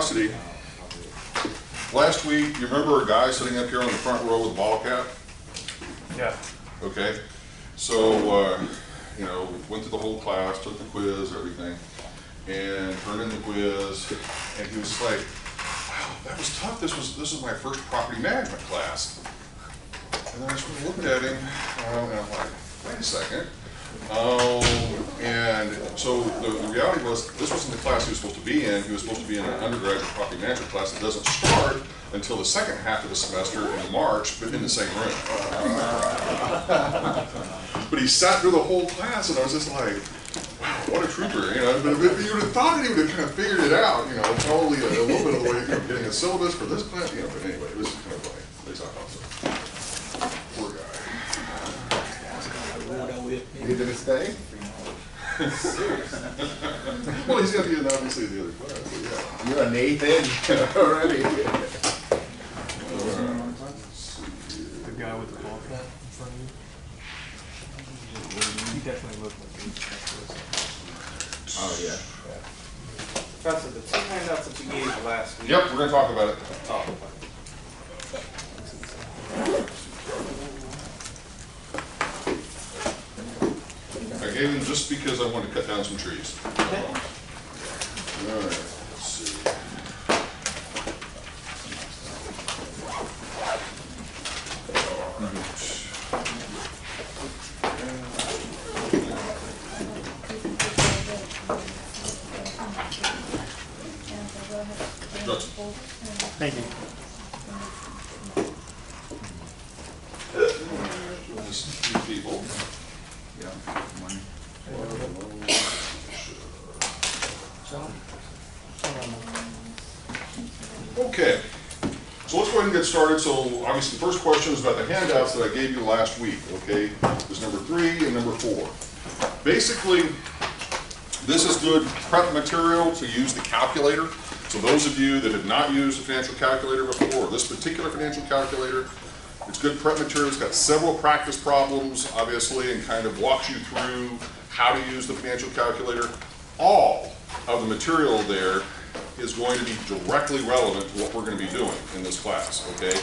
curiosity, last week, you remember a guy sitting up here on the front row with a ball cap? Yeah. Okay, so, you know, went through the whole class, took the quiz, everything, and turned in the quiz, and he was like, wow, that was tough. This was my first property management class. And then I sort of looked at him, and I'm like, wait a second. And so the reality was, this wasn't the class he was supposed to be in. He was supposed to be in an undergraduate property management class that doesn't start until the second half of the semester in March, but in the same room. But he sat through the whole class, and I was just like, wow, what a trooper, you know. But you would have thought that he would have kind of figured it out, you know, probably a little bit of the way of getting a syllabus for this class, you know, but anyway, it was kind of funny. At least I thought so. Poor guy. He didn't stay? Well, he's going to be in, obviously, the other class, but yeah. You're a Nathan already. The guy with the ball cap in front of you. He definitely looked like he was specialist. Oh, yeah. Professor, the two handouts that you gave last week. Yep, we're going to talk about it. Oh, I gave him just because I wanted to cut down some trees. All right, let's see. Thank you. Just a few people. Okay, so let's go ahead and get started. So obviously the first question is about the handouts that I gave you last week, okay? There's number 3 and number 4. Basically, this is good prep material to use the calculator. So those of you that have not used a financial calculator before, or this particular financial calculator, it's good prep material. It's got several practice problems, obviously, and kind of walks you through how to use the financial calculator. All of the material there is going to be directly relevant to what we're going to be doing in this class, okay?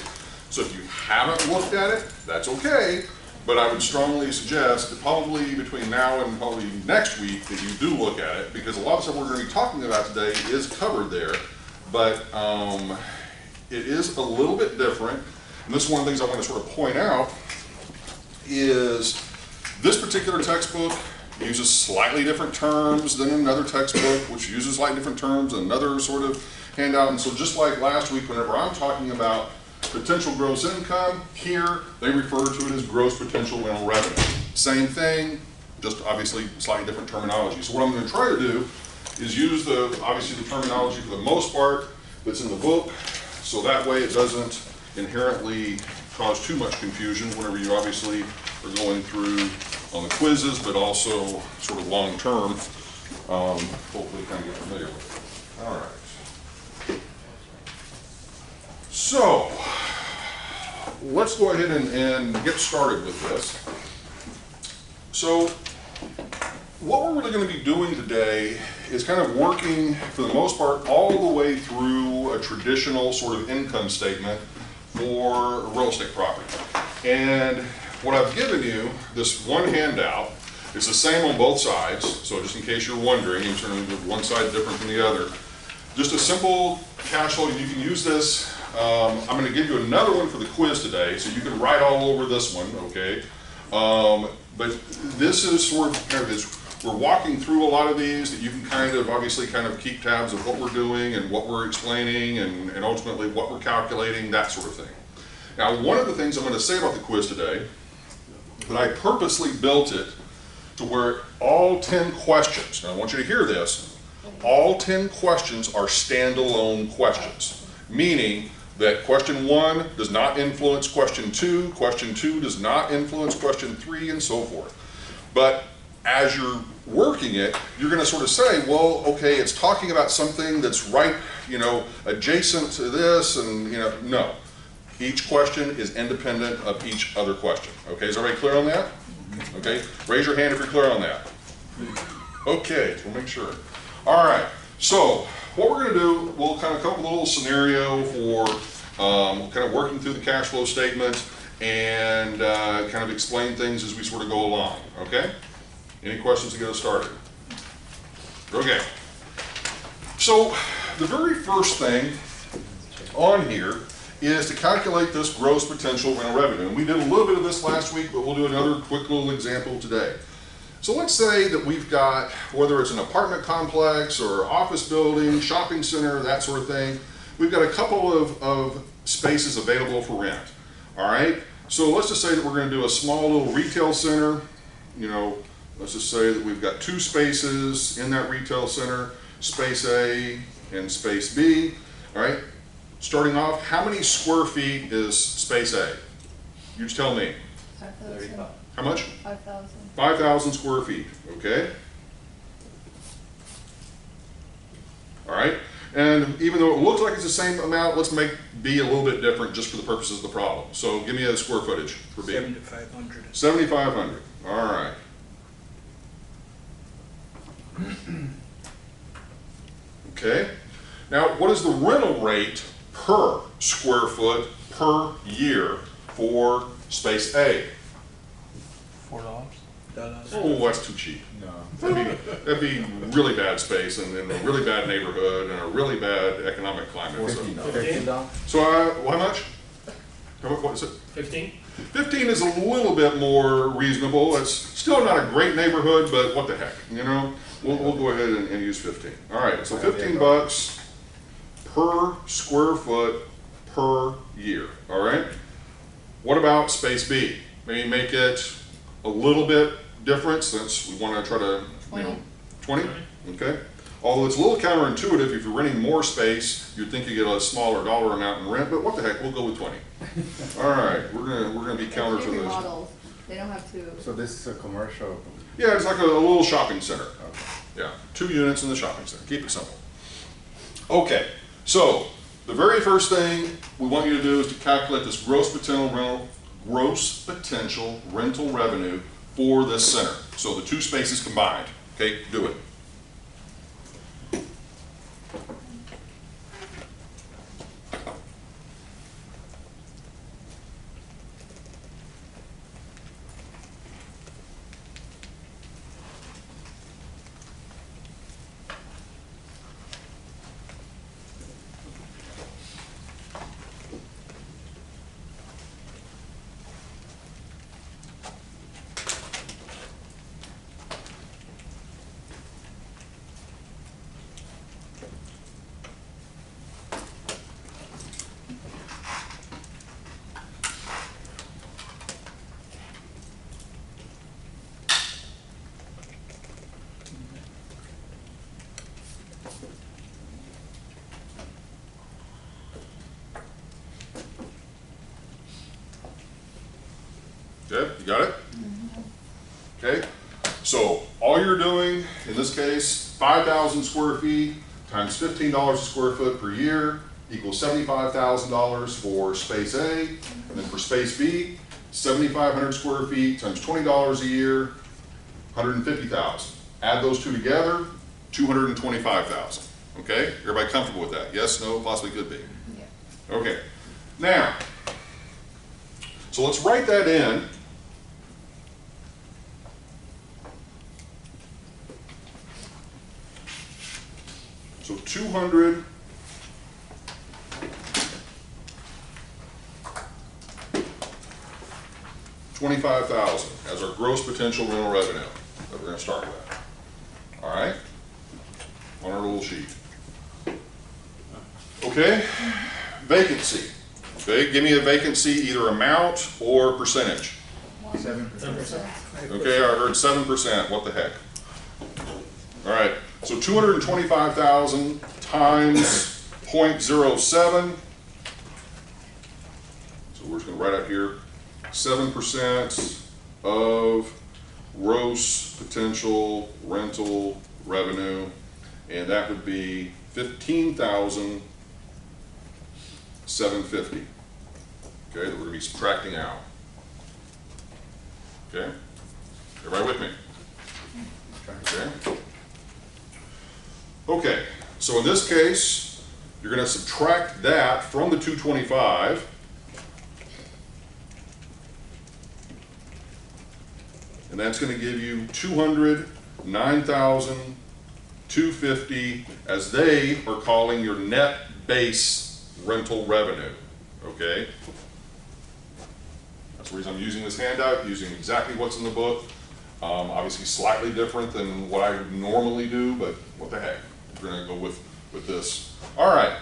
So if you haven't looked at it, that's okay, but I would strongly suggest that probably between now and probably next week that you do look at it, because a lot of stuff we're going to be talking about today is covered there, but it is a little bit different. And this is one of the things I want to sort of point out is this particular textbook uses slightly different terms than another textbook, which uses slightly different terms than another sort of handout. And so just like last week, whenever I'm talking about potential gross income, here they refer to it as gross potential rental revenue. Same thing, just obviously slightly different terminology. So what I'm going to try to do is use obviously the terminology for the most part that's in the book, so that way it doesn't inherently cause too much confusion whenever you obviously are going through on the quizzes, but also sort of long term, hopefully kind of get familiar with it. All right. So let's go ahead and get started with this. So what we're really going to be doing today is kind of working, for the most part, all the way through a traditional sort of income statement for a real estate property. And what I've given you, this one handout, it's the same on both sides, so just in case you're wondering, in terms of one side different from the other, just a simple cash flow. You can use this. I'm going to give you another one for the quiz today, so you can write all over this one, okay? But this is sort of kind of this, we're walking through a lot of these that you can kind of obviously kind of keep tabs of what we're doing and what we're explaining and ultimately what we're calculating, that sort of thing. Now, one of the things I'm going to say about the quiz today, that I purposely built it to where all 10 questions, now I want you to hear this, all 10 questions are standalone questions, meaning that question 1 does not influence question 2 does not influence question 3, and so forth. But as you're working it, you're going to sort of say, well, okay, it's talking about something that's right, you know, adjacent to this, and, you know, no. Each question is independent of each other question. Okay, is everybody clear on that? Okay, raise your hand if you're clear on that. Okay, we'll make sure. All right, so what we're gonna do, we'll kind of come up with a little scenario for kind of working through the cash flow statement and kind of explain things as we sort of go along, okay? Any questions to get us started? Okay. So the very first thing on here is to calculate this gross potential rental revenue. And we did a little bit of this last week, but we'll do another quick little example today. So let's say that we've got, whether it's an apartment complex or office building, shopping center, that sort of thing, we've got a couple of spaces available for rent, all right? So let's just say that we're gonna do a small little retail center, you know, let's just say that we've got 2 spaces in that retail center, space A and space B, all right? Starting off, how many square feet is space A? You just tell me. 5,000. How much? 5,000. 5,000 square feet, okay? All right, and even though it looks like it's the same amount, let's make B a little bit different just for the purposes of the problem. So give me a square footage for B. 7,500. 7,500, all right. Okay, now what is the rental rate per square foot per year for space A? $4. Oh, that's too cheap. No. That'd be really bad space and in a really bad neighborhood and a really bad economic climate. So, $15. so how much? What is it? 15? 15 is a little bit more reasonable. It's still not a great neighborhood, but what the heck, you know? We'll go ahead and use 15. All right, so 15 bucks per square foot per year, all right? What about space B? Maybe make it a little bit different since we want to try to, you know, 20? Okay. Although it's a little counterintuitive, if you're renting more space, you'd think you get a smaller dollar amount in rent, but what the heck, we'll go with 20. All right, we're gonna be counter to this. Models. They don't have to. So this is a commercial. Yeah, it's like a little shopping center. Okay. Yeah, 2 units in the shopping center. Keep it simple. Okay, so the very first thing we want you to do is to calculate this gross potential rental revenue for this center. So the 2 spaces combined. Okay, do it. Okay, you got it? Okay, so all you're doing, in this case, 5,000 square feet times $15 a square foot per year equals $75,000 for space A, and then for space B, 7,500 square feet times $20 a year, 150,000. Add those 2 together, 225,000. Okay, everybody comfortable with that? Yes, no, possibly could be. Yeah. Okay, now, so let's write that in. So 225,000 as our gross potential rental revenue that we're going to start with. All right, on our little sheet. Okay, vacancy. Okay, give me a vacancy, either amount or percentage. 7%. Okay, I heard 7%. What the heck? All right, so 225,000 times 0.07. So we're just going to write out here 7% of gross potential rental revenue, and that would be 15,750. Okay, that we're going to be subtracting out. Okay, everybody with me? Okay. Okay, So in this case, you're gonna subtract that from the 225. And that's gonna give you 209,250 as they are calling your net base rental revenue, okay? That's the reason I'm using this handout, using exactly what's in the book. Obviously slightly different than what I normally do, but what the heck, we're gonna go with this. All right,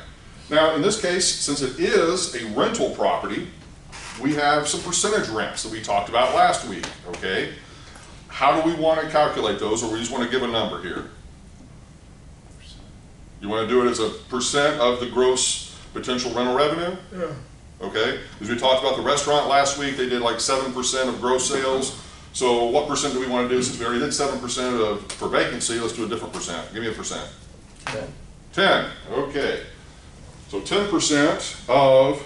now in this case, since it is a rental property, we have some percentage rents that we talked about last week, okay? How do we want to calculate those, or we just want to give a number here? You want to do it as a percent of the gross potential rental revenue? Yeah. Okay, as we talked about the restaurant last week, they did like 7% of gross sales. So what percent do we want to do? Since we already did 7% for vacancy, let's do a different percent. Give me a percent. 10. 10, okay. So 10% of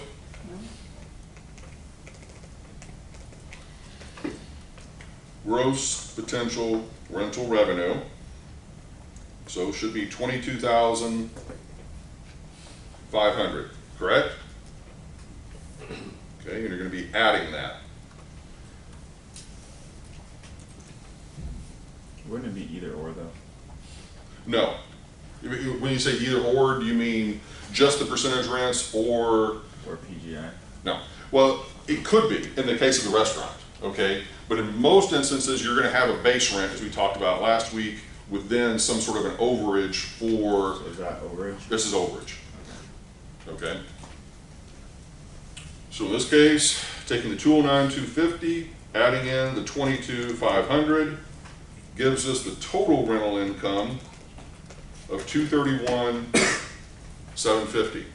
gross potential rental revenue. So it should be 22,500, correct? Okay, and you're going to be adding that. Wouldn't it be either or though? No. When you say either or, do you mean just the percentage rents or? Or PGI? No. Well, it could be in the case of the restaurant, okay? But in most instances, you're going to have a base rent, as we talked about last week, with then some sort of an overage for. So is that overage? This is overage. Okay. So in this case, taking the 209,250, adding in the 22,500, gives us the total rental income of 231,750.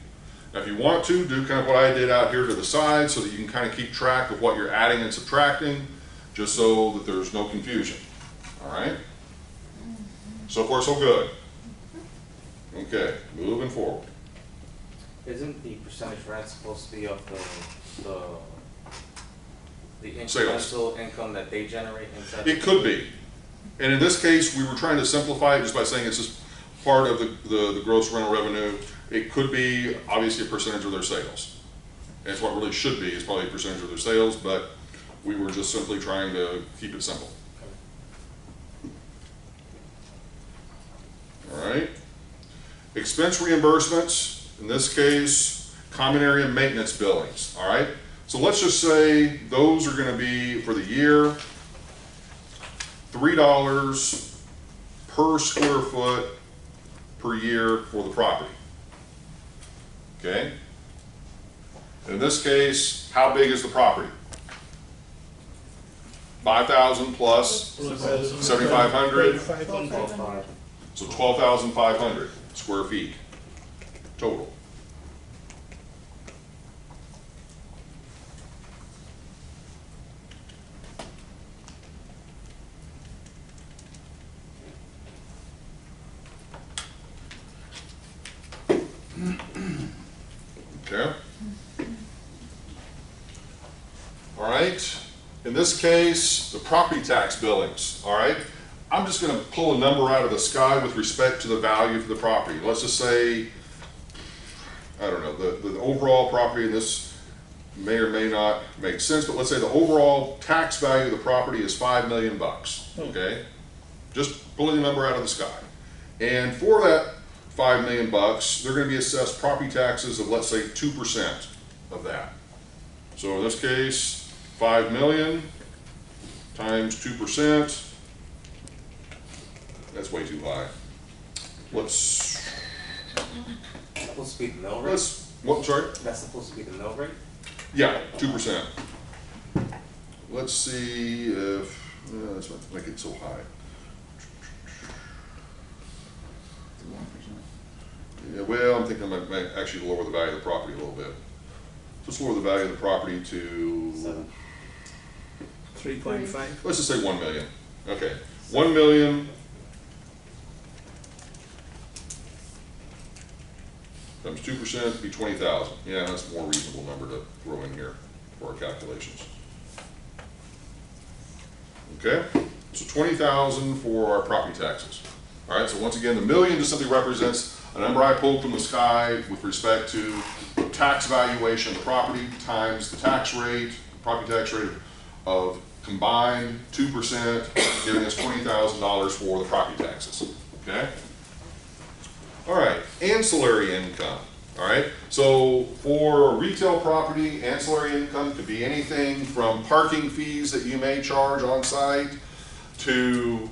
Now, if you want to, do kind of what I did out here to the side so that you can kind of keep track of what you're adding and subtracting, just so that there's no confusion. All right? So far, so good. Okay, moving forward. Isn't the percentage rent supposed to be of the Sales. incremental income that they generate inside? It could be. And in this case, we were trying to simplify it just by saying it's just part of the gross rental revenue. It could be obviously a percentage of their sales. And it's what really should be, is probably a percentage of their sales, but we were just simply trying to keep it simple. All right. Expense reimbursements, in this case, common area maintenance billings, all right? So let's just say those are gonna be, for the year, $3 per square foot per year for the property. Okay? In this case, how big is the property? 5,000 plus 7,500, so 12,500 square feet total. Okay. All right. In this case, the property tax billings. All right. I'm just going to pull a number out of the sky with respect to the value of the property. Let's just say, I don't know, the overall property, and this may or may not make sense, but let's say the overall tax value of the property is $5 million. Okay. Just pulling a number out of the sky. And for that $5 million, they're going to be assessed property taxes of, let's say, 2% of that. So in this case, 5 million times 2%, that's way too high. Let's, That's supposed to be the mill rate? what, sorry? That's supposed to be the mill rate? Yeah, 2%. Let's see if, let's not make it so high. Yeah, well, I'm thinking I might actually lower the value of the property a little bit. Let's lower the value of the property to 3.5. let's just say 1 million. Okay, 1 million times 2% would be 20,000. Yeah, that's a more reasonable number to throw in here for our calculations. Okay, so 20,000 for our property taxes. All right, so once again, the million just simply represents a number I pulled from the sky with respect to tax valuation of the property times the tax rate, property tax rate of combined 2%, giving us $20,000 for the property taxes, okay? All right, ancillary income, all right? So for a retail property, ancillary income could be anything from parking fees that you may charge on site to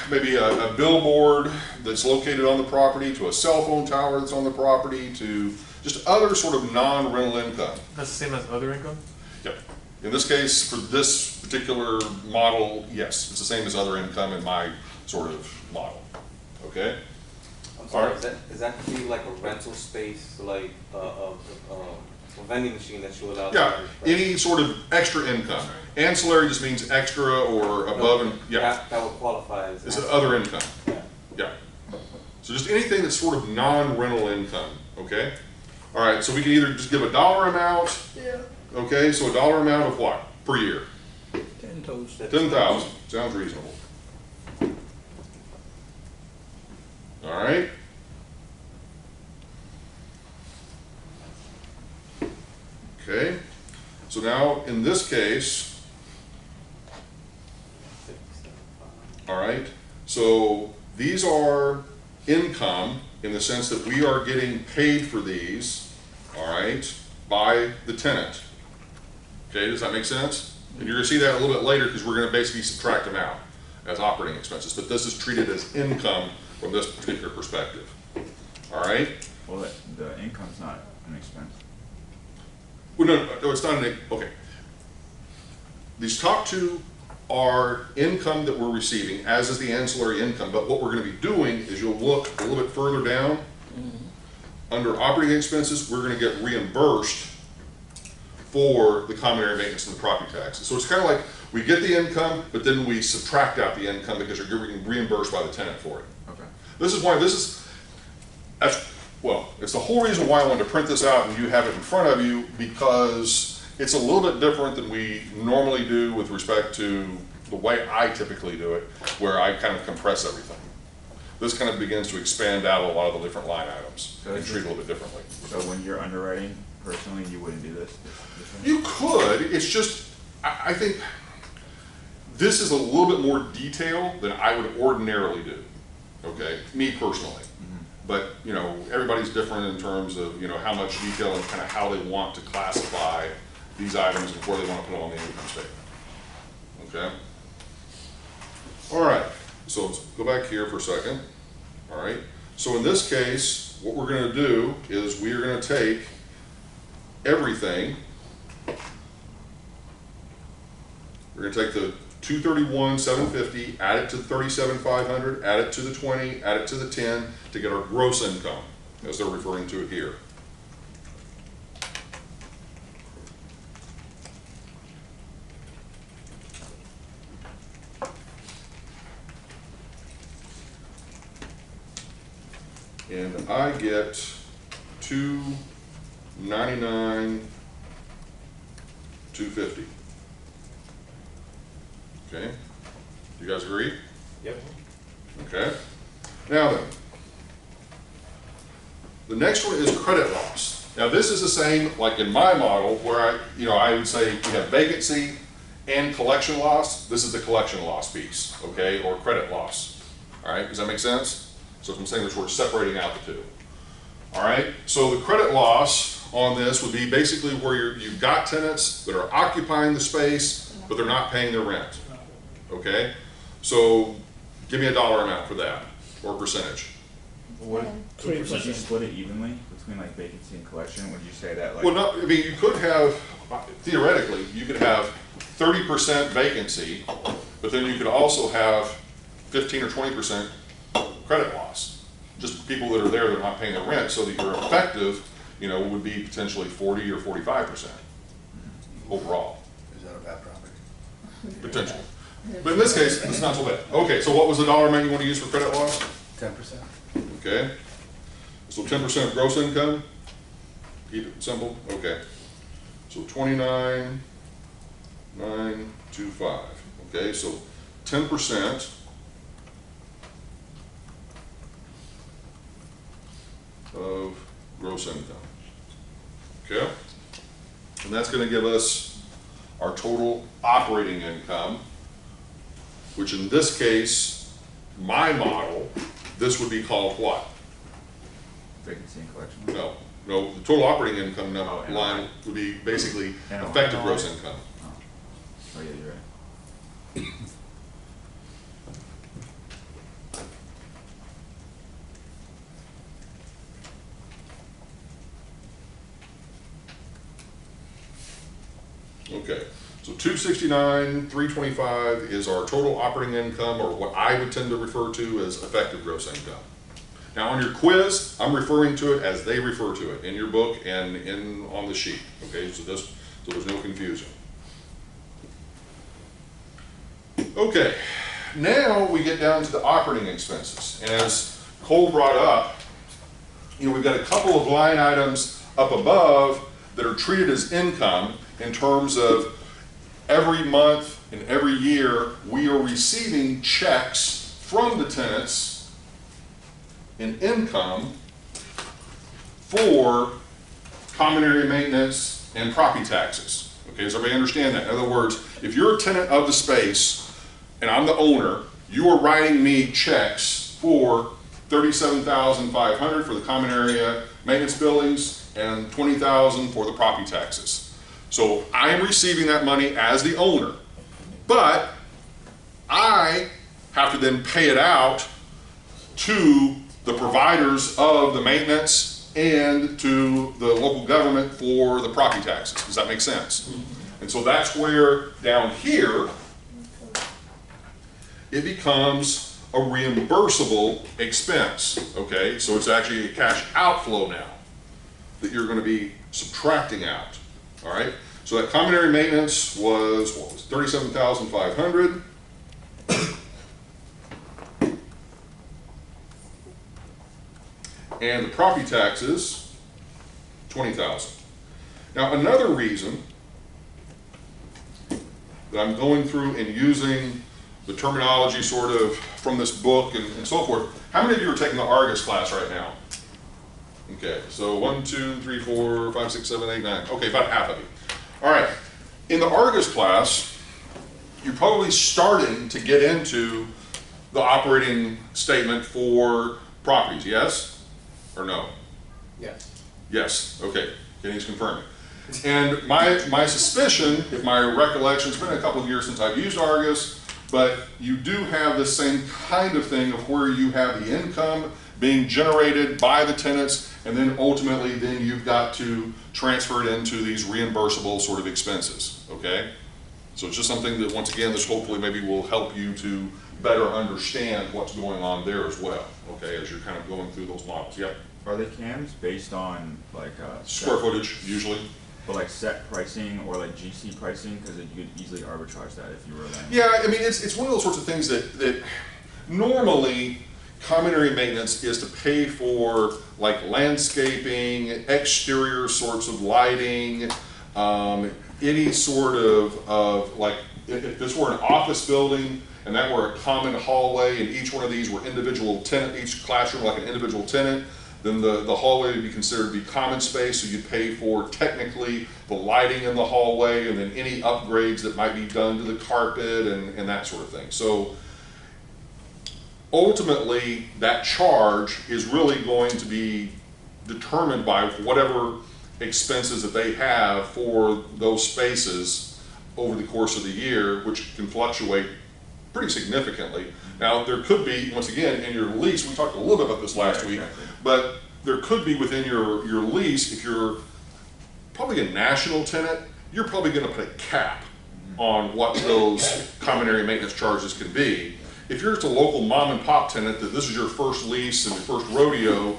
maybe a billboard that's located on the property, to a cell phone tower that's on the property, to just other sort of non-rental income. That's the same as other income? Yep. In this case, for this particular model, yes, it's the same as other income in my sort of model, okay? I'm sorry, Alright. is that to be like a rental space, like a vending machine that you allow? Yeah, any sort of extra income. Ancillary just means extra or above and, yeah, That would qualify as. it's other income, Yeah. yeah. So just anything that's sort of non-rental income, okay? All right, so we can either just give a dollar amount. Yeah. Okay, so a dollar amount of what per year? 10 toes. 10,000, sounds reasonable. All right. Okay, so now in this case, all right, so these are income in the sense that we are getting paid for these, all right, by the tenant. Okay, does that make sense? And you're gonna see that a little bit later because we're gonna basically subtract them out as operating expenses, but this is treated as income from this particular perspective. All right? Well, the income's not an expense. Well, no, it's not okay. These top two are income that we're receiving, as is the ancillary income, but what we're gonna be doing is you'll look a little bit further down. Under operating expenses, we're gonna get reimbursed for the common area maintenance and the property taxes. So it's kind of like we get the income, but then we subtract out the income because you're getting reimbursed by the tenant for it. Okay. This is why it's the whole reason why I wanted to print this out and you have it in front of you, because it's a little bit different than we normally do with respect to the way I typically do it, where I kind of compress everything. This kind of begins to expand out a lot of the different line items So and treat it a little bit differently. So when you're underwriting personally, you wouldn't do this way? You could, it's just, I think this is a little bit more detail than I would ordinarily do, okay, me personally. But, you know, everybody's different in terms of, you know, how much detail and kind of how they want to classify these items before they want to put them on the income statement, okay? All right, so let's go back here for a second, all right? So in this case, what we're gonna do is we are gonna take everything. We're gonna take the 231,750, add it to the 37,500, add it to the 20, add it to the 10 to get our gross income, as they're referring to it here. And I get 299, 250. Okay, you guys agree? Yep. Okay. Now then, the next one is credit loss. Now this is the same, like in my model, where I would say we have vacancy and collection loss. This is the collection loss piece, okay, or credit loss. All right, does that make sense? So I'm saying we're separating out the two. All right, so the credit loss on this would be basically where you've got tenants that are occupying the space, but they're not paying their rent. Okay, so give me a dollar amount for that, or percentage. Would you split it evenly between like vacancy and collection? Would you say that like? Well, no, I mean, you could have, theoretically, you could have 30% vacancy, but then you could also have 15 or 20% credit loss. Just people that are there that are not paying their rent, so that your effective, you know, would be potentially 40 or 45% overall. Is that a bad property? Potentially. But in this case, it's not so bad. Okay, so what was the dollar amount you want to use for credit loss? 10%. Okay. So 10% of gross income? Keep it simple? Okay. So 29,925. Okay, so 10% of gross income. Okay? And that's gonna give us our total operating income, which in this case, my model, this would be called what? Vacancy and collection. No, no, the total operating income Oh, NOI. line would be basically NOI. effective gross income. Oh, yeah, you're right. Okay, so 269, 325 is our total operating income, or what I would tend to refer to as effective gross income. Now on your quiz, I'm referring to it as they refer to it in your book and on the sheet. Okay, so there's no confusion. Okay, now we get down to the operating expenses. And as Cole brought up, we've got a couple of line items up above that are treated as income in terms of every month and every year we are receiving checks from the tenants in income for common area maintenance and property taxes. Okay, does everybody understand that? In other words, if you're a tenant of the space and I'm the owner, you are writing me checks for $37,500 for the common area maintenance billings and $20,000 for the property taxes. So I am receiving that money as the owner, but I have to then pay it out to the providers of the maintenance and to the local government for the property taxes. Does that make sense? And so that's where down here it becomes a reimbursable expense. Okay, so it's actually a cash outflow now that you're going to be subtracting out. All right, so that common area maintenance was, what was it, $37,500. And the property taxes, $20,000. Now another reason that I'm going through and using the terminology sort of from this book and so forth, how many of you are taking the Argus class right now? Okay, so 1, 2, 3, 4, 5, 6, 7, 8, 9. Okay, about half of you. All right, in the Argus class, you're probably starting to get into the operating statement for properties, yes or no? Yes. Yes, okay, Kenny's confirming. And my suspicion, if my recollection, it's been a couple of years since I've used Argus, but you do have the same kind of thing of where you have the income being generated by the tenants, and then ultimately then you've got to transfer it into these reimbursable sort of expenses, okay? So it's just something that, once again, this hopefully maybe will help you to better understand what's going on there as well, okay, as you're kind of going through those models. Yep. Are the cams based on like Square footage, usually. but like set pricing or like GC pricing? Because you could easily arbitrage that if you were a landlord. Yeah, I mean, it's one of those sorts of things that normally common area maintenance is to pay for like landscaping, exterior sorts of lighting, any sort of like, if this were an office building and that were a common hallway and each one of these were individual tenant, each classroom like an individual tenant, then the hallway would be considered to be common space, so you'd pay for technically the lighting in the hallway and then any upgrades that might be done to the carpet and that sort of thing. So ultimately, that charge is really going to be determined by whatever expenses that they have for those spaces over the course of the year, which can fluctuate pretty significantly. Now, there could be, once again, in your lease, we talked a little bit about this last week, exactly. but there could be within your lease, if you're probably a national tenant, you're probably going to put a cap on what those common area maintenance charges can be. If you're just a local mom and pop tenant that this is your first lease and your first rodeo,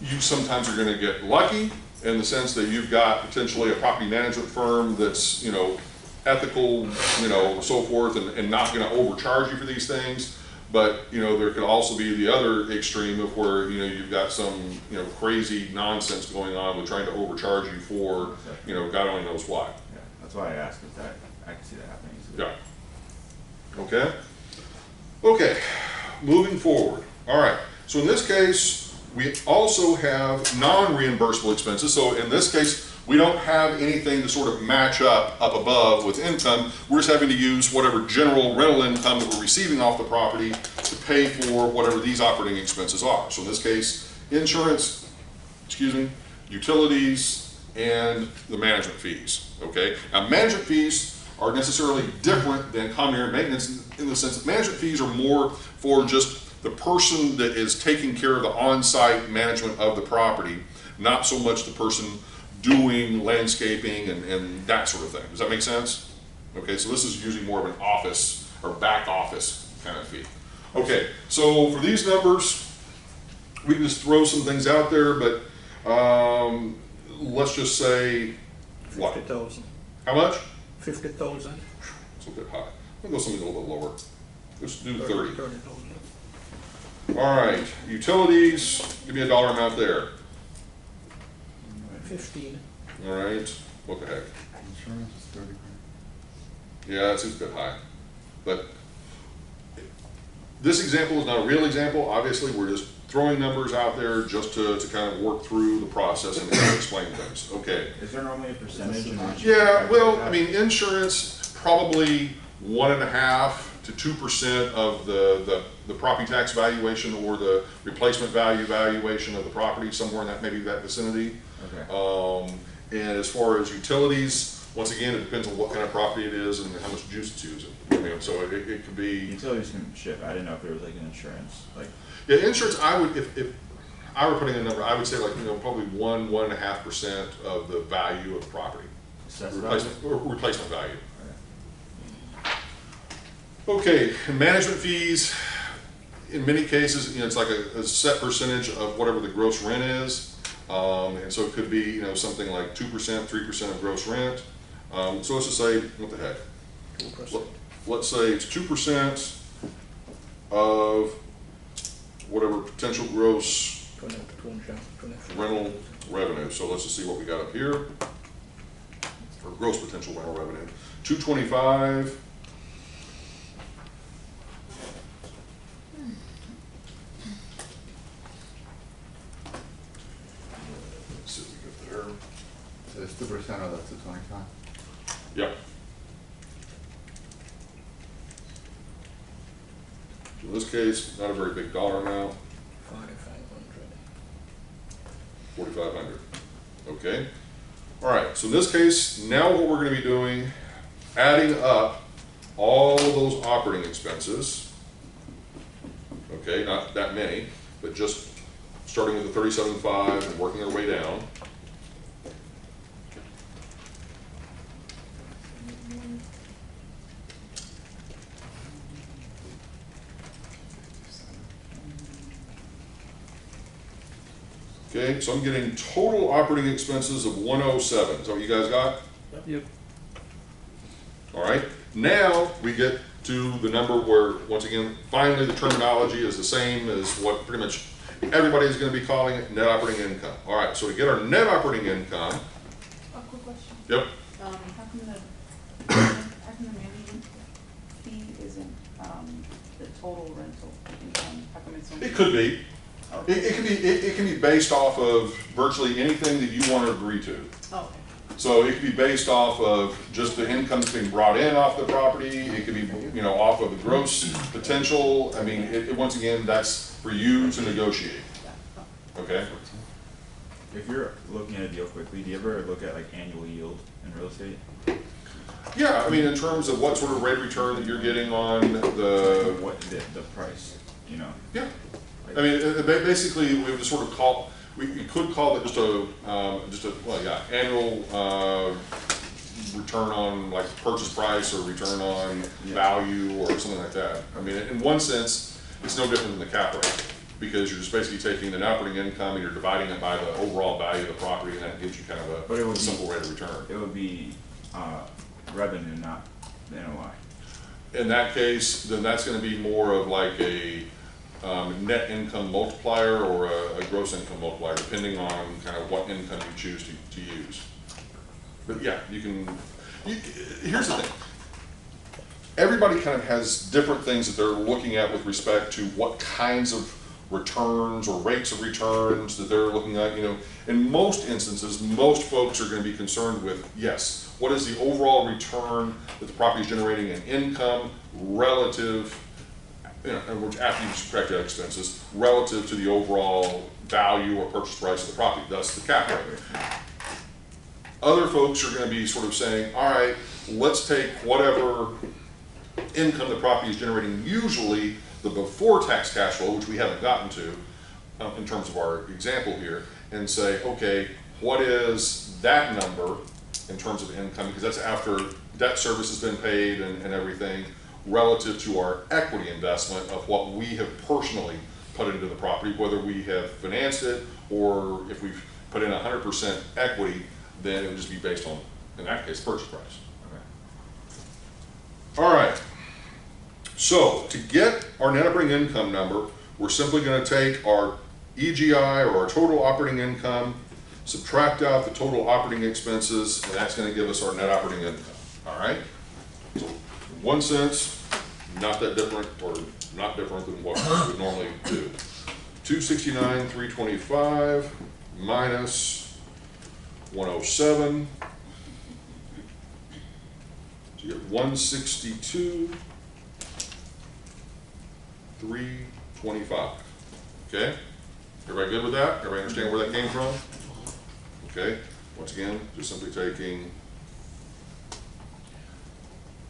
you sometimes are going to get lucky in the sense that you've got potentially a property management firm that's, you know, ethical, you know, so forth, and not going to overcharge you for these things. But, you know, there could also be the other extreme of where, you know, you've got some, you know, crazy nonsense going on with trying to overcharge you for, you know, God only knows why. Yeah, that's why I asked, because that I can see that happening easily. Yeah. Okay. Okay. Moving forward. All right. So in this case, We also have non-reimbursable expenses. So in this case, we don't have anything to sort of match up above with income. We're just having to use whatever general rental income that we're receiving off the property to pay for whatever these operating expenses are. So in this case, insurance, utilities, and the management fees, okay? Now, management fees are necessarily different than common area maintenance in the sense that management fees are more for just the person that is taking care of the on-site management of the property, not so much the person doing landscaping and that sort of thing. Does that make sense? Okay, so this is usually more of an office or back office kind of fee. Okay, so for these numbers, we can just throw some things out there, but let's just say, what? 50,000. How much? 50,000. It's a bit high. We'll go something a little bit lower. Let's do 30. 30,000. All right, utilities, give me a dollar amount there. 15. All right, what the heck? Insurance is 30 grand. Yeah, that seems a bit high. But this example is not a real example. Obviously, we're just throwing numbers out there just to kind of work through the process and kind of explain things. Okay. Is there normally a percentage in which? Yeah, well, I mean, insurance, probably 1.5% to 2% of the property tax valuation or the replacement value valuation of the property, somewhere in that, maybe that vicinity. Okay. And as far as utilities, once again, it depends on what kind of property it is and how much juice it's using. I mean, so it could be. Utilities can shift. I didn't know if there was like an insurance, like. Yeah, insurance, I would, if I were putting a number, I would say like, probably 1.5% of the value of the property. Assessed Replacement value. Okay, and management fees, in many cases, it's like a set percentage of whatever the gross rent is. And so it could be, something like 2%, 3% of gross rent. So let's just say, what the heck? 2%. Let's say it's 2% of whatever potential gross 20, rental revenue. So let's just see what we got up here for gross potential rental revenue. 225. Let's see what we got there. So it's 2% of the 225. Yep. In this case, not a very big dollar amount. 4,500. Okay. All right. So in this case, now what we're going to be doing, adding up all of those operating expenses. Okay, not that many, but just starting with the 37.5 and working our way down. Okay, so I'm getting total operating expenses of 107. Is that what you guys got? Yep. All right. Now we get to the number where, once again, finally the terminology is the same as what pretty much everybody is going to be calling it, net operating income. All right, so to get our net operating income. A quick question. Yep. How come the management fee isn't, the total rental income? How come it's only? It could be. It can be based off of virtually anything that you want to agree to. Oh, okay. So it could be based off of just the income that's being brought in off the property. It could be, off of the gross potential. I mean, once again, that's for you to negotiate. Okay. If you're looking at a deal quickly, do you ever look at like annual yield in real estate? Yeah, I mean, in terms of what sort of rate of return that you're getting on the. What the price, Yeah. I mean, basically, we would just sort of call. We could call it just a annual return on like purchase price or return on value or something like that. I mean, in one sense, it's no different than the cap rate because you're just basically taking the operating income and you're dividing it by the overall value of the property, and that gives you kind of a simple rate of return. It would be revenue, not NOI. In that case, then that's going to be more of like a net income multiplier or a gross income multiplier, depending on kind of what income you choose to use. But yeah, here's the thing. Everybody kind of has different things that they're looking at with respect to what kinds of returns or rates of returns that they're looking at. In most instances, most folks are going to be concerned with, yes, what is the overall return that the property is generating in income relative, after you subtract out expenses, relative to the overall value or purchase price of the property, thus the cap rate. Other folks are going to be sort of saying, all right, let's take whatever income the property is generating, usually the before tax cash flow, which we haven't gotten to in terms of our example here, and say, okay, what is that number in terms of income, because that's after debt service has been paid and everything, relative to our equity investment of what we have personally put into the property, whether we have financed it or if we've put in 100% equity, then it would just be based on, in that case, purchase price. Okay. All right. So to get our net operating income number, we're simply going to take our EGI, or our total operating income, subtract out the total operating expenses, and that's going to give us our net operating income. All right? So 1 cent, not that different, or not different than what we would normally do. 269,325 minus 107. So you get 162,325. Okay? Everybody good with that? Everybody understand where that came from? Okay? Once again, just simply taking.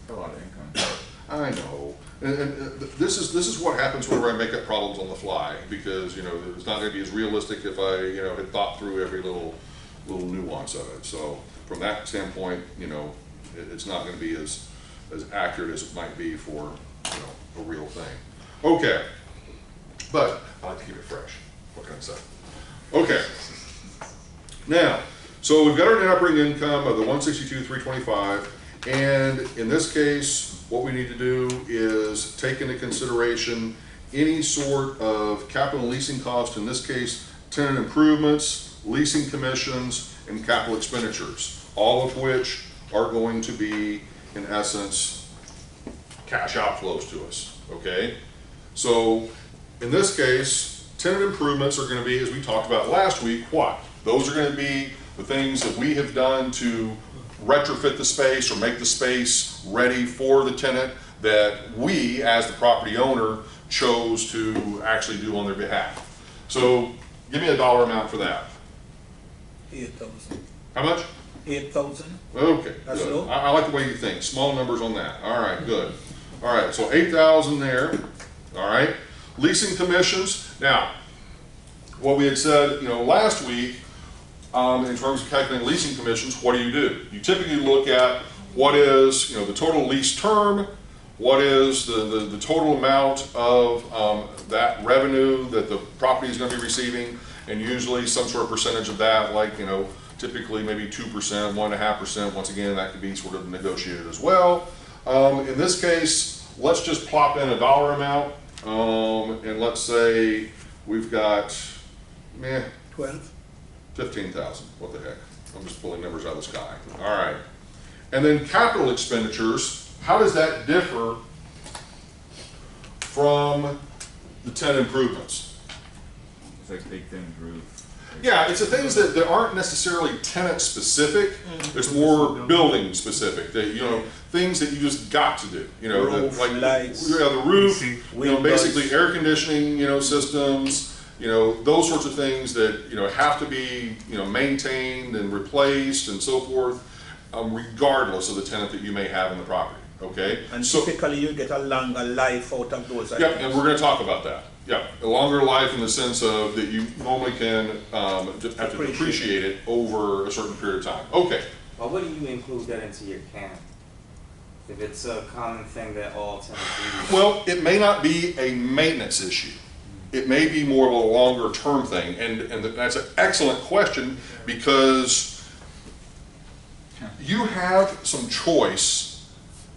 A lot of income. I know. And this is what happens whenever I make up problems on the fly, because it's not going to be as realistic if I had thought through every little nuance of it. So from that standpoint, it's not going to be as accurate as it might be for a real thing. Okay, but I like to keep it fresh. What can I say? Okay. Now, so we've got our net operating income of the 162,325, and in this case, what we need to do is take into consideration any sort of capital leasing cost, in this case, tenant improvements, leasing commissions, and capital expenditures, all of which are going to be, in essence, cash outflows to us, okay? So, in this case, tenant improvements are going to be, as we talked about last week, what? Those are going to be the things that we have done to retrofit the space or make the space ready for the tenant that we, as the property owner, chose to actually do on their behalf. So, give me a dollar amount for that. 8,000. How much? 8,000. Okay, That's good. low. I like the way you think. Small numbers on that. All right, good. All right, so 8,000 there. All right. Leasing commissions. Now, what we had said, last week, in terms of calculating leasing commissions, what do? You typically look at what is, the total lease term, what is the total amount of that revenue that the property is going to be receiving, and usually some sort of percentage of that, like, typically maybe 2%, 1.5%. Once again, that could be sort of negotiated as well. In this case, let's just plop in a dollar amount, and let's say we've got, 12. 15,000, what the heck? I'm just pulling numbers out of the sky. All right. And then capital expenditures, how does that differ from the tenant improvements? It's like big things, roof. Yeah, it's the things that aren't necessarily tenant specific. It's more building specific. That things that you just got to do. Roof, like lights, the roof. windows. Basically air conditioning. Systems. Those sorts of things that have to be maintained and replaced and so forth, regardless of the tenant that you may have in the property. Okay. And so, typically you get a longer life out of those items. yeah, and we're going to talk about that. Yeah, a longer life in the sense of that you normally can have to depreciate it over a certain period of time. Okay. Well, what do you include that into your CAM? If it's a common thing that all tenants use? Well, it may not be a maintenance issue. It may be more of a longer term thing, and that's an excellent question, because you have some choice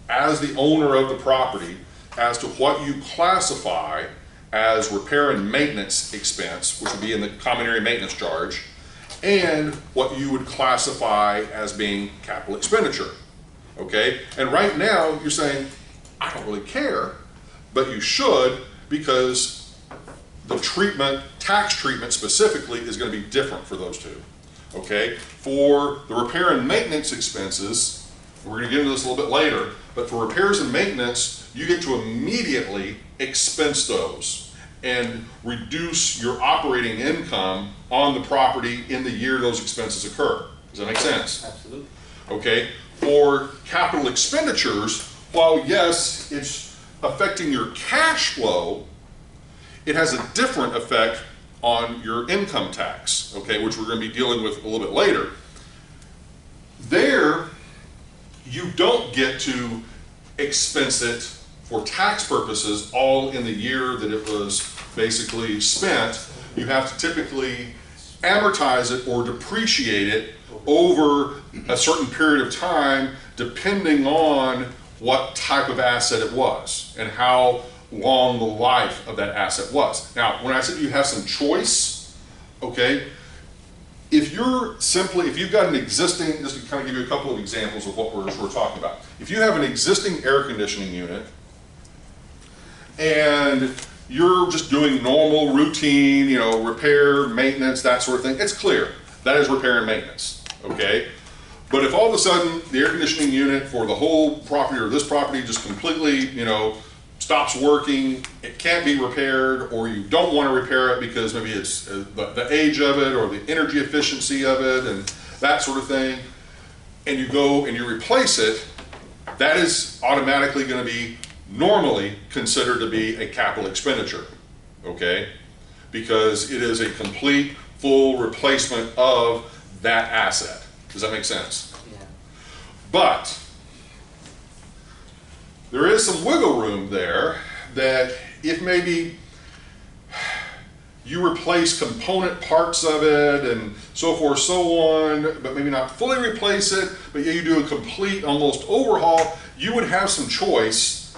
as the owner of the property as to what you classify as repair and maintenance expense, which would be in the common area maintenance charge, and what you would classify as being capital expenditure. Okay? And right now you're saying, I don't really care, but you should, because the treatment, tax treatment specifically, is going to be different for those two. Okay? For the repair and maintenance expenses, we're going to get into this a little bit later, but for repairs and maintenance, you get to immediately expense those and reduce your operating income on the property in the year those expenses occur. Does that make sense? Absolutely. Okay? For capital expenditures, while yes, it's affecting your cash flow, it has a different effect on your income tax, okay, which we're going to be dealing with a little bit later. There, you don't get to expense it for tax purposes all in the year that it was basically spent. You have to typically amortize it or depreciate it over a certain period of time, depending on what type of asset it was and how long the life of that asset was. Now, when I said you have some choice, okay, if you've got an existing, just to kind of give you a couple of examples of what we're talking about. If you have an existing air conditioning unit and you're just doing normal, routine, you know, repair, maintenance, that sort of thing, it's clear. That is repair and maintenance, okay? But if all of a sudden the air conditioning unit for the whole property or this property just completely, you know, stops working, it can't be repaired, or you don't want to repair it because maybe it's the age of it or the energy efficiency of it and that sort of thing, and you go and you replace it, that is automatically going to be normally considered to be a capital expenditure, okay? Because it is a complete, full replacement of that asset. Does that make sense? Yeah. But there is some wiggle room there that if maybe you replace component parts of it and so forth, so on, but maybe not fully replace it, but yeah, you do a complete, almost overhaul, you would have some choice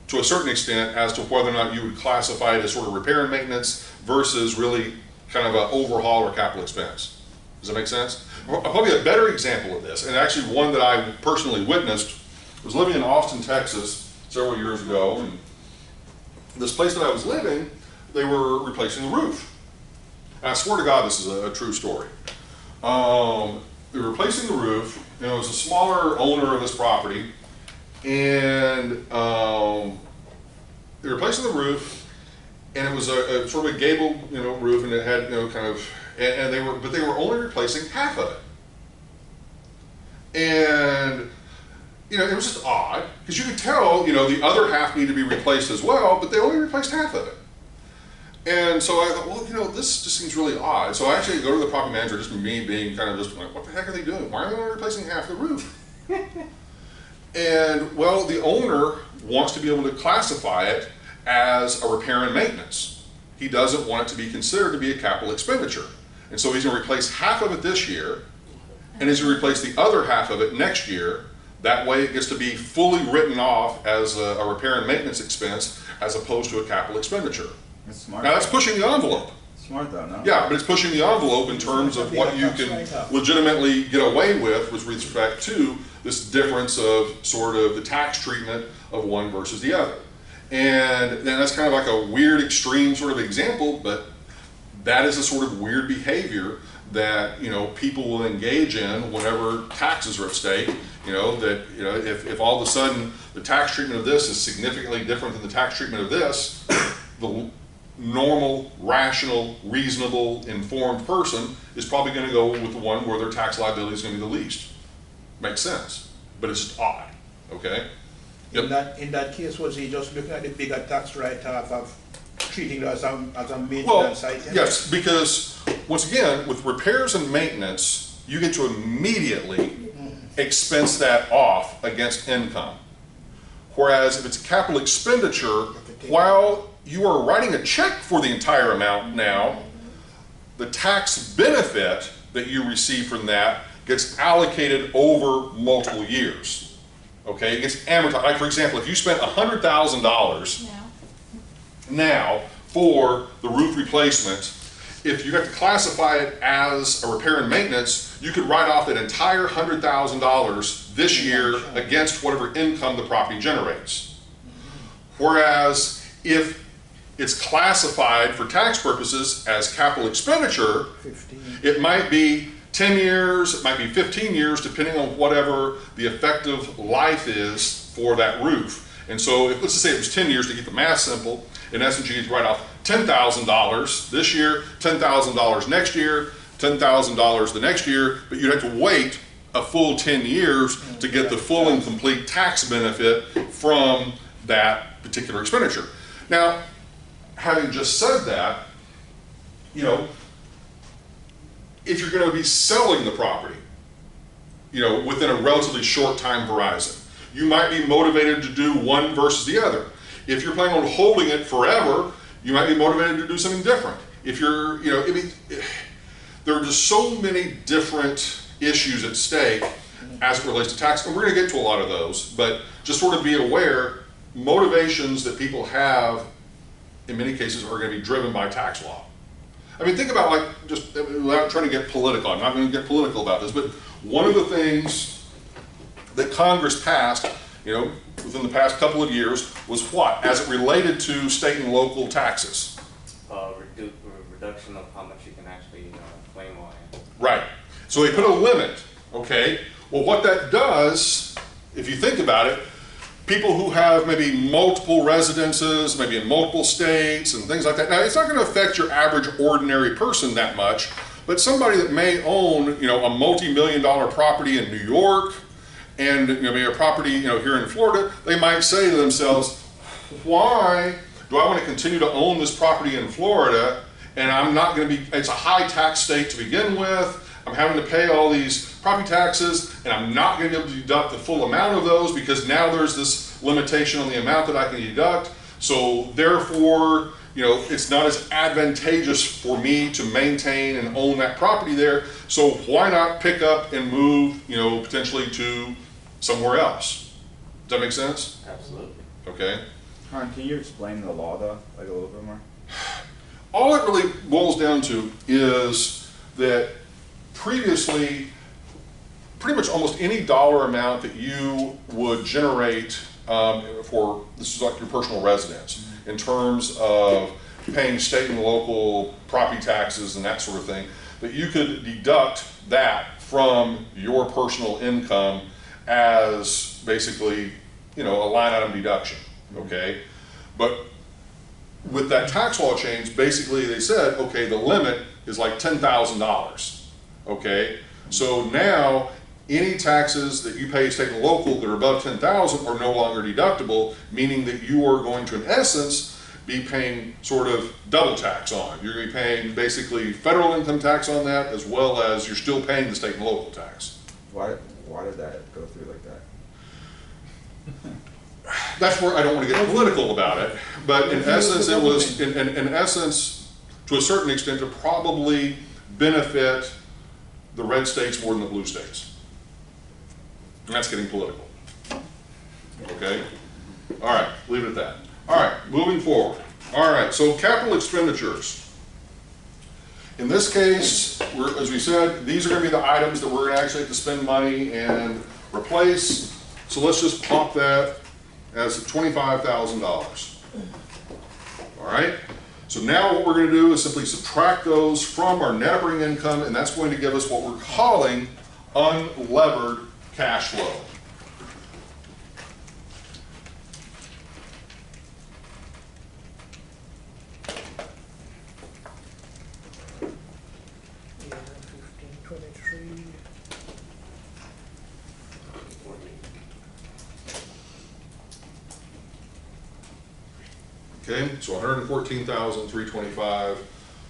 to a certain extent as to whether or not you would classify it as sort of repair and maintenance versus really kind of an overhaul or capital expense. Does that make sense? Probably a better example of this, and actually one that I personally witnessed, was living in Austin, Texas several years ago, and this place that I was living, they were replacing the roof. And I swear to God, this is a true story. They were replacing the roof, and it was a smaller owner of this property, and they were replacing the roof, and it was a sort of a gable, you know, roof, and it had, you know, kind of, and they were only replacing half of it. And you know, it was just odd, because you could tell, you know, the other half needed to be replaced as well, but they only replaced half of it. And so I thought, well, you know, this just seems really odd. So I actually go to the property manager, just me being kind of just like, what the heck are they doing? Why are they only replacing half the roof? And, well, the owner wants to be able to classify it as a repair and maintenance. He doesn't want it to be considered to be a capital expenditure. And so he's going to replace half of it this year, and he's going to replace the other half of it next year. That way it gets to be fully written off as a repair and maintenance expense as opposed to a capital expenditure. That's smart. Now that's pushing the envelope. Smart though, no? Yeah, but it's pushing the envelope in terms of what you can legitimately get away with respect to this difference of sort of the tax treatment of one versus the other. And then that's kind of like a weird extreme sort of example, but that is a sort of weird behavior that, you know, people will engage in whenever taxes are at stake. You know, that, you know, if all of a sudden the tax treatment of this is significantly different than the tax treatment of this, the normal, rational, reasonable, informed person is probably going to go with the one where their tax liability is going to be the least. Makes sense, but it's just odd, okay? Yep. In that case, was he just looking at the bigger tax write-off of treating it as a maintenance item? Yes, because once again, with repairs and maintenance, you get to immediately expense that off against income. Whereas if it's a capital expenditure, while you are writing a check for the entire amount now, the tax benefit that you receive from that gets allocated over multiple years. Okay, it gets amortized. Like for example, if you spent $100,000 now for the roof replacement, if you got to classify it as a repair and maintenance, you could write off that entire $100,000 this year against whatever income the property generates. Whereas if it's classified for tax purposes as capital expenditure, 15. it might be 10 years, it might be 15 years, depending on whatever the effective life is for that roof. And so if, let's just say it was 10 years to keep the math simple, in essence you get to write off $10,000 this year, $10,000 next year, $10,000 the next year, but you'd have to wait a full 10 years to get the full and complete tax benefit from that particular expenditure. Now, having just said that, you know, if you're going to be selling the property, you know, within a relatively short time horizon, you might be motivated to do one versus the other. If you're planning on holding it forever, you might be motivated to do something different. If you're, you know, I mean, there are just so many different issues at stake as it relates to tax, and we're going to get to a lot of those, but just sort of be aware, motivations that people have in many cases are going to be driven by tax law. I mean, think about, like, just without trying to get political, I'm not going to get political about this, but one of the things that Congress passed, you know, within the past couple of years was what, as it related to state and local taxes? Reduction of how much you can actually claim on it. Right. So they put a limit, okay? Well, what that does, if you think about it, people who have maybe multiple residences, maybe in multiple states and things like that. Now, it's not going to affect your average ordinary person that much, but somebody that may own, you know, a multi-million-dollar property in New York and, you know, maybe a property, you know, here in Florida, they might say to themselves, why do I want to continue to own this property in Florida, and I'm not going to be, it's a high tax state to begin with, I'm having to pay all these property taxes, and I'm not going to be able to deduct the full amount of those because now there's this limitation on the amount that I can deduct. So therefore, you know, it's not as advantageous for me to maintain and own that property there. So why not pick up and move, you know, potentially to somewhere else? Does that make sense? Absolutely. Okay. Han, can you explain the law though, like a little bit more? All it really boils down to is that previously, pretty much almost any dollar amount that you would generate for, this is like your personal residence, in terms of paying state and local property taxes and that sort of thing, that you could deduct that from your personal income as basically, you know, a line item deduction, okay? But with that tax law change, basically they said, okay, the limit is like $10,000, okay? So now, any taxes that you pay state and local that are above $10,000 are no longer deductible, meaning that you are going to, in essence, be paying sort of double tax on it. You're going to be paying basically federal income tax on that, as well as you're still paying the state and local tax. Why did that go through like that? That's where I don't want to get political about it, but in essence, it was, in essence, to a certain extent, to probably benefit the red states more than the blue states. And that's getting political. Okay? All right, leave it at that. All right, moving forward. All right, so capital expenditures. In this case, as we said, these are going to be the items that we're going to actually have to spend money and replace. So let's just pop that as $25,000. All right? So now what we're going to do is simply subtract those from our net operating income, and that's going to give us what we're calling unlevered cash flow. Yeah, 15, 23. Okay, so 114,325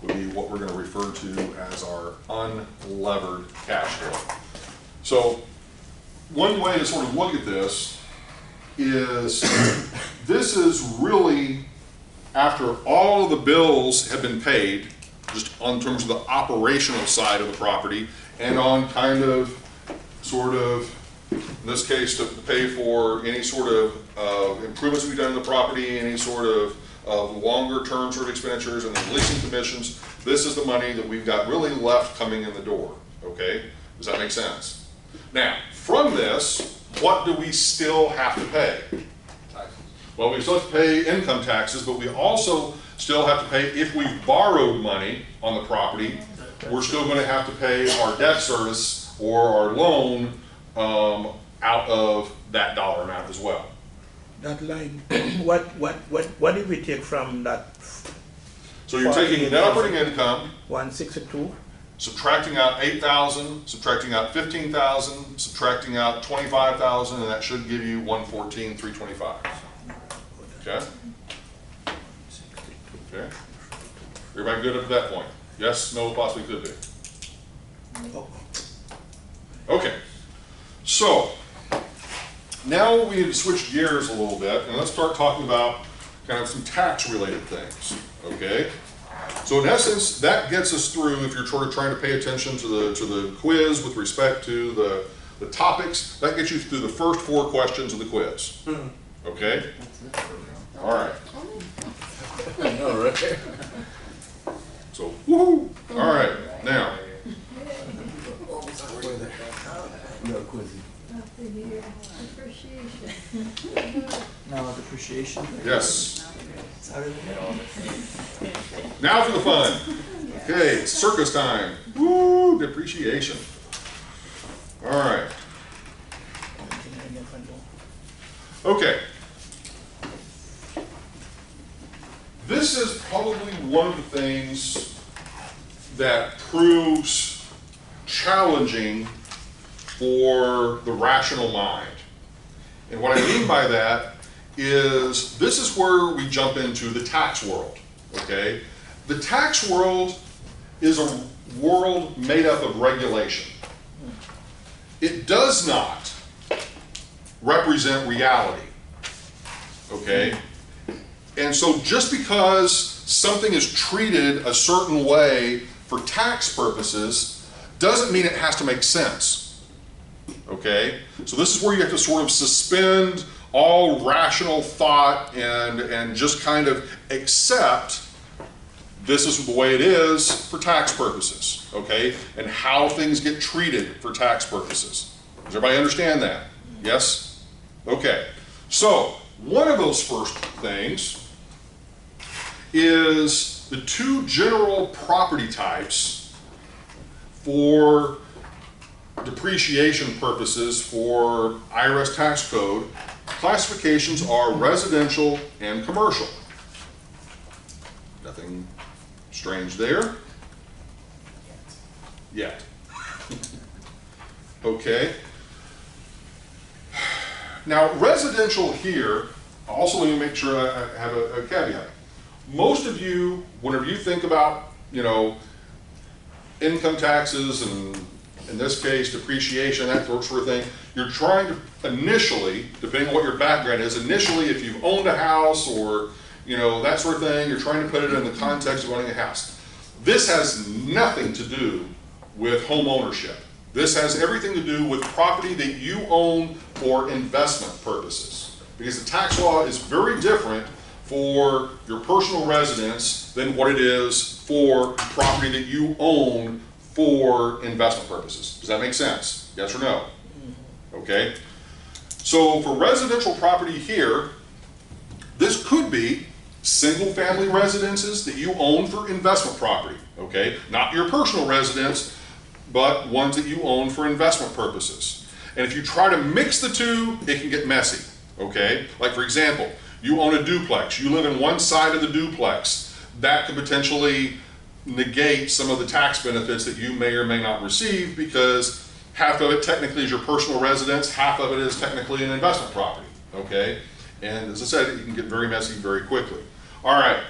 would be what we're going to refer to as our unlevered cash flow. So one way to sort of look at this is this is really after all of the bills have been paid, just on terms of the operational side of the property, and on kind of sort of, in this case, to pay for any sort of improvements we've done in the property, any sort of longer term sort of expenditures and the leasing commissions. This is the money that we've got really left coming in the door, okay? Does that make sense? Now, from this, what do we still have to pay? Well, we still have to pay income taxes, but we also still have to pay, if we borrowed money on the property, we're still gonna have to pay our debt service or our loan out of that dollar amount as well. That line, what did we take from that So you're taking net operating income, 162? subtracting out 8,000, subtracting out 15,000, subtracting out 25,000, and that should give you 114,325. Okay? Okay. Everybody good up to that point? Yes, no, possibly could be. Oh, Okay. So now we need to switch gears a little bit and let's start talking about kind of some tax related things. Okay? So in essence, that gets us through, if you're trying to pay attention to the quiz with respect to the topics, that gets you through the first 4 questions of the quiz. Okay? All right. I know, right? So, woohoo! All right, now, No quizzing. Now depreciation. yes. It's out of the middle of it. Now for the fun. Okay, it's circus time. Woo, depreciation. All right. Okay. This is probably one of the things that proves challenging for the rational mind. And what I mean by that is this is where we jump into the tax world, okay? The tax world is a world made up of regulation. It does not represent reality, okay? And so just because something is treated a certain way for tax purposes doesn't mean it has to make sense, okay? So this is where you have to sort of suspend all rational thought and just kind of accept this is the way it is for tax purposes, okay? And how things get treated for tax purposes. Does everybody understand that? Yes? Okay. So one of those first things is the 2 general property types for depreciation purposes for IRS tax code. Classifications are residential and commercial. Nothing strange there. Yet. Okay. Now, residential here, also let me make sure I have a caveat. Most of you, whenever you think about, you know, income taxes and in this case depreciation, that sort of thing, you're trying to initially, depending on what your background is, initially if you've owned a house or, you know, that sort of thing, you're trying to put it in the context of owning a house. This has nothing to do with home ownership. This has everything to do with property that you own for investment purposes. Because the tax law is very different for your personal residence than what it is for property that you own for investment purposes. Does that make sense? Yes or no? Okay. So for residential property here, this could be single family residences that you own for investment property. Okay. Not your personal residence, but ones that you own for investment purposes. And if you try to mix the two, it can get messy. Okay. Like for example, you own a duplex, you live in one side of the duplex, that could potentially negate some of the tax benefits that you may or may not receive because half of it technically is your personal residence, half of it is technically an investment property, okay? And as I said, it can get very messy very quickly. All right,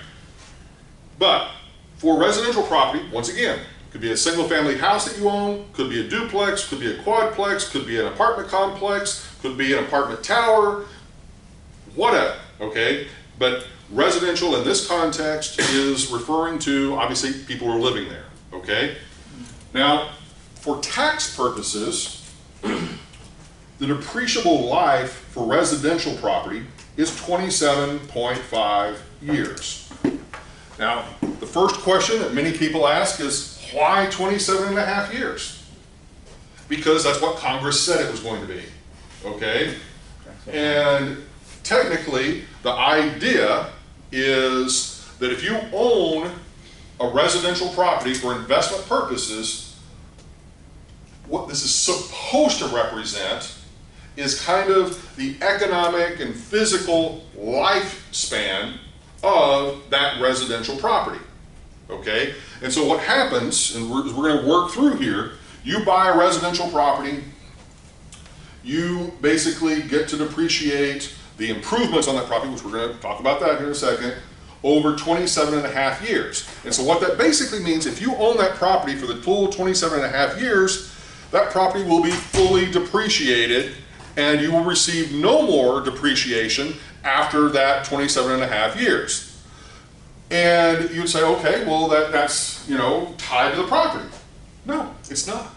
but for residential property, once again, could be a single family house that you own, could be a duplex, could be a quadplex, could be an apartment complex, could be an apartment tower, whatever, okay? But residential in this context is referring to, obviously, people who are living there, okay? Now, for tax purposes, the depreciable life for residential property is 27.5 years. Now, the first question that many people ask is, why 27.5 years? Because that's what Congress said it was going to be, okay? And technically, the idea is that if you own a residential property for investment purposes, what this is supposed to represent is kind of the economic and physical lifespan of that residential property, okay? And so what happens, and we're going to work through here, you buy a residential property, you basically get to depreciate the improvements on that property, which we're going to talk about that here in a second, over 27.5 years. And so what that basically means, if you own that property for the full 27.5 years, that property will be fully depreciated and you will receive no more depreciation after that 27.5 years. And you'd say, okay, well that's, you know, tied to the property. No, it's not.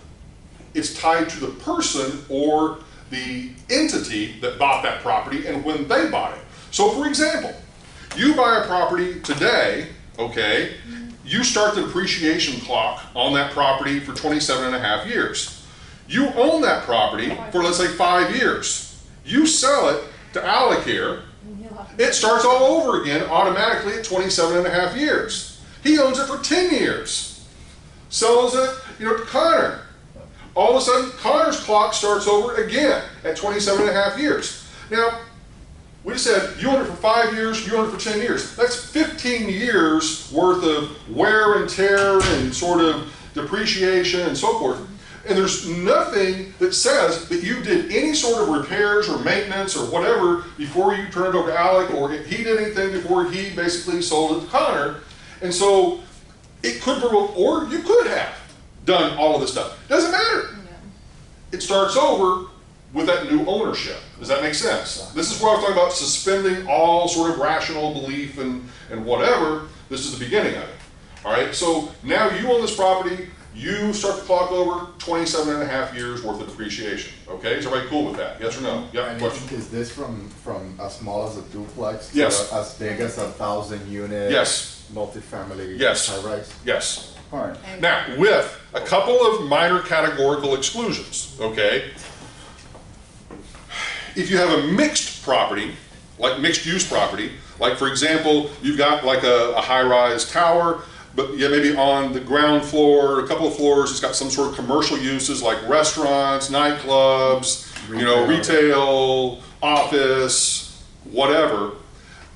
It's tied to the person or the entity that bought that property and when they bought it. So for example, you buy a property today, okay, you start the depreciation clock on that property for 27.5 years. You own that property for, let's say, 5 years. You sell it to Alacare, it starts all over again automatically at 27.5 years. He owns it for 10 years. Sells it, you know, to Connor. All of a sudden, Connor's clock starts over again at 27.5 years. Now, we said you own it for 5 years, you own it for 10 years. That's 15 years worth of wear and tear and sort of depreciation and so forth. And there's nothing that says that you did any sort of repairs or maintenance or whatever before you turned it over to Alec, or he did anything before he basically sold it to Connor. And so it could, or you could have done all of this stuff. Doesn't matter. Yeah. It starts over with that new ownership. Does that make sense? This is where I was talking about suspending all sort of rational belief and whatever. This is the beginning of it. All right, so now you own this property, you start the clock over, 27.5 years worth of depreciation. Okay, is everybody cool with that? Yes or no? Yep, And question. is this from as small as a duplex Yes. to as big as 1,000 unit Yes. multifamily Yes. high-rise? Yes. All right. Now, with a couple of minor categorical exclusions, okay? If you have a mixed property, like mixed use property, like for example, you've got like a high-rise tower, but yeah, maybe on the ground floor, a couple of floors, it's got some sort of commercial uses like restaurants, nightclubs, you know, retail, office, whatever,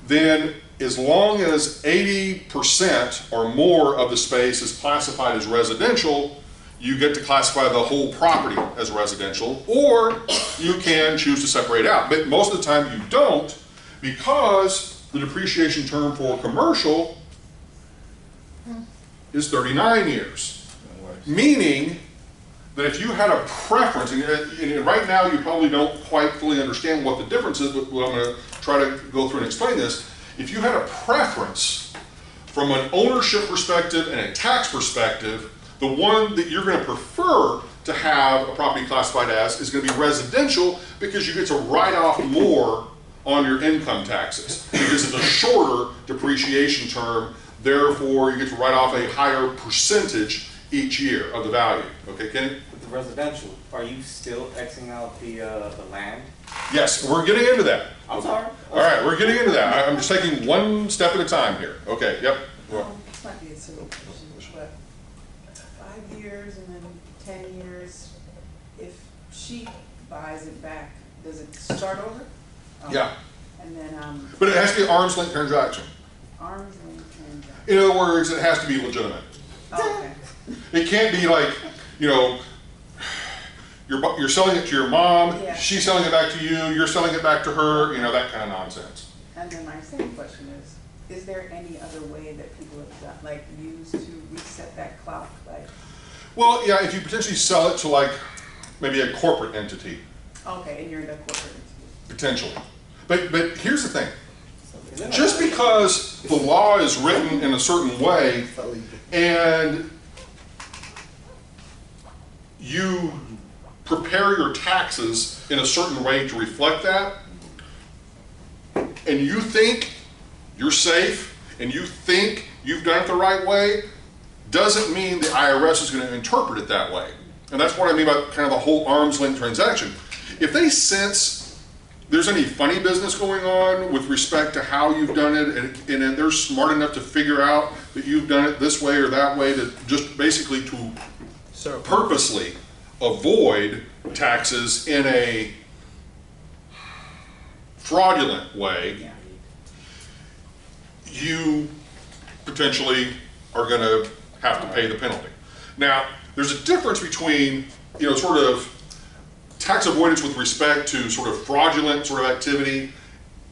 then as long as 80% or more of the space is classified as residential, you get to classify the whole property as residential, or you can choose to separate out. But most of the time you don't, because the depreciation term for commercial is 39 years. Meaning that if you had a preference, and right now you probably don't quite fully understand what the difference is, but I'm going to try to go through and explain this. If you had a preference from an ownership perspective and a tax perspective, the one that you're going to prefer to have a property classified as is going to be residential, because you get to write off more on your income taxes because it's a shorter depreciation term. Therefore, you get to write off a higher percentage each year of the value. Okay, Kenny? With the residential, are you still Xing out the land? Yes, we're getting into that. I'm sorry. All right, we're getting into that. I'm just taking one step at a time here. Okay, yep. This might be a silly question, but 5 years and then 10 years, if she buys it back, does it start over? Yeah. And then, But it has to be an arm's length transaction. arms length transaction. In other words, it has to be legitimate. Oh, okay. It can't be like, you know, you're selling it to your mom, Yeah. she's selling it back to you, you're selling it back to her, you know, that kind of nonsense. And then my second question is there any other way that people have done, like used to reset that clock? Like, Well, yeah, if you potentially sell it to like maybe a corporate entity, okay, and you're in the corporate entity. potentially. But here's the thing. Isn't it Just like- because the law is written in a certain way and you prepare your taxes in a certain way to reflect that, and you think you're safe and you think you've done it the right way, doesn't mean the IRS is going to interpret it that way. And that's what I mean by kind of the whole arm's length transaction. If they sense there's any funny business going on with respect to how you've done it, and they're smart enough to figure out that you've done it this way or that way, to just basically to So, purposely avoid taxes in a fraudulent way, Yeah. you potentially are going to have to pay the penalty. Now, there's a difference between, sort of tax avoidance with respect to sort of fraudulent sort of activity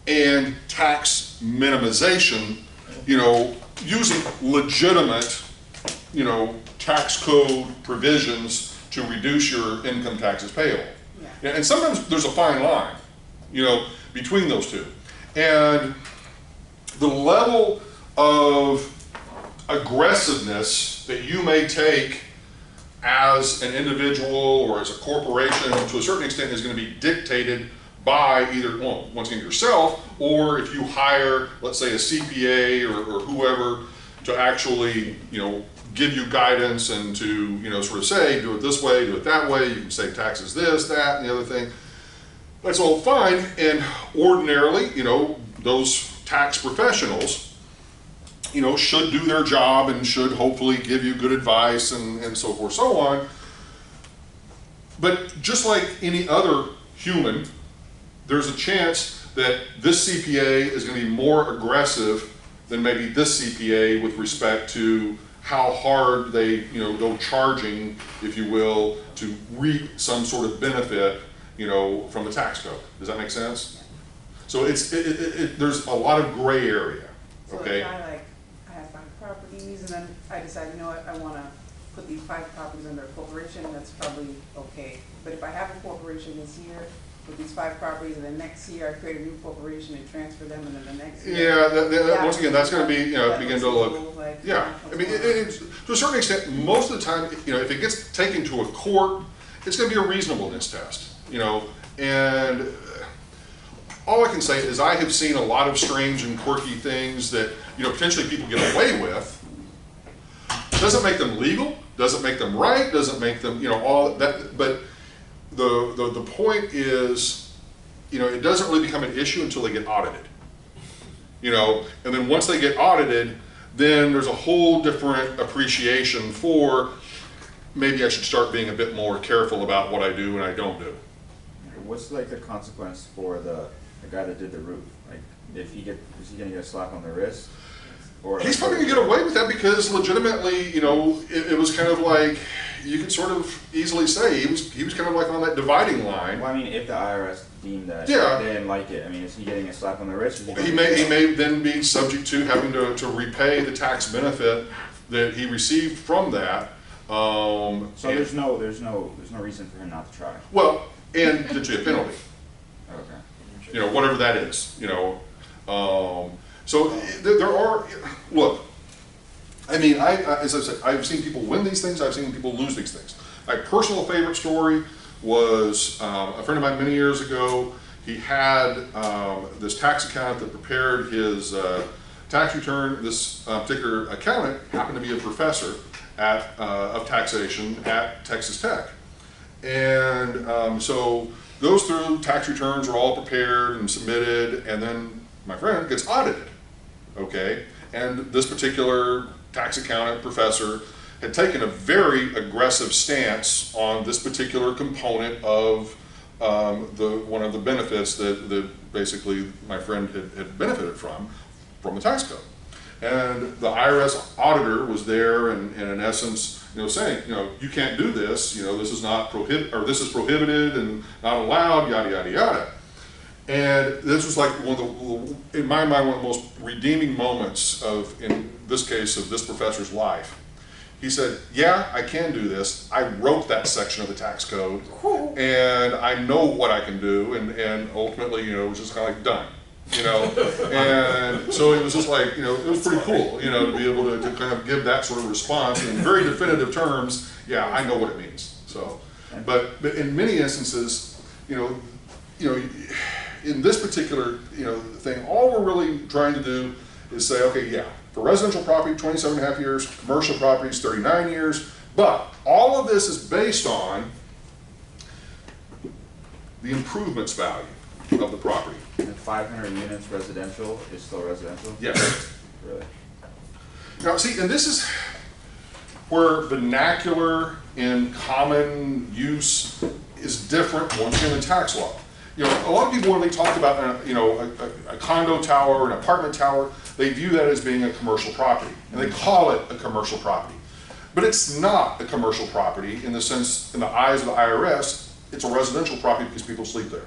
and tax minimization, using legitimate, tax code provisions to reduce your income taxes payable. Yeah. And sometimes there's a fine line, between those two. And the level of aggressiveness that you may take as an individual or as a corporation to a certain extent is going to be dictated by either, well, once again, yourself, or if you hire, let's say, a CPA or whoever to actually, give you guidance and to, sort of say, do it this way, do it that way, you can save taxes this, that, and the other thing. That's all fine, and ordinarily, those tax professionals, should do their job and should hopefully give you good advice and so forth, so on. But just like any other human, there's a chance that this CPA is going to be more aggressive than maybe this CPA with respect to how hard they, go charging, if you will, to reap some sort of benefit, from the tax code. Does that make sense? So there's a lot of gray area, okay? So if I have 5 properties and then I decide, I wanna put these 5 properties under a corporation, that's probably okay. But if I have a corporation this year with these 5 properties and then next year I create a new corporation and transfer them and then the next year. Yeah, once again, that's gonna be, begin to look, like, yeah. I mean, to a certain extent, most of the time, if it gets taken to a court, it's gonna be a reasonableness test, and all I can say is I have seen a lot of strange and quirky things that, potentially people get away with. Doesn't make them legal, doesn't make them right, doesn't make them, all that, but the point is, it doesn't really become an issue until they get audited. And then once they get audited, then there's a whole different appreciation for, maybe I should start being a bit more careful about what I do and I don't do. What's like the consequence for the guy that did the roof? Like, is he gonna get a slap on the wrist? Or He's probably gonna get away with that because legitimately, it was kind of like, you could sort of easily say he was kind of like on that dividing line. Well, I mean, if the IRS deemed that Yeah. they didn't like it, I mean, is he getting a slap on the wrist? Or is He may then be subject to having to repay the tax benefit that he received from that. So there's no reason for him not to try. Well, and to a penalty, Okay. whatever that is, So there are, look, I mean, as I said, I've seen people win these things, I've seen people lose these things. My personal favorite story was a friend of mine many years ago. He had this tax accountant that prepared his tax return. This particular accountant happened to be a professor of taxation at Texas Tech. And so goes through, tax returns are all prepared and submitted, and then my friend gets audited, okay? And this particular tax accountant professor had taken a very aggressive stance on this particular component of one of the benefits that basically my friend had benefited from the tax code. And the IRS auditor was there and in essence, saying, you can't do this, this is not this is prohibited and not allowed, yada, yada, yada. And this was like in my mind, one of the most redeeming moments in this case, of this professor's life. He said, yeah, I can do this. I wrote that section of the tax code and I know what I can do. And ultimately, it was just kind of like done, and so it was just like, it was pretty cool, to be able to kind of give that sort of response in very definitive terms. Yeah, I know what it means. So, but in many instances, in this particular, thing, all we're really trying to do is say, okay, yeah, for residential property, 27.5 years, commercial properties, 39 years, but all of this is based on the improvements value. of the property. And 500 units residential is still residential? Yes. Really? Now, see, and this is where vernacular in common use is different once again in tax law. You know, a lot of people, when they talk about, a condo tower or an apartment tower, they view that as being a commercial property, and they call it a commercial property. But it's not a commercial property in the sense, in the eyes of the IRS, it's a residential property because people sleep there.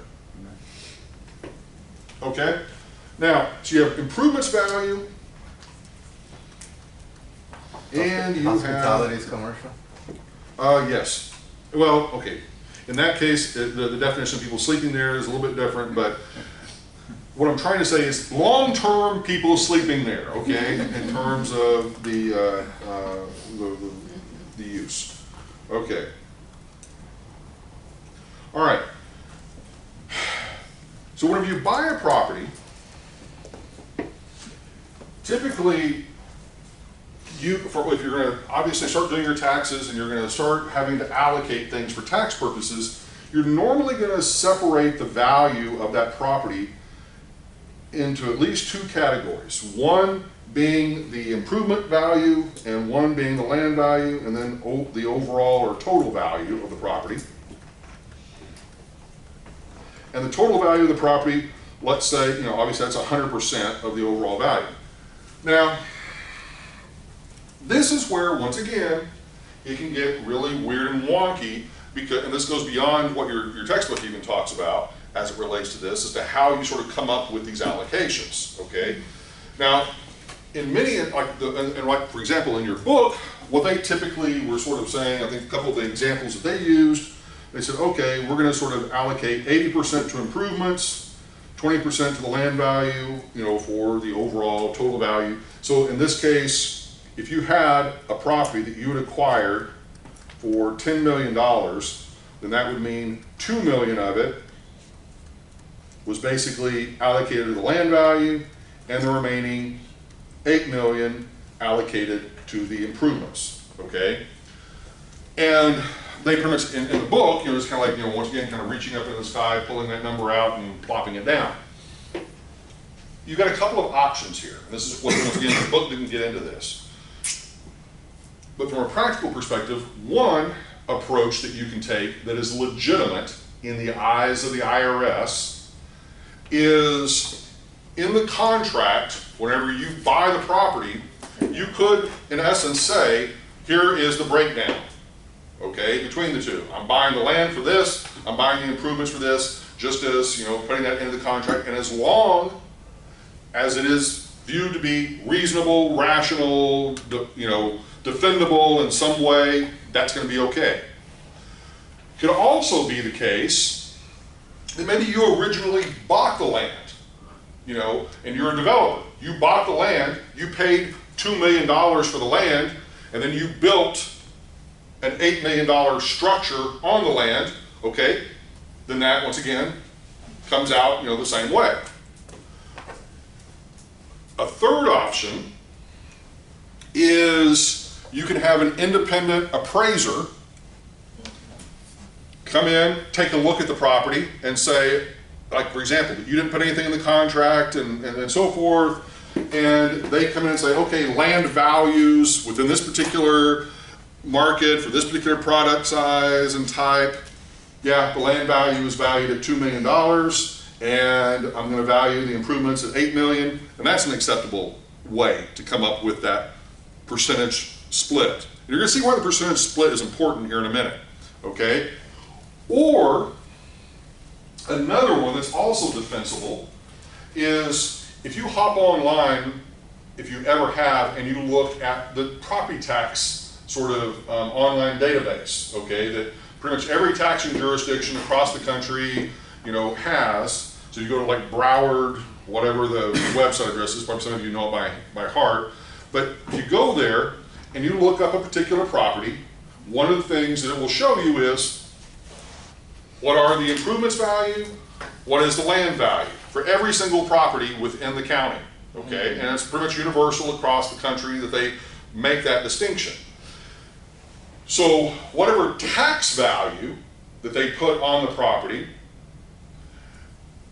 Okay? Now, so you have improvements value, and you have... Hospitality is commercial? Yes. Well, okay. In that case, the definition of people sleeping there is a little bit different, but what I'm trying to say is long-term people sleeping there, okay, in terms of the use. Okay. All right. So whenever you buy a property, typically, if you're going to obviously start doing your taxes and you're going to start having to allocate things for tax purposes, you're normally going to separate the value of that property into at least two categories. One being the improvement value and one being the land value, and then the overall or total value of the property. And the total value of the property, let's say, obviously that's 100% of the overall value. Now, this is where, once again, it can get really weird and wonky, because, and this goes beyond what your textbook even talks about as it relates to this, as to how you sort of come up with these allocations, okay? Now, in many, like for example, in your book, what they typically were sort of saying, I think a couple of the examples that they used, they said, okay, we're going to sort of allocate 80% to improvements, 20% to the land value, for the overall total value. So in this case, if you had a property that you had acquired for $10 million, then that would mean $2 million of it was basically allocated to the land value, and the remaining $8 million allocated to the improvements, okay? And they pretty much, in the book, it's kind of like, once again, kind of reaching up in the sky, pulling that number out and plopping it down. You've got a couple of options here. And this is what, once again, the book didn't get into this. But from a practical perspective, one approach that you can take that is legitimate in the eyes of the IRS is, in the contract, whenever you buy the property, you could, in essence, say, here is the breakdown, okay, between the two. I'm buying the land for this, I'm buying the improvements for this, just as, putting that into the contract, and as long as it is viewed to be reasonable, rational, defendable in some way, that's going to be okay. It could also be the case that maybe you originally bought the land, and you're a developer. You bought the land, you paid $2 million for the land, and then you built an $8 million structure on the land, okay? Then that, once again, comes out, the same way. A third option is you can have an independent appraiser come in, take a look at the property, and say, like for example, you didn't put anything in the contract and so forth, and they come in and say, okay, land values within this particular market for this particular product size and type, yeah, the land value is valued at $2 million, and I'm going to value the improvements at $8 million, and that's an acceptable way to come up with that percentage split. And you're going to see why the percentage split is important here in a minute, okay? Or another one that's also defensible is if you hop online, if you ever have, and you look at the property tax sort of online database, okay, that pretty much every taxing jurisdiction across the country, has. So you go to like Broward, whatever the website address is, probably some of you know it by heart, but if you go there and you look up a particular property, one of the things that it will show you is what are the improvements value, what is the land value for every single property within the county, okay? And it's pretty much universal across the country that they make that distinction. So whatever tax value that they put on the property,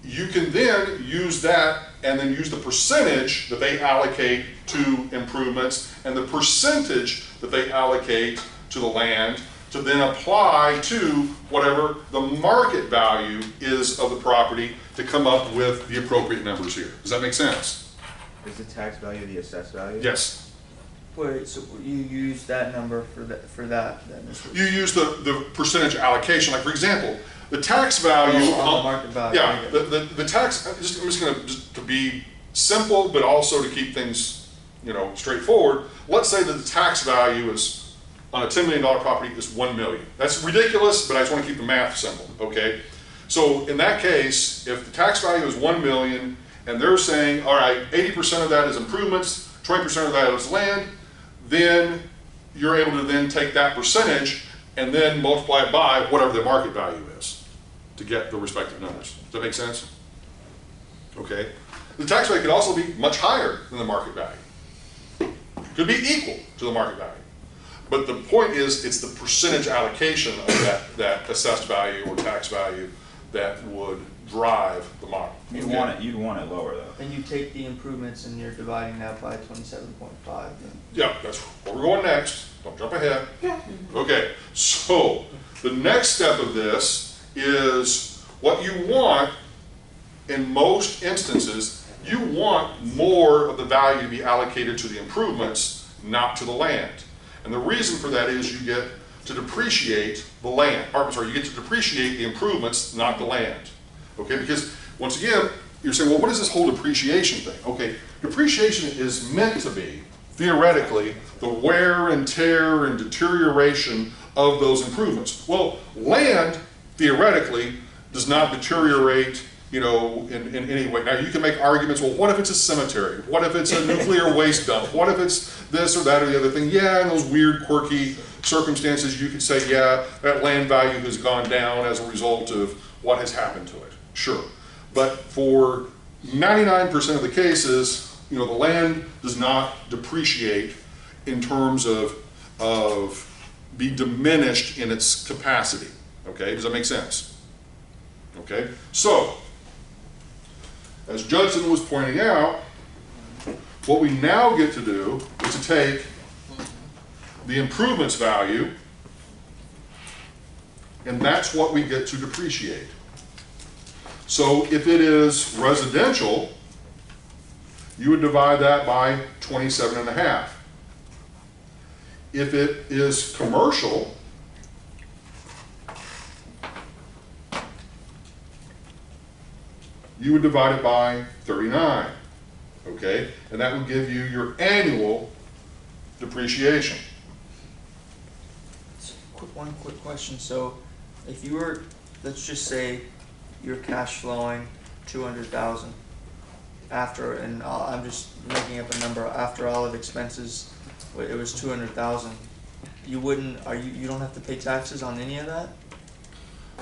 you can then use that and then use the percentage that they allocate to improvements and the percentage that they allocate to the land to then apply to whatever the market value is of the property to come up with the appropriate numbers here. Does that make sense? Is the tax value the assessed value? Yes. Wait, so you use that number for that then? You use the percentage allocation. Like for example, the tax value on the market value. Yeah, the tax. I'm just going to be simple, but also to keep things, you know, straightforward. Let's say that the tax value is on a $10 million property is $1 million. That's ridiculous, but I just want to keep the math simple. Okay, so in that case, if the tax value is $1 million, and they're saying, all right, 80% of that is improvements, 20% of that is land, then you're able to then take that percentage and then multiply it by whatever the market value is to get the respective numbers. Does that make sense? Okay. The tax rate could also be much higher than the market value. Could be equal to the market value. But the point is, it's the percentage allocation of that assessed value or tax value that would drive the model. You'd want it lower though. And you take the improvements and you're dividing that by 27.5. Yeah, that's where we're going next. Don't jump ahead. Okay, so the next step of this is what you want in most instances, you want more of the value to be allocated to the improvements, not to the land. And the reason for that is you get to depreciate the land. Or, sorry, you get to depreciate the improvements, not the land. Okay, because once again, you're saying, well, what is this whole depreciation thing? Okay, depreciation is meant to be, theoretically, the wear and tear and deterioration of those improvements. Well, land, theoretically, does not deteriorate, you know, in any way. Now, you can make arguments, well, what if it's a cemetery? What if it's a nuclear waste dump? What if it's this or that or the other thing? Yeah, in those weird, quirky circumstances, you could say, yeah, that land value has gone down as a result of what has happened to it. Sure. But for 99% of the cases, you know, the land does not depreciate in terms of be diminished in its capacity. Okay, does that make sense? Okay, so as Judson was pointing out, what we now get to do is to take the improvements value, and that's what we get to depreciate. So if it is residential, you would divide that by 27.5. If it is commercial, you would divide it by 39, okay? And that would give you your annual depreciation. One quick question. So if you were, let's just say you're cash flowing 200,000 after, and I'm just making up a number, after all of expenses, it was 200,000. You wouldn't, you don't have to pay taxes on any of that?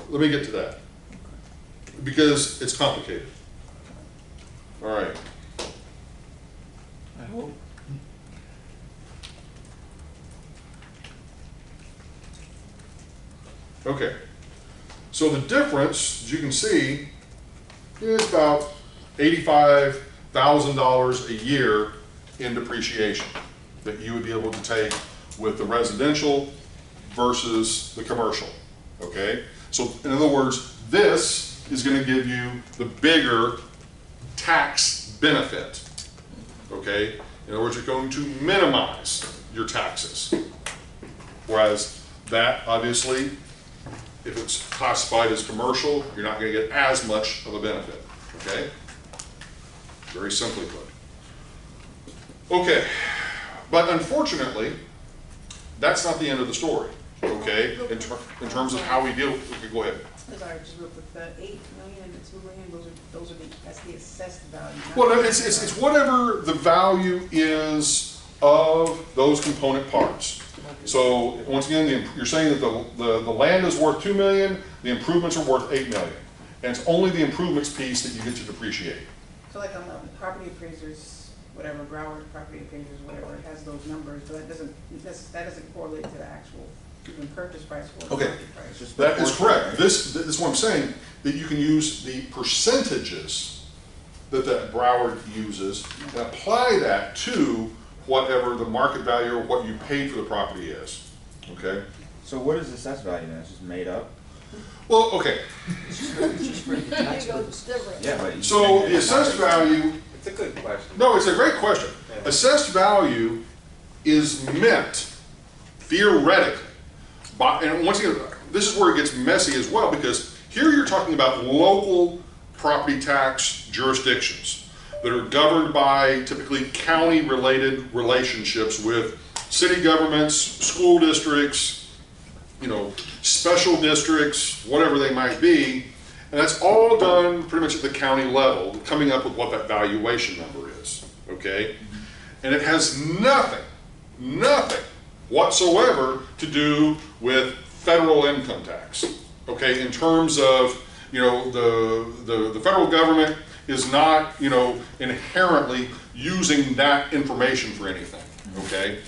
Let me get to that, because it's complicated. All right. I hope. Okay. So the difference, as you can see, is about $85,000 a year in depreciation that you would be able to take with the residential versus the commercial. Okay? So in other words, this is going to give you the bigger tax benefit. Okay? In other words, you're going to minimize your taxes. Whereas that, obviously, if it's classified as commercial, you're not going to get as much of a benefit. Okay? Very simply put. Okay. But unfortunately, that's not the end of the story. Okay? In terms of how we deal with it. Okay, go ahead. Sorry, just real quick, the 8 million and the 2 million, those are that's the assessed value. Well, no, it's whatever the value is of those component parts. So once again, you're saying that the land is worth 2 million, the improvements are worth 8 million, and it's only the improvements piece that you get to depreciate. So like on the property appraisers, whatever, Broward property appraisers, whatever, it has those numbers, but that doesn't correlate to the actual in purchase price or Okay. market price. It's just That is proportional, correct. right? This is what I'm saying, that you can use the percentages that Broward uses and apply that to whatever the market value or what you paid for the property is, okay? So what is assessed value then? It's just made up? Well, okay, It's just for the tax purposes. Yeah, but. you so think the assessed value, It's a good question. no, it's a great question. Yeah. Assessed value is meant theoretically, and once again, this is where it gets messy as well, because here you're talking about local property tax jurisdictions that are governed by typically county-related relationships with city governments, school districts, you know, special districts, whatever they might be, and that's all done pretty much at the county level, coming up with what that valuation number is, okay? And it has nothing whatsoever to do with federal income tax, okay? In terms of, you know, the federal government is not, you know, inherently using that information for anything, okay?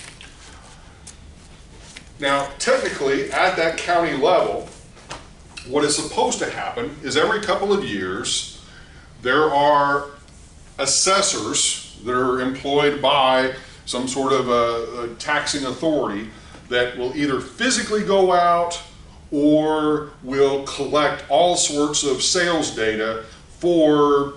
Now, technically, at that county level, what is supposed to happen is every couple of years, there are assessors that are employed by some sort of a taxing authority that will either physically go out or will collect all sorts of sales data for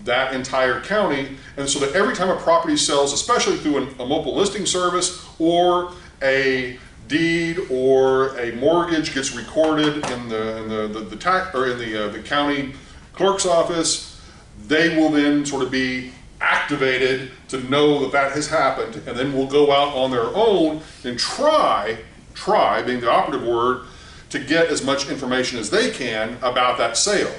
that entire county. And so that every time a property sells, especially through a mobile listing service or a deed or a mortgage gets recorded in the tax or in the county clerk's office, they will then sort of be activated to know that that has happened, and then will go out on their own and try being the operative word, to get as much information as they can about that sale.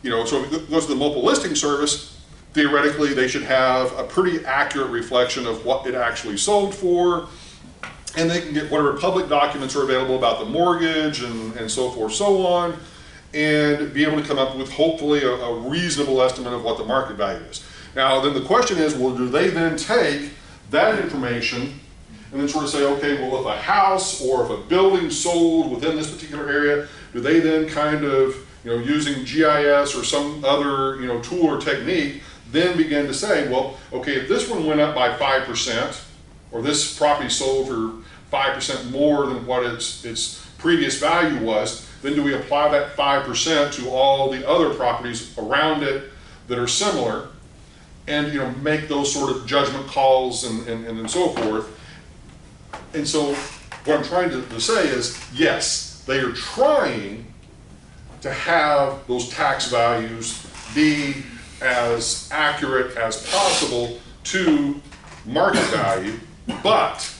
You know, so if it goes to the mobile listing service, theoretically they should have a pretty accurate reflection of what it actually sold for, and they can get whatever public documents are available about the mortgage and so forth, so on, and be able to come up with hopefully a reasonable estimate of what the market value is. Now, then the question is, well, do they then take that information and then sort of say, okay, well, if a house or if a building sold within this particular area, do they then kind of, you know, using GIS or some other, you know, tool or technique, then begin to say, well, okay, if this one went up by 5%, or this property sold for 5% more than what its previous value was, then do we apply that 5% to all the other properties around it that are similar, and, you know, make those sort of judgment calls and so forth. And so what I'm trying to say is, yes, they are trying to have those tax values be as accurate as possible to market value, but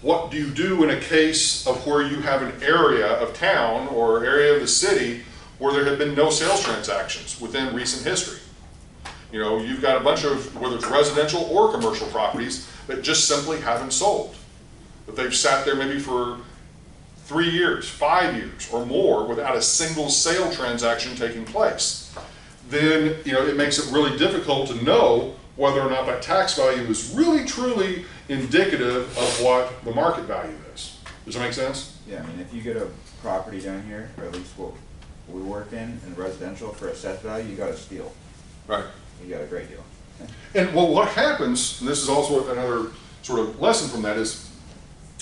what do you do in a case of where you have an area of town or area of the city where there have been no sales transactions within recent history? You know, you've got a bunch of, whether it's residential or commercial properties, that just simply haven't sold. That they've sat there maybe for 3 years, 5 years, or more without a single sale transaction taking place. Then, you know, it makes it really difficult to know whether or not that tax value is really truly indicative of what the market value is. Does that make sense? Yeah, I mean, if you get a property down here, or at least what we work in residential, for assessed value, you got a steal. Right. You got a great deal. And well, what happens, and this is also another sort of lesson from that, is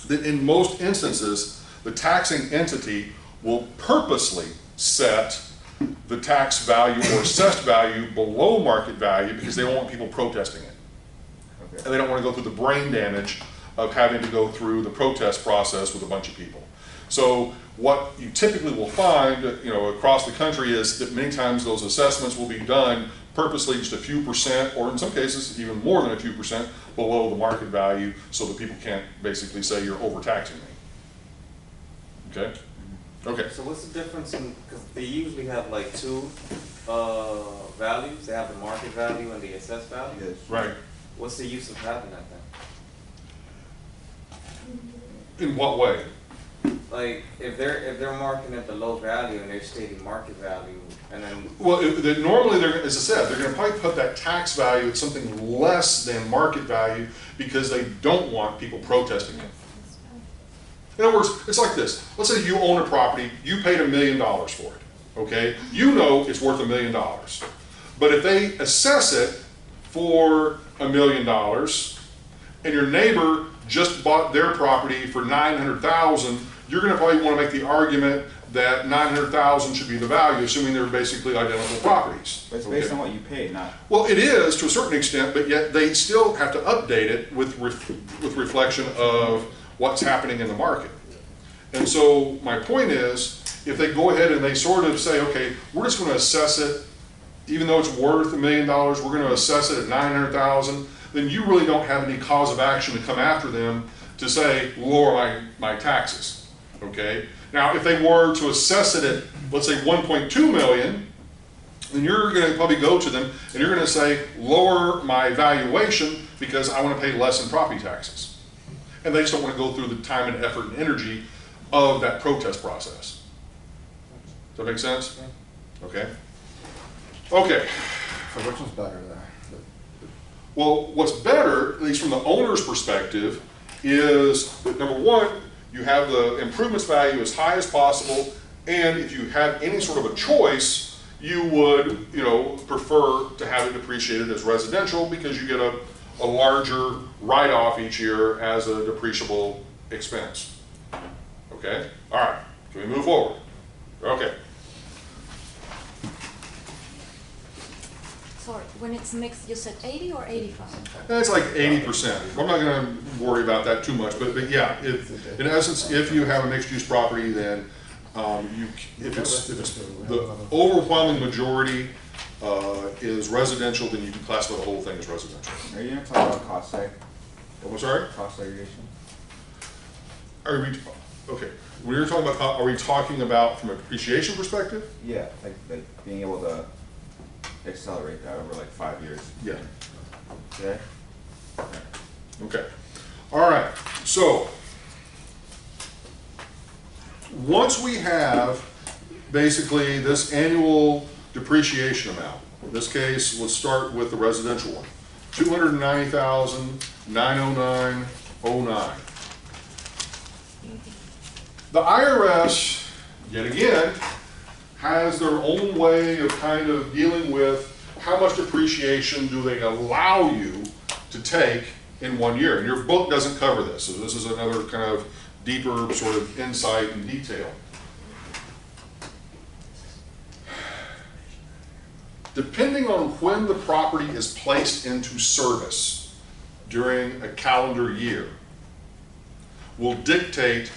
that in most instances, the taxing entity will purposely set the tax value or assessed value below market value because they don't want people protesting it. Okay. And they don't want to go through the brain damage of having to go through the protest process with a bunch of people. So what you typically will find, you know, across the country is that many times those assessments will be done purposely just a few percent, or in some cases even more than a few percent below the market value, so that people can't basically say you're overtaxing me. Okay? Okay. So what's the difference in, because they usually have like two values, they have the market value and the assessed value? Yes. Right. What's the use of having that then? In what way? Like, if they're marking it below value and they're stating market value, and then, Well, normally, as I said, they're going to probably put that tax value at something less than market value because they don't want people protesting it. In other words, it's like this. Let's say you own a property, you paid $1 million for it, okay? You know it's worth $1 million. But if they assess it for $1 million and your neighbor just bought their property for $900,000, you're gonna probably wanna make the argument that $900,000 should be the value, assuming they're basically identical properties. But it's based on what you paid, not. Well, it is to a certain extent, but yet they still have to update it with reflection of what's happening in the market. And so my point is, if they go ahead and they sort of say, okay, we're just going to assess it, even though it's worth $1 million, we're going to assess it at $900,000, then you really don't have any cause of action to come after them to say, lower my taxes, okay? Now, if they were to assess it at, let's say, 1.2 million, then you're going to probably go to them and you're going to say, lower my valuation because I want to pay less in property taxes. And they just don't want to go through the time and effort and energy of that protest process. Does that make sense? Okay. Okay. So which one's better there? Well, what's better, at least from the owner's perspective, is that number one, you have the improvements value as high as possible, and if you had any sort of a choice, you would, prefer to have it depreciated as residential because you get a larger write-off each year as a depreciable expense. Okay? All right. Can we move forward? Okay. Sorry, when it's mixed, you said 80 or 85? It's like 80%. I'm not going to worry about that too much, but yeah, in essence, if you have a mixed-use property, then if it's the overwhelming majority is residential, then you can classify the whole thing as residential. Are you gonna talk about cost seg? I'm sorry? Cost segregation? Okay. When you're talking about, are we talking about from a depreciation perspective? Yeah, like being able to accelerate that over like 5 years. Yeah. Okay? Okay. All right. So once we have basically this annual depreciation amount, in this case, let's start with the residential one, $290,909.09. The IRS, yet again, has their own way of kind of dealing with how much depreciation do they allow you to take in 1 year. And your book doesn't cover this, so this is another kind of deeper sort of insight and detail. Depending on when the property is placed into service during a calendar year will dictate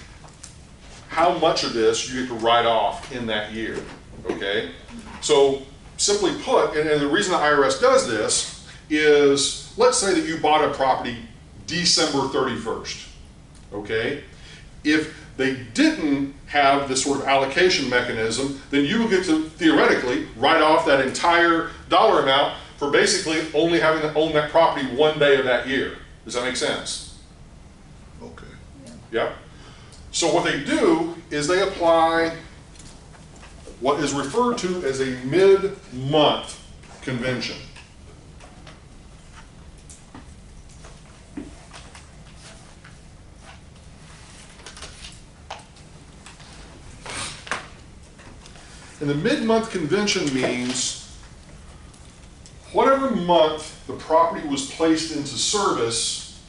how much of this you get to write off in that year, okay? So simply put, and the reason the IRS does this is, let's say that you bought a property December 31st, okay? If they didn't have this sort of allocation mechanism, then you would get to theoretically write off that entire dollar amount for basically only having to own that property 1 day of that year. Does that make sense? Okay. Yeah. So what they do is they apply what is referred to as a mid-month convention. And the mid-month convention means whatever month the property was placed into service,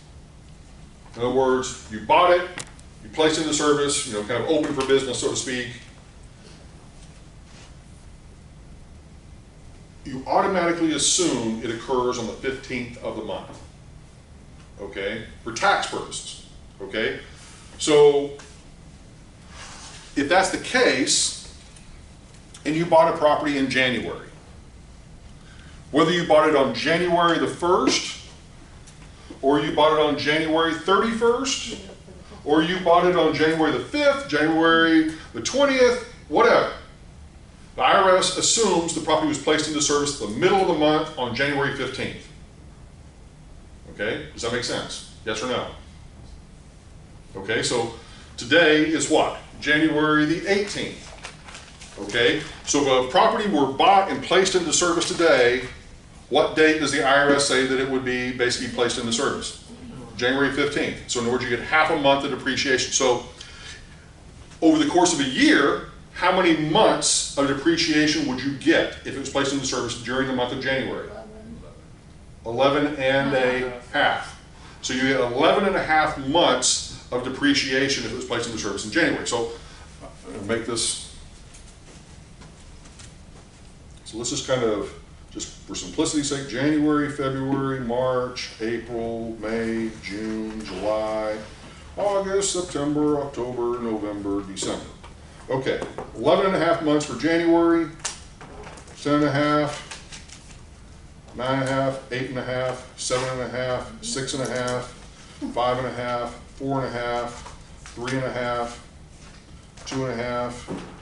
in other words, you bought it, you placed it into service, kind of open for business, so to speak, you automatically assume it occurs on the 15th of the month, okay, for tax purposes, okay? So if that's the case, and you bought a property in January, whether you bought it on January the 1st, or you bought it on January 31st, or you bought it on January the 5th, January the 20th, whatever, the IRS assumes the property was placed into service the middle of the month on January 15th. Okay, does that make sense? Yes or no? Okay, so today is what? January the 18th. Okay, so if a property were bought and placed into service today, what date does the IRS say that it would be basically placed into service? January 15th. So in other words, you get half a month of depreciation. So over the course of a year, how many months of depreciation would you get if it was placed into service during the month of January? 11 and a half. So you get 11 and a half months of depreciation if it was placed into service in January. So I'll make this, so let's just kind of, just for simplicity's sake, January, February, March, April, May, June, July, August, September, October, November, December. Okay, 11 and a half months for January, 10 and a half, 9 and a half, 8 and a half, 7 and a half, 6 and a half, 5 and a half, 4 and a half, 3 and a half, 2 and a half,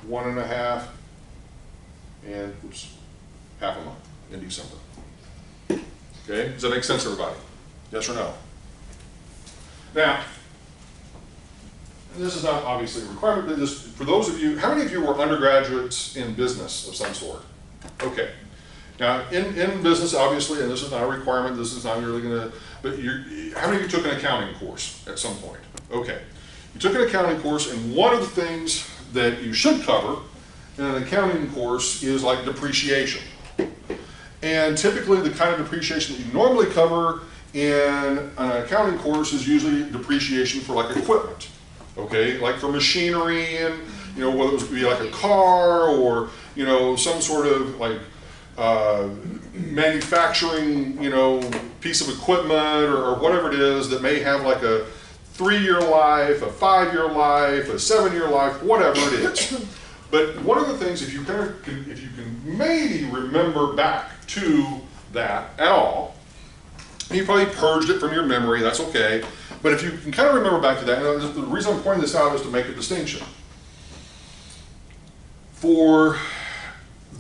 1 and a half, and oops, half a month in December. Okay, does that make sense to everybody? Yes or no? Now, this is not obviously a requirement, but just for those of you, how many of you were undergraduates in business of some sort? Okay. Now, in business, obviously, and this is not a requirement, this is not really gonna, but how many of you took an accounting course at some point? Okay. You took an accounting course, and one of the things that you should cover in an accounting course is like depreciation. And typically, the kind of depreciation that you normally cover in an accounting course is usually depreciation for like equipment. Okay, like for machinery and, you know, whether it would be like a car or, you know, some sort of like manufacturing, you know, piece of equipment or whatever it is that may have like a 3-year life, a 5-year life, a 7-year life, whatever it is. But one of the things, if you can maybe remember back to that at all, and you probably purged it from your memory, that's okay. But if you can kind of remember back to that, and the reason I'm pointing this out is to make a distinction. For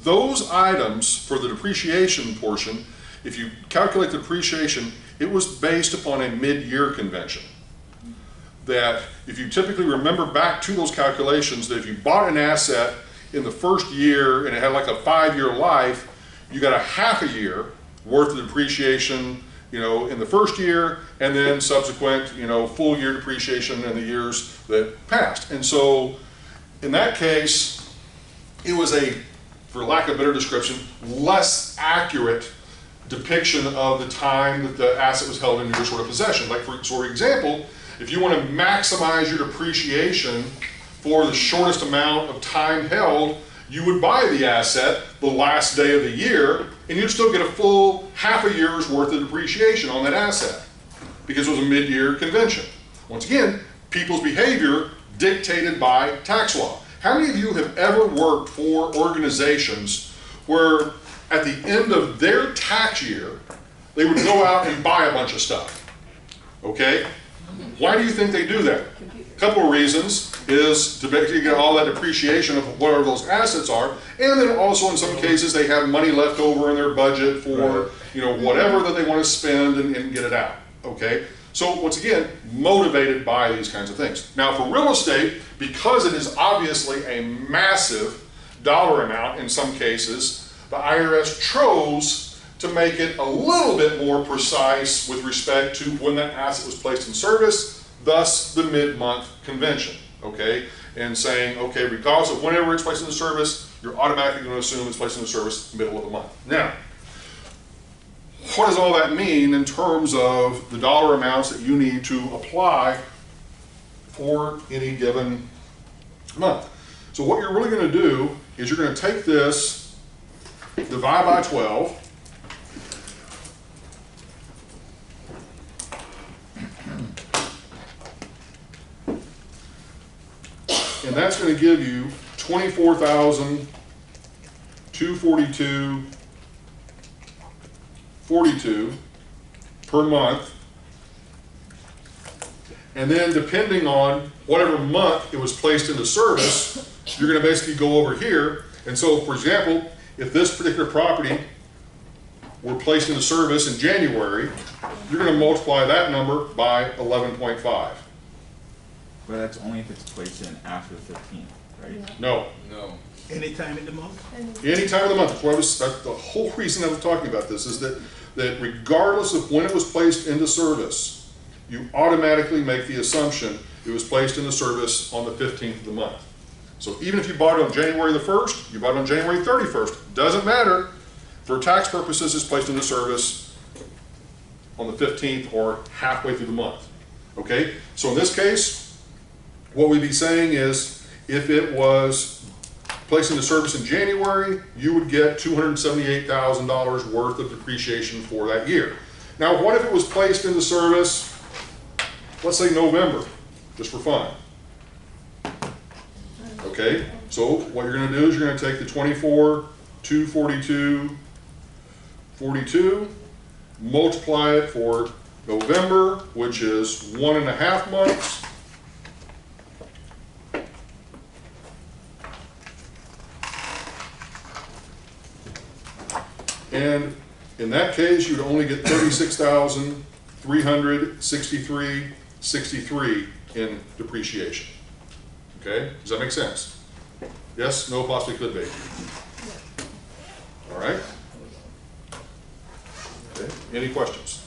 those items, for the depreciation portion, if you calculate the depreciation, it was based upon a mid-year convention. That if you typically remember back to those calculations, that if you bought an asset in the first year and it had like a 5-year life, you got a half a year worth of depreciation, you know, in the first year, and then subsequent, you know, full year depreciation in the years that passed. And so, in that case, it was a, for lack of a better description, less accurate depiction of the time that the asset was held in your sort of possession. Like for example, if you want to maximize your depreciation for the shortest amount of time held, you would buy the asset the last day of the year, and you'd still get a full half a year's worth of depreciation on that asset because it was a mid-year convention. Once again, people's behavior dictated by tax law. How many of you have ever worked for organizations where at the end of their tax year, they would go out and buy a bunch of stuff? Okay? Why do you think they do that? A couple of reasons is to basically get all that depreciation of whatever those assets are, and then also in some cases they have money left over in their budget for, you know, whatever that they want to spend and get it out. Okay? So once again, motivated by these kinds of things. Now for real estate, because it is obviously a massive dollar amount in some cases, the IRS chose to make it a little bit more precise with respect to when that asset was placed in service, thus the mid-month convention, okay? And saying, okay, regardless of whenever it's placed into service, you're automatically going to assume it's placed into service middle of the month. Now, what does all that mean in terms of the dollar amounts that you need to apply for any given month? So what you're really going to do is you're going to take this, divide by 12, and that's going to give you $24,242.42 per month. And then depending on whatever month it was placed into service, you're going to basically go over here. And so, for example, if this particular property were placed into service in January, you're going to multiply that number by 11.5. But that's only if it's placed in after the 15th, right? No. No. Any time in the month? Any time of the month. That's the whole reason I was talking about this, is that regardless of when it was placed into service, you automatically make the assumption it was placed into service on the 15th of the month. So even if you bought it on January the 1st, you bought it on January 31st, doesn't matter. For tax purposes, it's placed into service on the 15th or halfway through the month. Okay? So in this case, what we'd be saying is if it was placed into service in January, you would get $278,000 worth of depreciation for that year. Now, what if it was placed into service, let's say November, just for fun? Okay, so what you're going to do is you're going to take the 24,242.42, multiply it for November, which is 1.5 months. And in that case, you'd only get $36,363.63 in depreciation. Okay, does that make sense? Yes, no, possibly could be. All right. Okay. Any questions?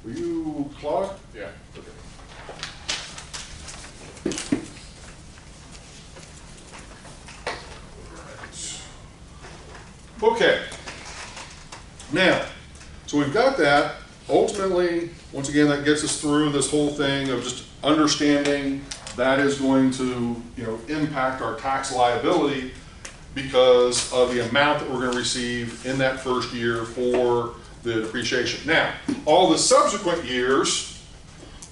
Were you Claude? Yeah. Okay. Okay. Now, so we've got that. Ultimately, once again, that gets us through this whole thing of just understanding that is going to, impact our tax liability because of the amount that we're going to receive in that first year for the depreciation. Now, all the subsequent years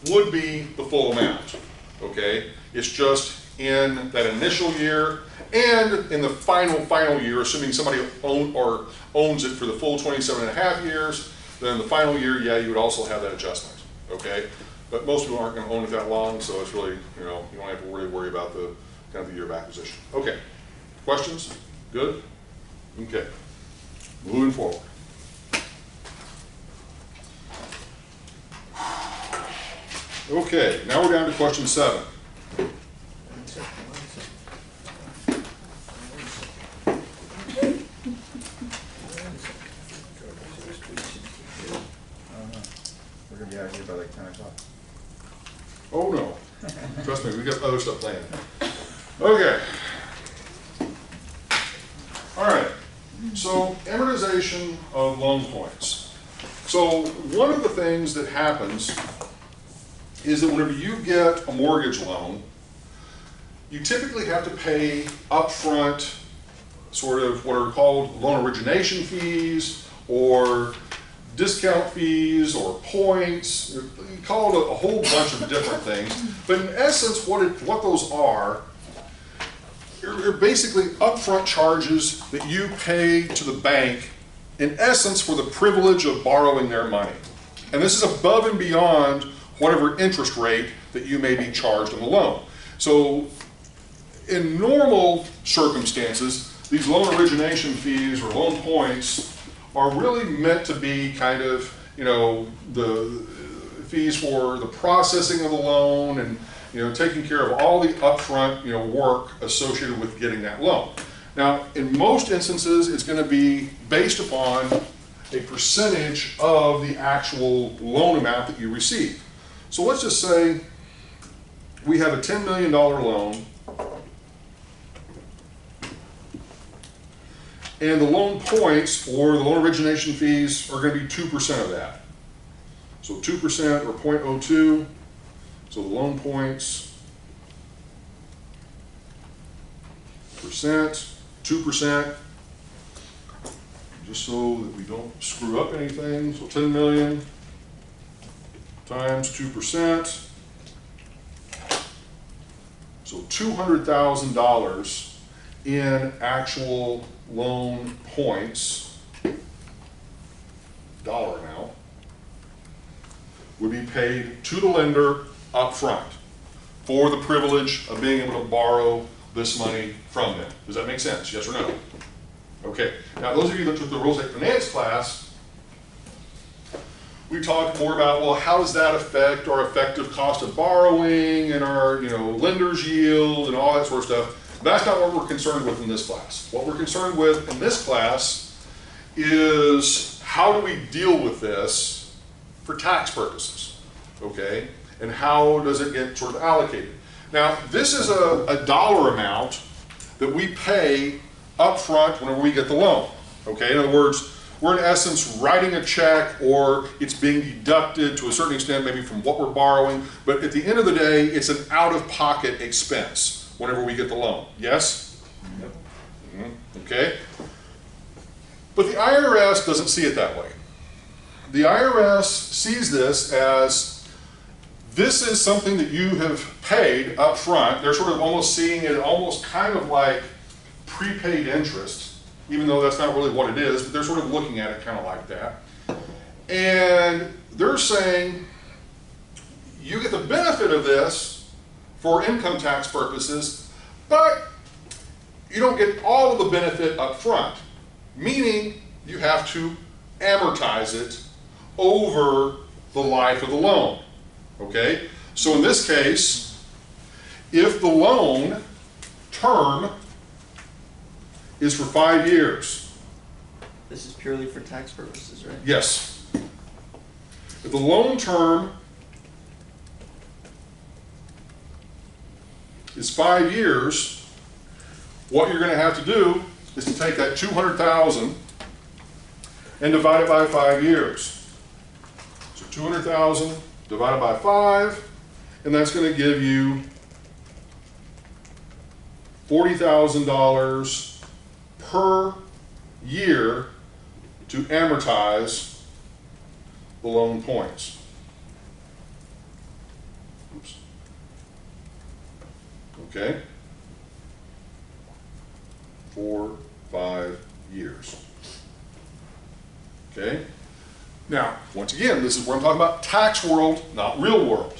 would be the full amount, okay? It's just in that initial year and in the final year, assuming somebody owns it for the full 27.5 years, then the final year, yeah, you would also have that adjustment, okay? But most people aren't going to own it that long, so it's really, you don't have to really worry about the kind of the year of acquisition. Okay, questions? Good? Okay, moving forward. Okay, now we're down to question 7. We're gonna be out here by like 10 o'clock. Oh no, trust me, we got other stuff planned. Okay. All right, so amortization of loan points. So one of the things that happens is that whenever you get a mortgage loan, you typically have to pay upfront sort of what are called loan origination fees or discount fees or points. You call it a whole bunch of different things. But in essence, what those are basically upfront charges that you pay to the bank, in essence, for the privilege of borrowing their money. And this is above and beyond whatever interest rate that you may be charged on the loan. So in normal circumstances, these loan origination fees or loan points are really meant to be kind of, the fees for the processing of the loan and, taking care of all the upfront, work associated with getting that loan. Now, in most instances, it's going to be based upon a percentage of the actual loan amount that you receive. So let's just say we have a $10 million loan, and the loan points or the loan origination fees are going to be 2% of that. So 2% or 0.02. So the loan points, percent, 2%, just so that we don't screw up anything. So 10 million times 2%. So $200,000 in actual loan points, dollar amount, would be paid to the lender up front for the privilege of being able to borrow this money from them. Does that make sense? Yes or no? Okay. Now, those of you that took the real estate finance class, we talked more about, well, how does that affect our effective cost of borrowing and our, lender's yield and all that sort of stuff. That's not what we're concerned with in this class. What we're concerned with in this class is how do we deal with this for tax purposes, okay? And how does it get sort of allocated? Now, this is a dollar amount that we pay upfront whenever we get the loan, okay? In other words, we're in essence writing a check, or it's being deducted to a certain extent maybe from what we're borrowing, but at the end of the day, it's an out-of-pocket expense whenever we get the loan. Yes? Yep. Mm-hmm. Okay? But the IRS doesn't see it that way. The IRS sees this as this is something that you have paid up front. They're sort of almost seeing it almost kind of like prepaid interest, even though that's not really what it is, but they're sort of looking at it kind of like that. And they're saying you get the benefit of this for income tax purposes, but you don't get all of the benefit up front, meaning you have to amortize it over the life of the loan, okay? So in this case, if the loan term is for 5 years. This is purely for tax purposes, right? Yes. If the loan term is 5 years, what you're going to have to do is to take that $200,000 and divide it by 5 years. So $200,000 divided by 5, and that's going to give you $40,000 per year to amortize the loan points. Oops. Okay? For 5 years. Okay? Now, once again, this is where I'm talking about tax world, not real world.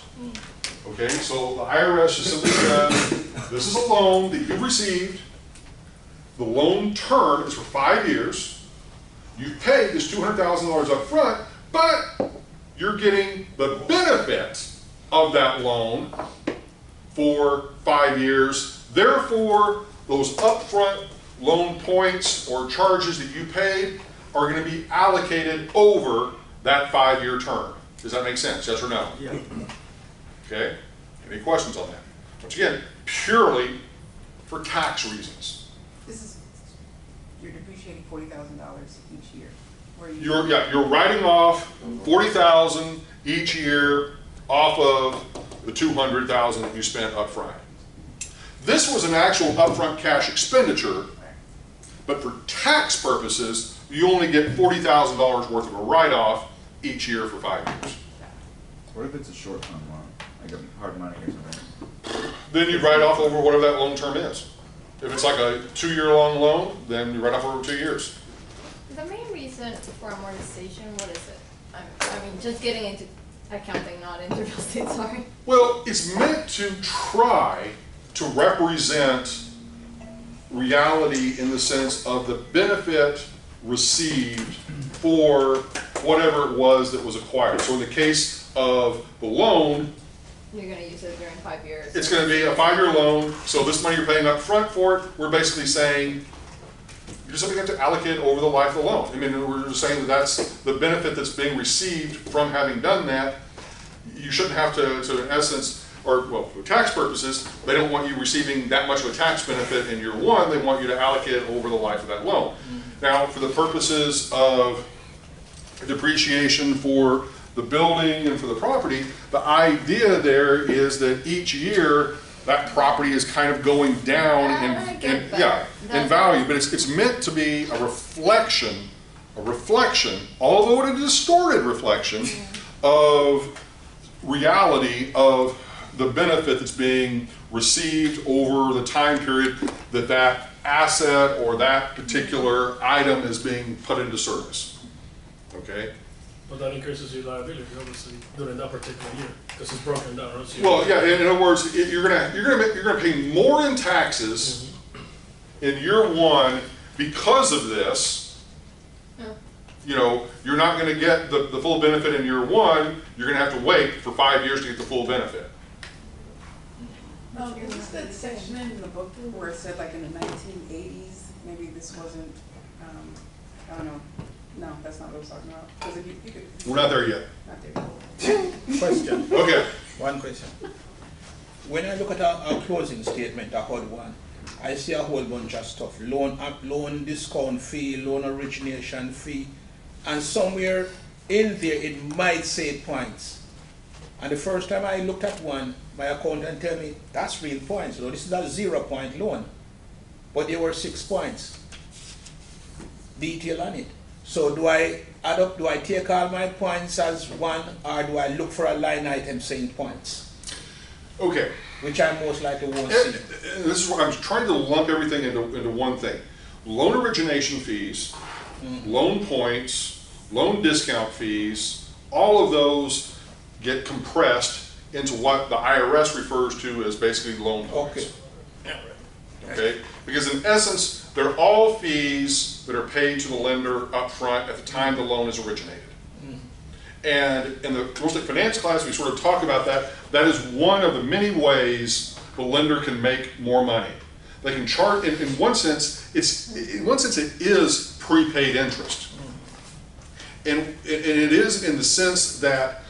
Okay? So the IRS just simply says, this is a loan that you've received. The loan term is for 5 years. You've paid this $200,000 up front, but you're getting the benefit of that loan for 5 years. Therefore, those upfront loan points or charges that you paid are going to be allocated over that 5-year term. Does that make sense? Yes or no? Yeah. Okay? Any questions on that? Once again, purely for tax reasons. This is, you're depreciating $40,000 each year. Where You're writing off $40,000 each year off of the $200,000 that you spent up front. This was an actual upfront cash expenditure, but for tax purposes, you only get $40,000 worth of a write-off each year for 5 years. What if it's a short-term loan, like a hard money or something? Then you write off over whatever that loan term is. If it's like a 2-year-long loan, then you write off over 2 years. The main reason for amortization, what is it? I mean, just getting into accounting, not into real estate, sorry. Well, it's meant to try to represent reality in the sense of the benefit received for whatever it was that was acquired. So in the case of the loan, You're going to use it during 5 years. it's going to be a 5-year loan, so this money you're paying up front for it, we're basically saying you just simply have to allocate it over the life of the loan. I mean, we're just saying that that's the benefit that's being received from having done that. You shouldn't have to in essence, or well, for tax purposes, they don't want you receiving that much of a tax benefit in year one, they want you to allocate it over the life of that loan. Now, for the purposes of depreciation for the building and for the property, the idea there is that each year that property is kind of going down in value, but it's meant to be a reflection, although it is a distorted reflection of reality of the benefit that's being received over the time period that that asset or that particular item is being put into service. Okay? But that increases your liability, obviously, during that particular year, because it's broken down. Right? So Well, yeah. In other words, you're gonna pay more in taxes in year one because of this. You know, you're not going to get the full benefit in year one. You're going to have to wait for 5 years to get the full benefit. Is this that section in the book where it said like in the 1980s, maybe this wasn't, I don't know. No, that's not what I was talking about. 'Cause if you could. We're not there yet. Not there. Question, Okay. one question. When I look at our closing statement, a HUD one, I see a whole bunch of stuff. Loan discount fee, loan origination fee, and somewhere in there it might say points. And the first time I looked at one, my accountant tell me, that's real points. So this is a 0-point loan. But there were 6 points. Detail on it. So do I add up, do I take all my points as one, or do I look for a line item saying points? Okay. Which I most likely won't see. And this is what I'm trying to lump everything into one thing. Loan origination fees, loan points, loan discount fees, all of those get compressed into what the IRS refers to as basically loan points. Okay? Because in essence, they're all fees that are paid to the lender up front at the time the loan is originated. And in the real estate finance class, we sort of talk about that. That is one of the many ways the lender can make more money. They can charge, in one sense, it is prepaid interest. And it is in the sense that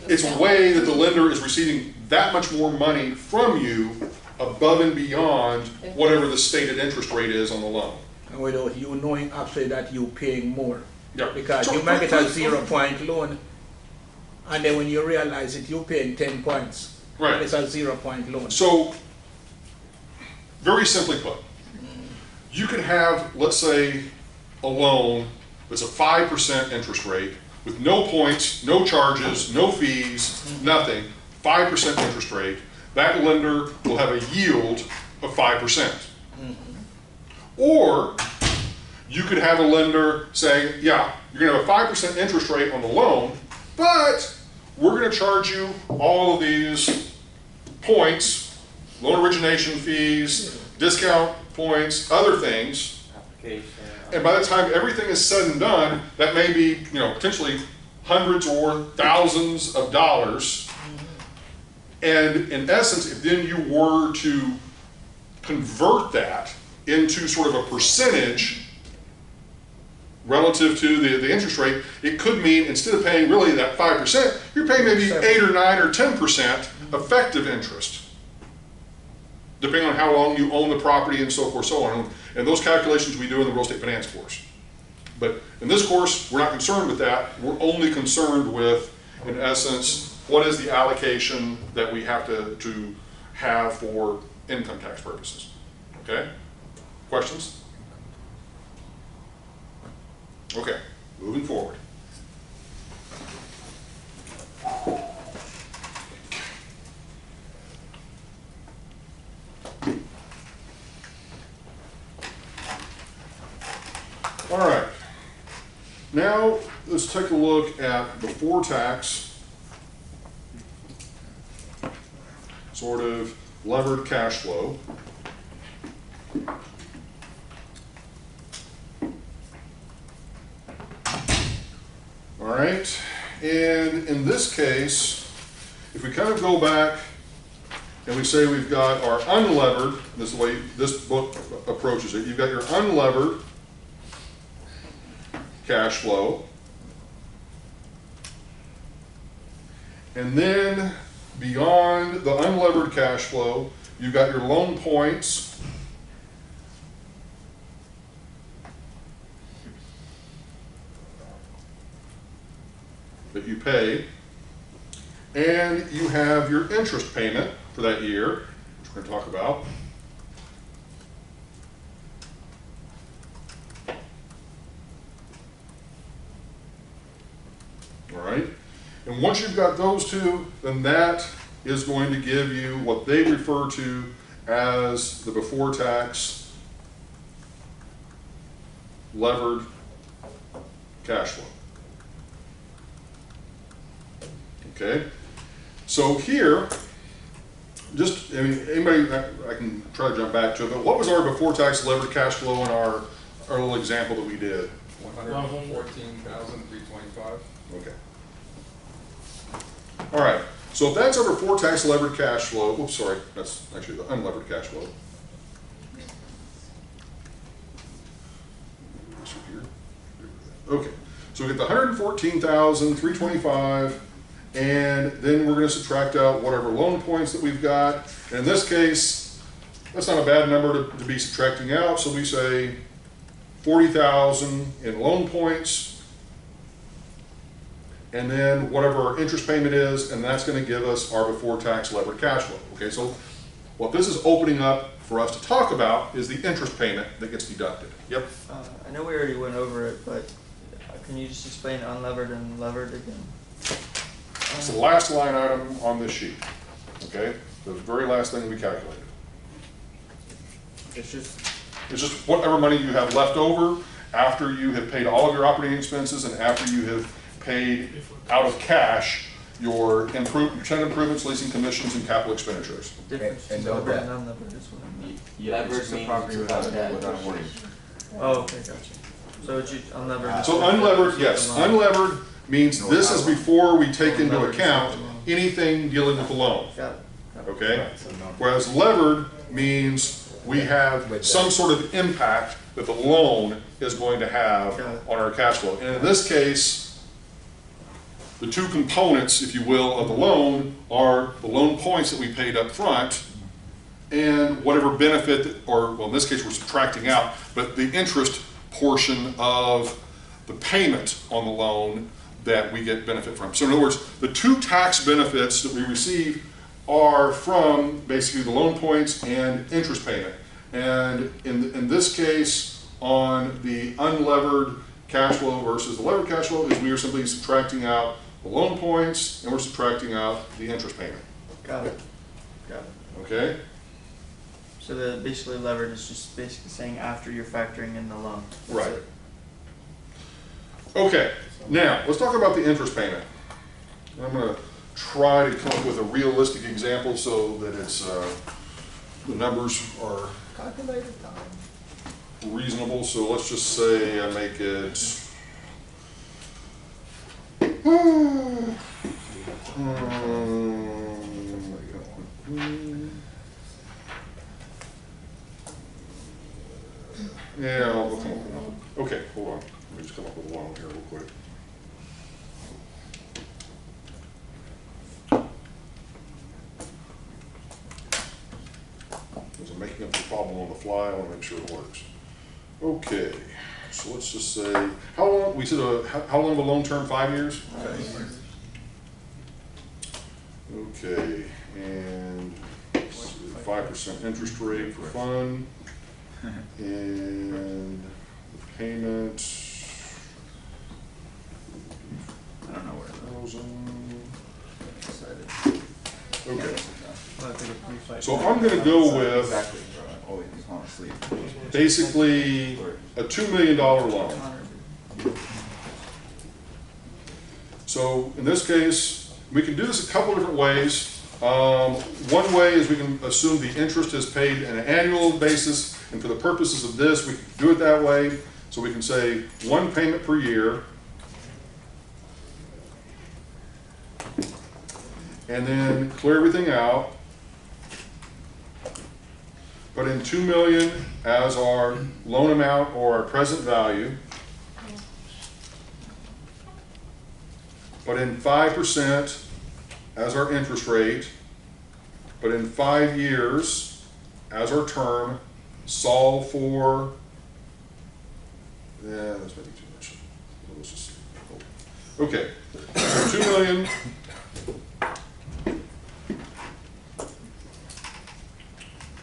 it's a way that the lender is receiving that much more money from you above and beyond whatever the stated interest rate is on the loan. And without you knowing actually that you're paying more. Yeah. Because you might get a 0-point loan, and then when you realize it, you're paying 10 points. Right. And it's a 0-point loan. So, very simply put, you can have, let's say, a loan that's a 5% interest rate with no points, no charges, no fees, nothing, 5% interest rate. That lender will have a yield of 5%. Or you could have a lender saying, yeah, you're going to have a 5% interest rate on the loan, but we're going to charge you all of these points, loan origination fees, discount points, other things. Application. And by the time everything is said and done, that may be, potentially hundreds or thousands of dollars. And in essence, if then you were to convert that into sort of a percentage relative to the interest rate, it could mean instead of paying really that 5%, you're paying maybe 8 or 9 or 10% effective interest, depending on how long you own the property and so forth, so on. And those calculations we do in the real estate finance course. But in this course, we're not concerned with that. We're only concerned with, in essence, what is the allocation that we have to have for income tax purposes. Okay? Questions? Okay, moving forward. All right, now let's take a look at before tax, sort of levered cash flow. All right, and in this case, if we kind of go back and we say we've got our unlevered, this is the way this book approaches it, you've got your unlevered cash flow. And then beyond the unlevered cash flow, you've got your loan points. That you pay. And you have your interest payment for that year, which we're going to talk about. All right, and once you've got those two, then that is going to give you what they refer to as the before tax levered cash flow. Okay, so here, anybody, I can try to jump back to it, but what was our before tax levered cash flow in our little example that we did? 114,325. Okay. All right, So if that's our before tax levered cash flow, oops, sorry, that's actually the unlevered cash flow. Okay, so we get the 114,325, and then we're going to subtract out whatever loan points that we've got. And in this case, that's not a bad number to be subtracting out, so we say 40,000 in loan points, and then whatever our interest payment is, and that's going to give us our before tax levered cash flow. Okay, so what this is opening up for us to talk about is the interest payment that gets deducted. Yep. I know we already went over it, but can you just explain unlevered and levered again? It's the last line item on this sheet. Okay, the very last thing we calculated. It's just whatever money you have left over after you have paid all of your operating expenses and after you have paid out of cash your tenant improvements, leasing commissions, and capital expenditures. the difference And between know levered that. and unlevered is what I mean. Yeah, it's Levered just a means property without without without a mortgage. Oh, okay, gotcha. So it's just unlevered. So unlevered, yes, unlevered means this is before we take into Unlevered is account not the loan. anything dealing with the loan. Got it. Okay? Whereas levered means we have some sort of impact that the loan is going to have on our cash flow. And in this case, the two components, if you will, of the loan are the loan points that we paid up front and whatever benefit, well, in this case, we're subtracting out, but the interest portion of the payment on the loan that we get benefit from. So in other words, the two tax benefits that we receive are from basically the loan points and interest payment. And in this case, on the unlevered cash flow versus the levered cash flow, is we are simply subtracting out the loan points and we're subtracting out the interest payment. Got it. Got it. Okay? So the basically levered is just basically saying after you're factoring in the loan. That's Right. it. Okay, now let's talk about the interest payment. I'm going to try to come up with a realistic example so that it's the numbers are reasonable. So let's just say I make it yeah, I'll come up with one. Okay, hold on. Let me just come up with one here real quick. As I'm making up the problem on the fly, I want to make sure it works. Okay, so let's just say, how long, we said, how long of a loan term, 5 years? Okay, and 5% interest rate for fun, and the payment, I don't know where. 1,000. Okay, Well, I think it's 3.5. so I'm gonna go with Exactly, bro. Oh, he's on asleep. basically a $2 million loan. So in this case, we can do this a couple different ways. One way is we can assume the interest is paid on an annual basis, and for the purposes of this, we can do it that way. So we can say one payment per year, and then clear everything out. Put in $2 million as our loan amount or our present value. Put in 5% as our interest rate. Put in 5 years as our term. Solve for, yeah, that's maybe too much. Let's just, okay, so 2 million.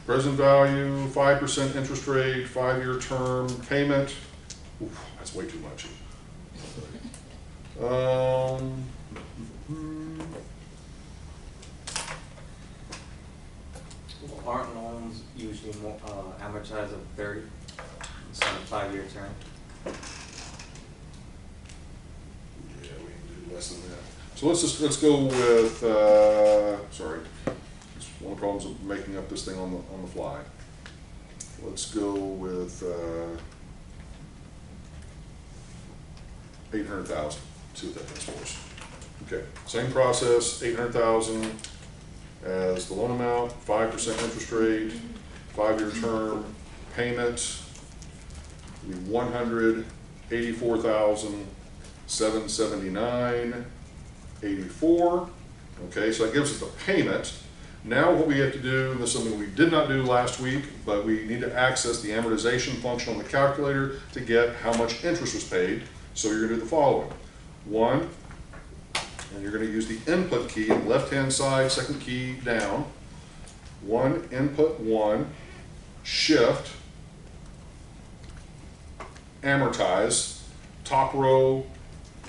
Present value, 5% interest rate, 5-year term, payment. Oof, that's way too much. Aren't loans usually more, amortized of 30 instead of 5-year term? Yeah, we can do less than that. So let's go with, sorry, it's one of the problems of making up this thing on the fly. Let's go with 800,000. See what that does for us. Okay, same process, 800,000 as the loan amount, 5% interest rate, 5-year term, payment, be 184,779.84. Okay, so that gives us the payment. Now what we have to do, and this is something we did not do last week, but we need to access the amortization function on the calculator to get how much interest was paid. So you're gonna do the following. One, and you're gonna use the input key on the left-hand side, second key down. One, input one, shift, amortize, top row,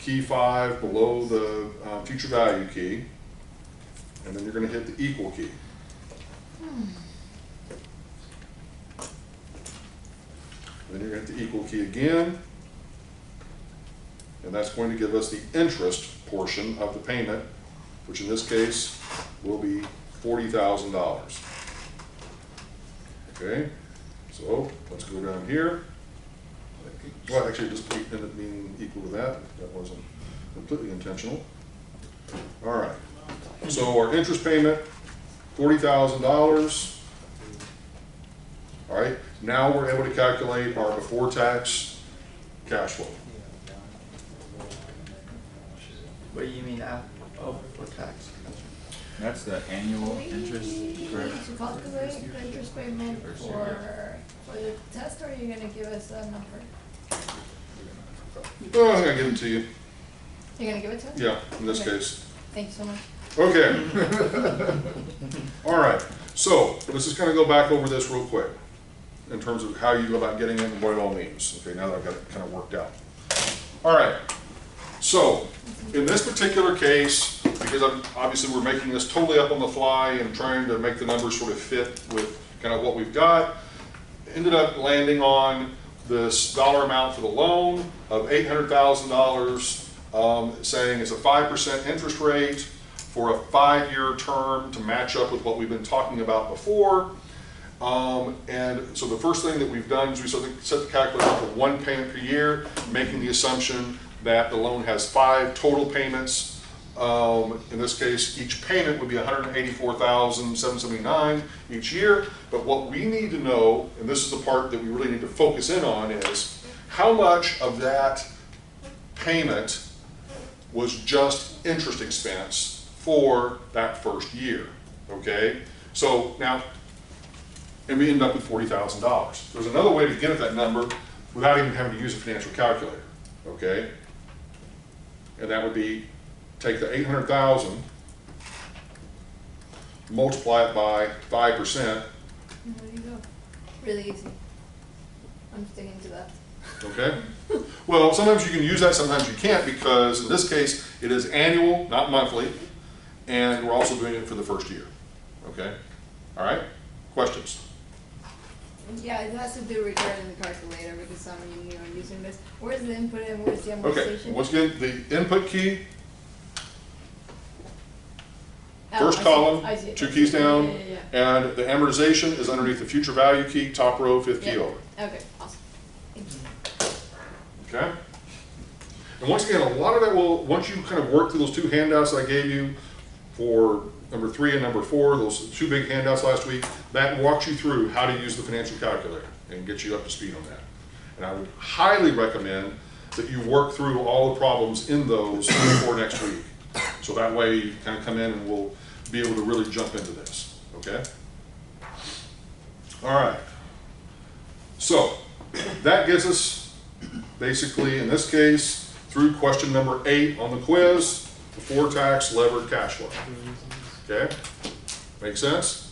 key 5 below the future value key, and then you're going to hit the equal key. Then you're going to hit the equal key again, and that's going to give us the interest portion of the payment, which in this case will be $40,000. Okay, so let's go down here. Well, actually, it just ended up being equal to that. That wasn't completely intentional. All right. So our interest payment, $40,000. All right. Now we're able to calculate our before-tax cash flow. What do you mean before tax? That's the annual interest, correct? To calculate the interest payment for the test, or are you gonna give us a number? Oh, I'm gonna give it to you. You're gonna give it to us? Yeah, in this Okay. case. Thank you so much. Okay. All right. So let's just kind of go back over this real quick in terms of how you go about getting it and what it all means. Okay, now that I've got it kind of worked out. All right. So in this particular case, because obviously we're making this totally up on the fly and trying to make the numbers sort of fit with kind of what we've got, ended up landing on this dollar amount for the loan of $800,000, saying it's a 5% interest rate for a 5-year term to match up with what we've been talking about before. And so the first thing that we've done is we set the calculator for 1 payment per year, making the assumption that the loan has 5 total payments. In this case, each payment would be $184,779 each year. But what we need to know, and this is the part that we really need to focus in on, is how much of that payment was just interest expense for that first year, okay? So now, and we end up with $40,000. There's another way to get at that number without even having to use a financial calculator, okay? And that would be, take the 800,000, multiply it by 5%. There you go. Really easy. I'm sticking to that. Okay? Well, sometimes you can use that, sometimes you can't, because in this case, it is annual, not monthly, and we're also doing it for the first year. Okay? All right? Questions? Yeah, it has to do regarding the calculator because I'm new on using this. Where's the input and where's the amortization? Okay, once again, the input key, Oh, first I see it, column, I see it. 2 keys down, Yeah. and the amortization is underneath the future value key, top row, 5th key Yeah. over. Okay, awesome. Thank you. Okay? And once again, a lot of that will, once you kind of work through those 2 handouts I gave you for number 3 and number 4, those 2 big handouts last week, that walks you through how to use the financial calculator and get you up to speed on that. And I would highly recommend that you work through all the problems in those before next week. So that way you kind of come in and we'll be able to really jump into this, okay? All right. So that gets us basically, in this case, through question number 8 on the quiz, before tax levered cash flow. Okay? Make sense?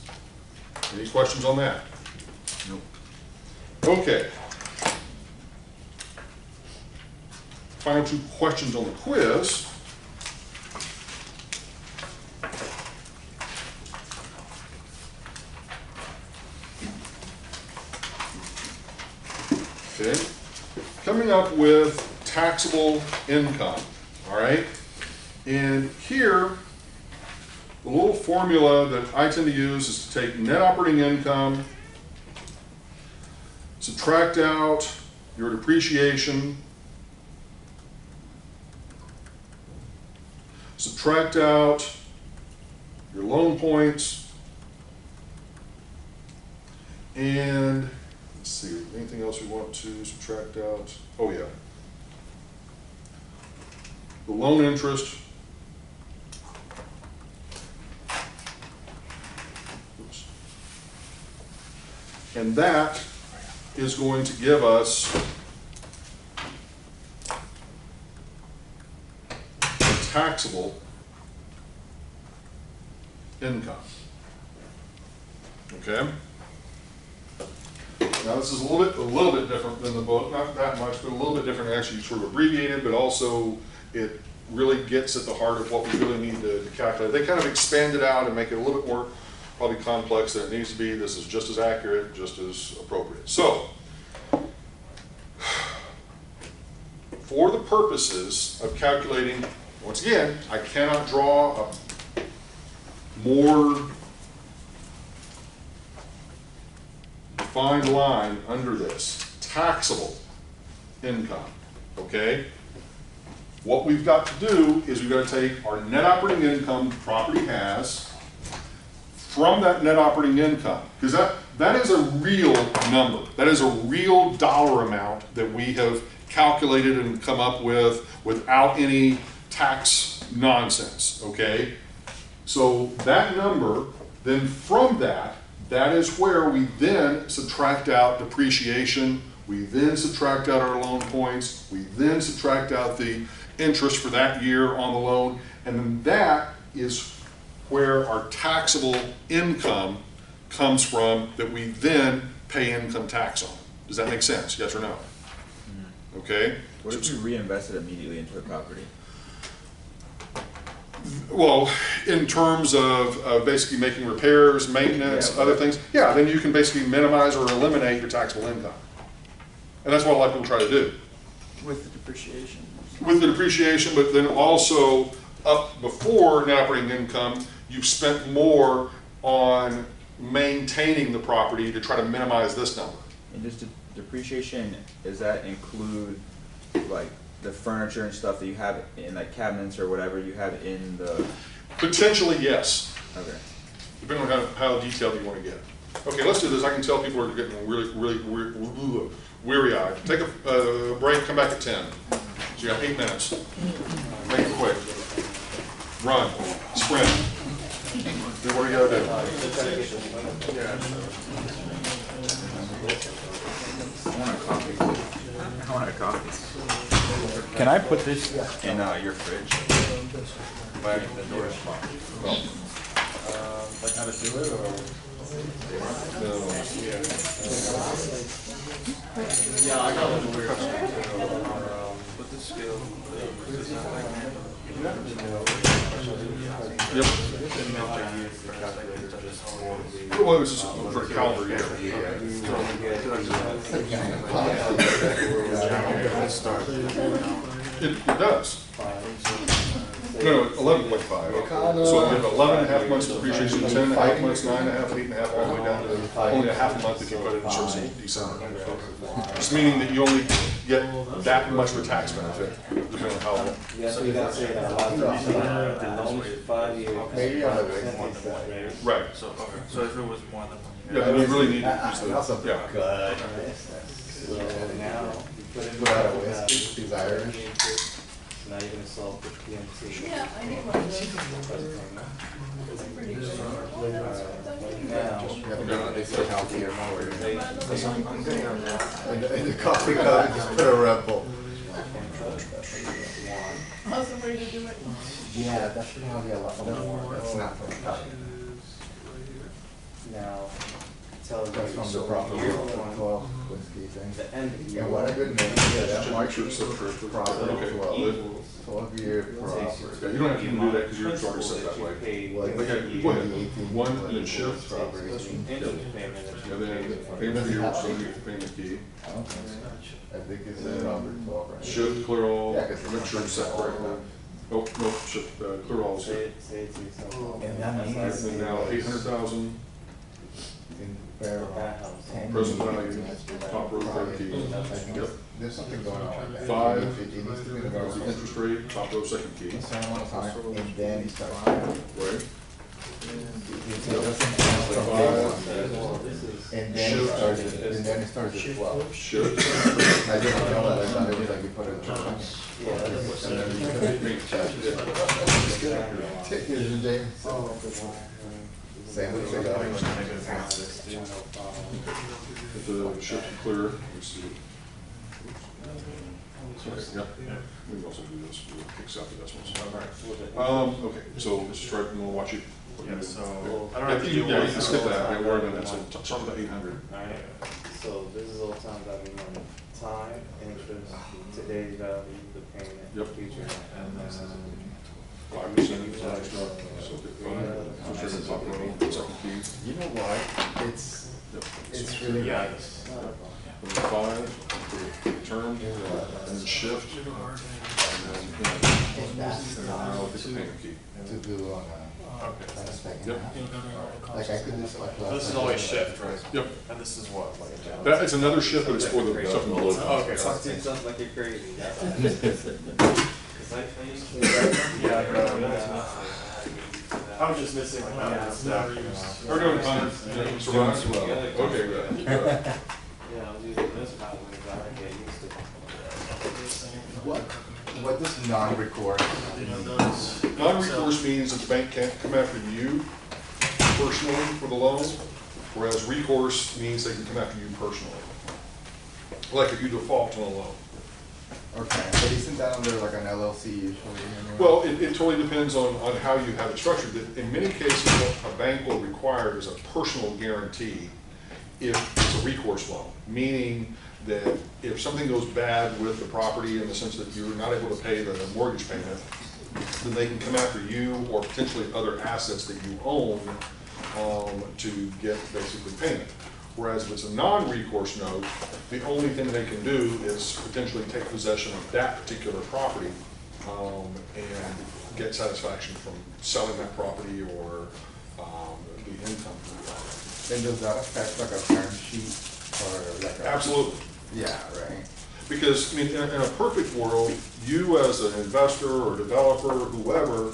Any questions on that? Nope. Okay. Final 2 questions on the quiz. Okay. Coming up with taxable income, all right? And here, the little formula that I tend to use is to take net operating income, subtract out your depreciation, subtract out your loan points, and let's see, anything else we want to subtract out? Oh yeah. The loan interest. Oops. And that is going to give us taxable income. Okay? Now this is a little bit different than the book, not that much, but a little bit different, actually sort of abbreviated, but also it really gets at the heart of what we really need to calculate. They kind of expand it out and make it a little bit more probably complex than it needs to be. This is just as accurate, just as appropriate. So, for the purposes of calculating, once again, I cannot draw a more defined line under this. Taxable income, okay? What we've got to do is we've got to take our net operating income the property has from that net operating income, because that is a real number. That is a real dollar amount that we have calculated and come up with without any tax nonsense, okay? So that number, then from that is where we then subtract out depreciation, we then subtract out our loan points, we then subtract out the interest for that year on the loan, and then that is where our taxable income comes from that we then pay income tax on. Does that make sense? Yes or no? Okay? What if you reinvest it immediately into the property? Well, in terms of basically making repairs, maintenance, Yeah, other things, yeah, then you can basically minimize or eliminate your taxable income. And that's what a lot of people try to do. With the depreciation. With the depreciation, but then also up before net operating income, you've spent more on maintaining the property to try to minimize this number. And just depreciation, does that include like the furniture and stuff that you have in like cabinets or whatever you have in the? Potentially, yes. Okay. Depending on how detailed you want to get. Okay, let's do this. I can tell people are getting really weary-eyed. Take a break, come back at 10. So you got 8 minutes. Make it quick. Run, sprint. Do what you gotta do. I want a coffee. I want a coffee. Can I put this in your fridge? Where the door is locked. Like how to do it, or? Yeah, I got a weird with the scale. Yep. Well, it was just for the calendar year. It does. No, 11.5. So we have 11.5 months of depreciation, 10.5 months, 9.5, 8.5, all the way down to only a half a month if you put it in service in December. Just meaning that you only get that much for tax benefit, depending on how long. Yeah, so you gotta say that a lot of the loan is 5 years. Maybe on the Right. So if it was more than 1 year. Yeah, then you really need to use the, yeah. good. So now you put in Put out a whiskey, these Irish. now you're gonna solve the PMT. Yeah, I need one of those. It's pretty good. Now, They say healthier, more. I'm getting on that. And the coffee cup, just put a Red Bull. Awesome way to do it. Yeah, that should probably be a lot more. That's not from the cup. now, tell them That's from the proper year 12 one, whiskey thing. the end of year And what a good name, yeah, that marks your proper Okay. 12-year proper. Yeah, you don't have to do that because you're already set that way. Like, Okay, go ahead. One, and then shift. interest payment that you And then payment for your, so you get the payment key. I think it's a proper 12, right? Shift, clear all, Yeah, 'cause make sure it's set correctly. Oh, no, shift, clear all. say it to yourself. And that means- And now 800,000, In fair That house. 10 present years, value, that's top row, third key. I think Yep. there's something going on with that. 5, It needs to be in the the interest rate, top row, second key, a certain amount of time, and then it starts. right? It doesn't count from day one. And then it starts at 12. Should. I didn't know that, I thought it was like you put it in the same with If the shift is clear, let me see. Sorry, yep, we can also do this, we'll kicks out the decimals. Okay, so let's just try, you wanna watch it? Yeah, so, Yeah, I don't have to do you one. can skip that, don't worry about that, so start with the 800. Alright, so this is all times I've been running. Time, interest, today's value, the payment, Yep. future, and then 5% is extra, so get 5, so straight top row, second key. You know what? Yep. It's really Yeah. nice. Number 5, term, and then shift, and And that's then now it's a payment key. to do on a second Yep. half. Like I could just like. This is always shift, right? Yep, And this is what, like? that is another shift, but it's for the something below. Okay. Sounds like you're crazy. Cause I used to. Yeah, I was just missing like that stuff. We're doing fine. Survive. Okay, good. Yeah, I was using this kind of way, I get used to. What does non-recourse? Non-recourse means that the bank can't come after you personally for the loan, whereas recourse means they can come after you personally. Like if you default on a loan. Okay, but isn't that under like an LLC usually? Anyway? Well, it totally depends on how you have it structured. In many cases, what a bank will require is a personal guarantee if it's a recourse loan, meaning that if something goes bad with the property in the sense that you're not able to pay the mortgage payment, then they can come after you or potentially other assets that you own to get basically payment. Whereas if it's a non-recourse note, the only thing they can do is potentially take possession of that particular property and get satisfaction from selling that property or the income from the property. And does that affect like a term sheet or like a? Absolutely. Yeah, right. Because, I mean, in a perfect world, you as an investor or developer, whoever,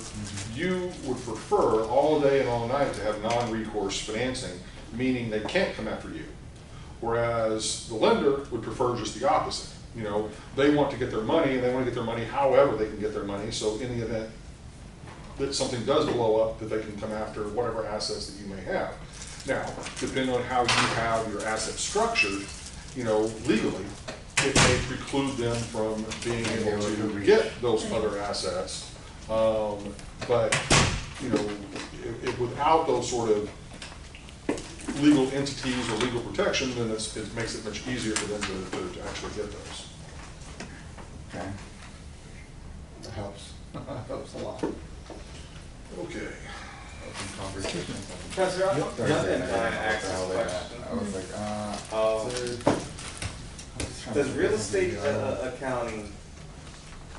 you would prefer all day and all night to have non-recourse financing, meaning they can't come after you. Whereas the lender would prefer just the opposite. You know, they want to get their money, and they want to get their money however they can get their money, so in the event that something does blow up, that they can come after whatever assets that you may have. Now, depending on how you have your assets structured, you know, legally, it may preclude them from being able to get those other assets. But, you know, without those sort of legal entities or legal protection, then it makes it much easier for them to actually get those. Okay. That helps. That helps a lot. Okay. Open conversation. Professor, I'm Thursday I'm night, gonna ask I was this like, question. Does real estate accounting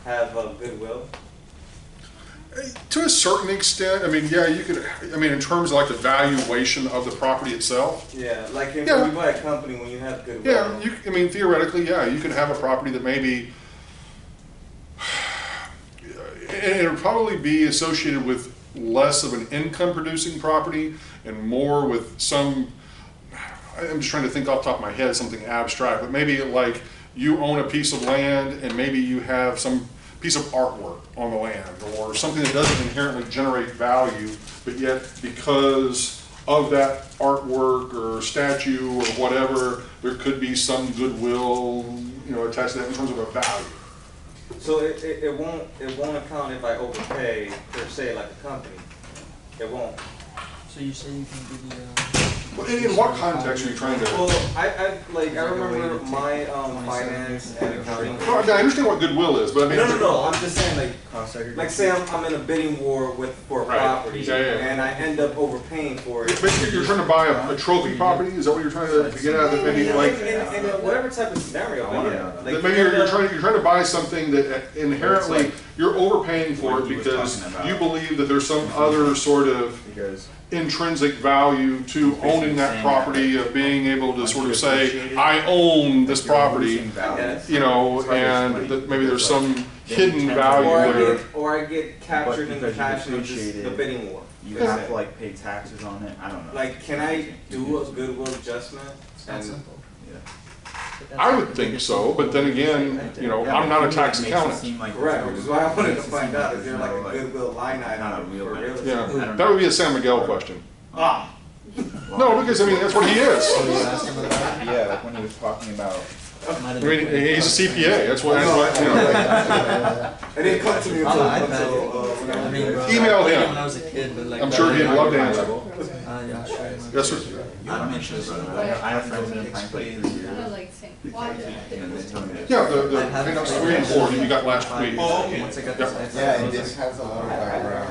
have goodwill? To a certain extent, I mean, yeah, you could, I mean, in terms of like the valuation of the property itself. Yeah, like when Yeah. you buy a company, when you have goodwill. Yeah, I mean, theoretically, yeah, you can have a property that maybe, and it would probably be associated with less of an income producing property and more with some, I'm just trying to think off the top of my head, something abstract, but maybe like you own a piece of land and maybe you have some piece of artwork on the land or something that doesn't inherently generate value, but yet because of that artwork or statue or whatever, there could be some goodwill, you know, attached to that in terms of a value. So it won't account if I overpay per se like a company. It won't. So you say you can do the, In what context are you trying to? Well, I remember my finance and accounting. Well, I understand what goodwill is, but I mean. No. I'm just saying like say I'm in a bidding war for a Right. property Yeah. and I end up overpaying for it. Basically, you're trying to buy a trophy property. Is that what you're trying to get out of it? Maybe like. in whatever type of scenario. Like That maybe you're trying to buy something that inherently you're overpaying for it because you believe that there's some other sort of Because intrinsic value to owning that property, of being able to sort of say, I own this property, you know, and that maybe there's some hidden value there. Or I get captured in the passion of just the bidding war. You have to like pay taxes on it. I don't know. Like, can I do a goodwill adjustment? And I would think so, but then again, you know, I'm not a tax accountant. correct, which is why I wanted to find out, is there like a goodwill line item for real estate? Yeah, that would be a San Miguel question. Ah. No, because I mean, that's what he is. Yeah, like when he was talking about. I mean, he's a CPA, that's what, you know. It didn't come to me until I mean, Email him. when I was a kid, but like. I'm sure he'd love to answer. Yeah, sure. Yes, sir. I don't mention this, but I have friends in Pine Place this year. Like saying, why? And they tell me that. Yeah, the handout screen board that you got last week. Once I got this iPhone. Yeah, and this has a lot of background.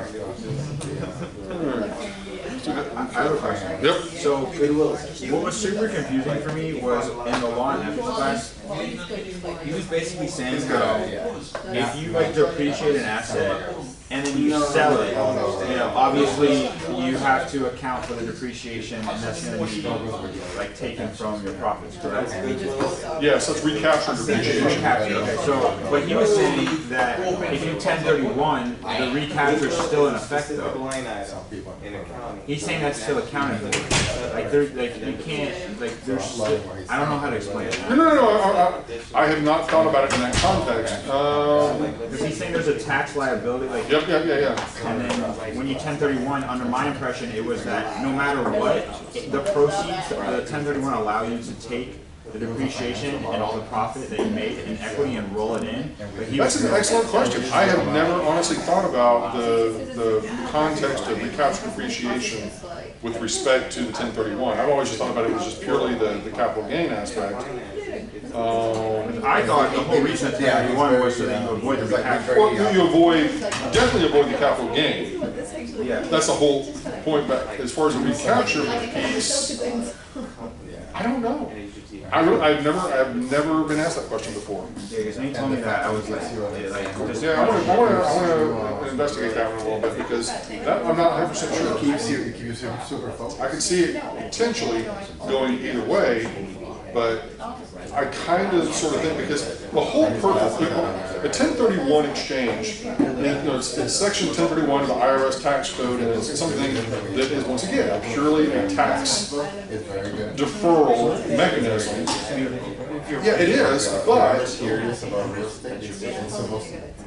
I have a question. Yep. So, what was super confusing for me was in the law and ethics class, he was basically saying how if you like depreciate an asset and then you sell it, you know, obviously you have to account for the depreciation, and that's going to be like taken from your profits, correct? Yes, that's recapture depreciation. Recapture, okay. So, but he was saying that if you 1031, the recapture is still in effect though. line item in accounting. He's saying that's still accounted for. Like there's like you can't like there's still, I don't know how to explain it. No. I have not thought about it in that context. Because he's saying there's a tax liability, like. Yep. And then when you 1031, under my impression, it was that no matter what, the proceeds, the 1031 allow you to take the depreciation and all the profit that you made in equity and roll it in. That's an excellent question. I have never honestly thought about the context of recapture depreciation with respect to the 1031. I've always just thought about it as just purely the capital gain aspect. I thought the whole reason that 1031 was so that you avoid the recapture. Well, you definitely avoid the capital gain. Yeah. That's the whole point, but as far as the recapture piece, I don't know. I've never been asked that question before. Yeah, because when he told me that, I was like, Yeah, I want to investigate that one a little bit, because that, I'm not 100% sure. It keeps you super focused. I can see it potentially going either way, but I kind of sort of think, because the whole purpose, the 1031 exchange, it's section 1031 of the IRS tax code, and it's something that is, once again, purely a tax deferral mechanism. Yeah, it is, but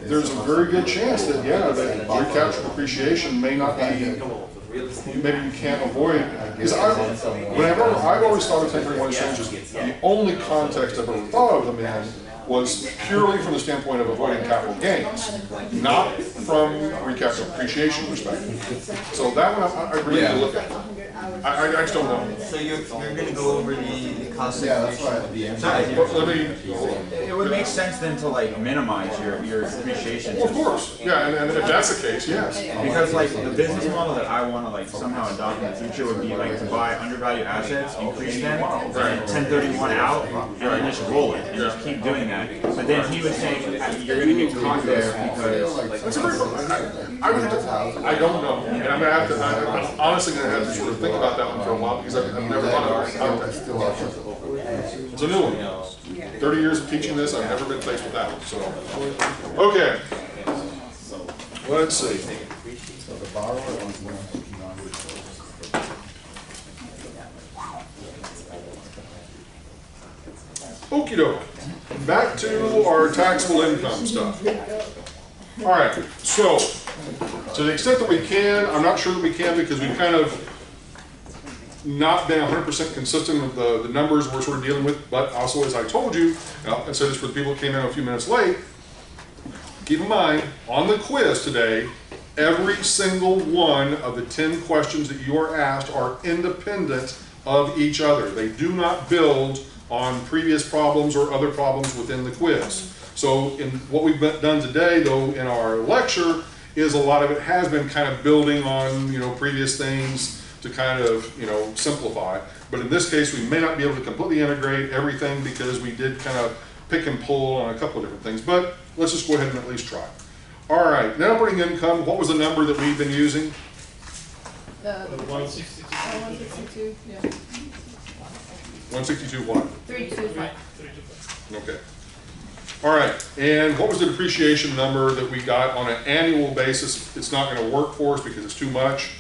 there's a very good chance that, that recapture depreciation may not be, maybe you can't avoid. Because I've always thought of 1031 exchanges, the only context I've ever thought of them in was purely from the standpoint of avoiding capital gains, not from recapture depreciation perspective. So that one I really need to look at. I just don't know. So you're going to go over the cost of it would make sense then to like minimize your depreciation. Well, of course, yeah, and if that's the case, yes. Because like the business model that I want to like somehow adopt in the future would be like to buy undervalued assets, increase them, and 1031 out, and then just roll it and just keep doing that. But then he was saying you're going to get caught there because that's a very I don't know, and I'm gonna have to. I'm honestly gonna have to sort of think about that one for a while, because I've never thought of it in context. It's a new one. 30 years of teaching this, I've never been faced with that one. So, okay. Let's see. So the borrower is Okie doke. Back to our taxable income stuff. All right, so to the extent that we can, I'm not sure that we can, because we've kind of not been 100% consistent with the numbers we're sort of dealing with, but also, as I told you, and so this for the people who came in a few minutes late, keep in mind, on the quiz today, every single one of the 10 questions that you are asked are independent of each other. They do not build on previous problems or other problems within the quiz. So in what we've done today, though, in our lecture, is a lot of it has been kind of building on, previous things to kind of, simplify. But in this case, we may not be able to completely integrate everything, because we did kind of pick and pull on a couple of different things. But let's just go ahead and at least try. All right, net operating income, what was the number that we've been using? The 162. 162, yeah. 162 what? 325. 325. Okay. All right, and what was the depreciation number that we got on an annual basis? It's not gonna work for us because it's too much.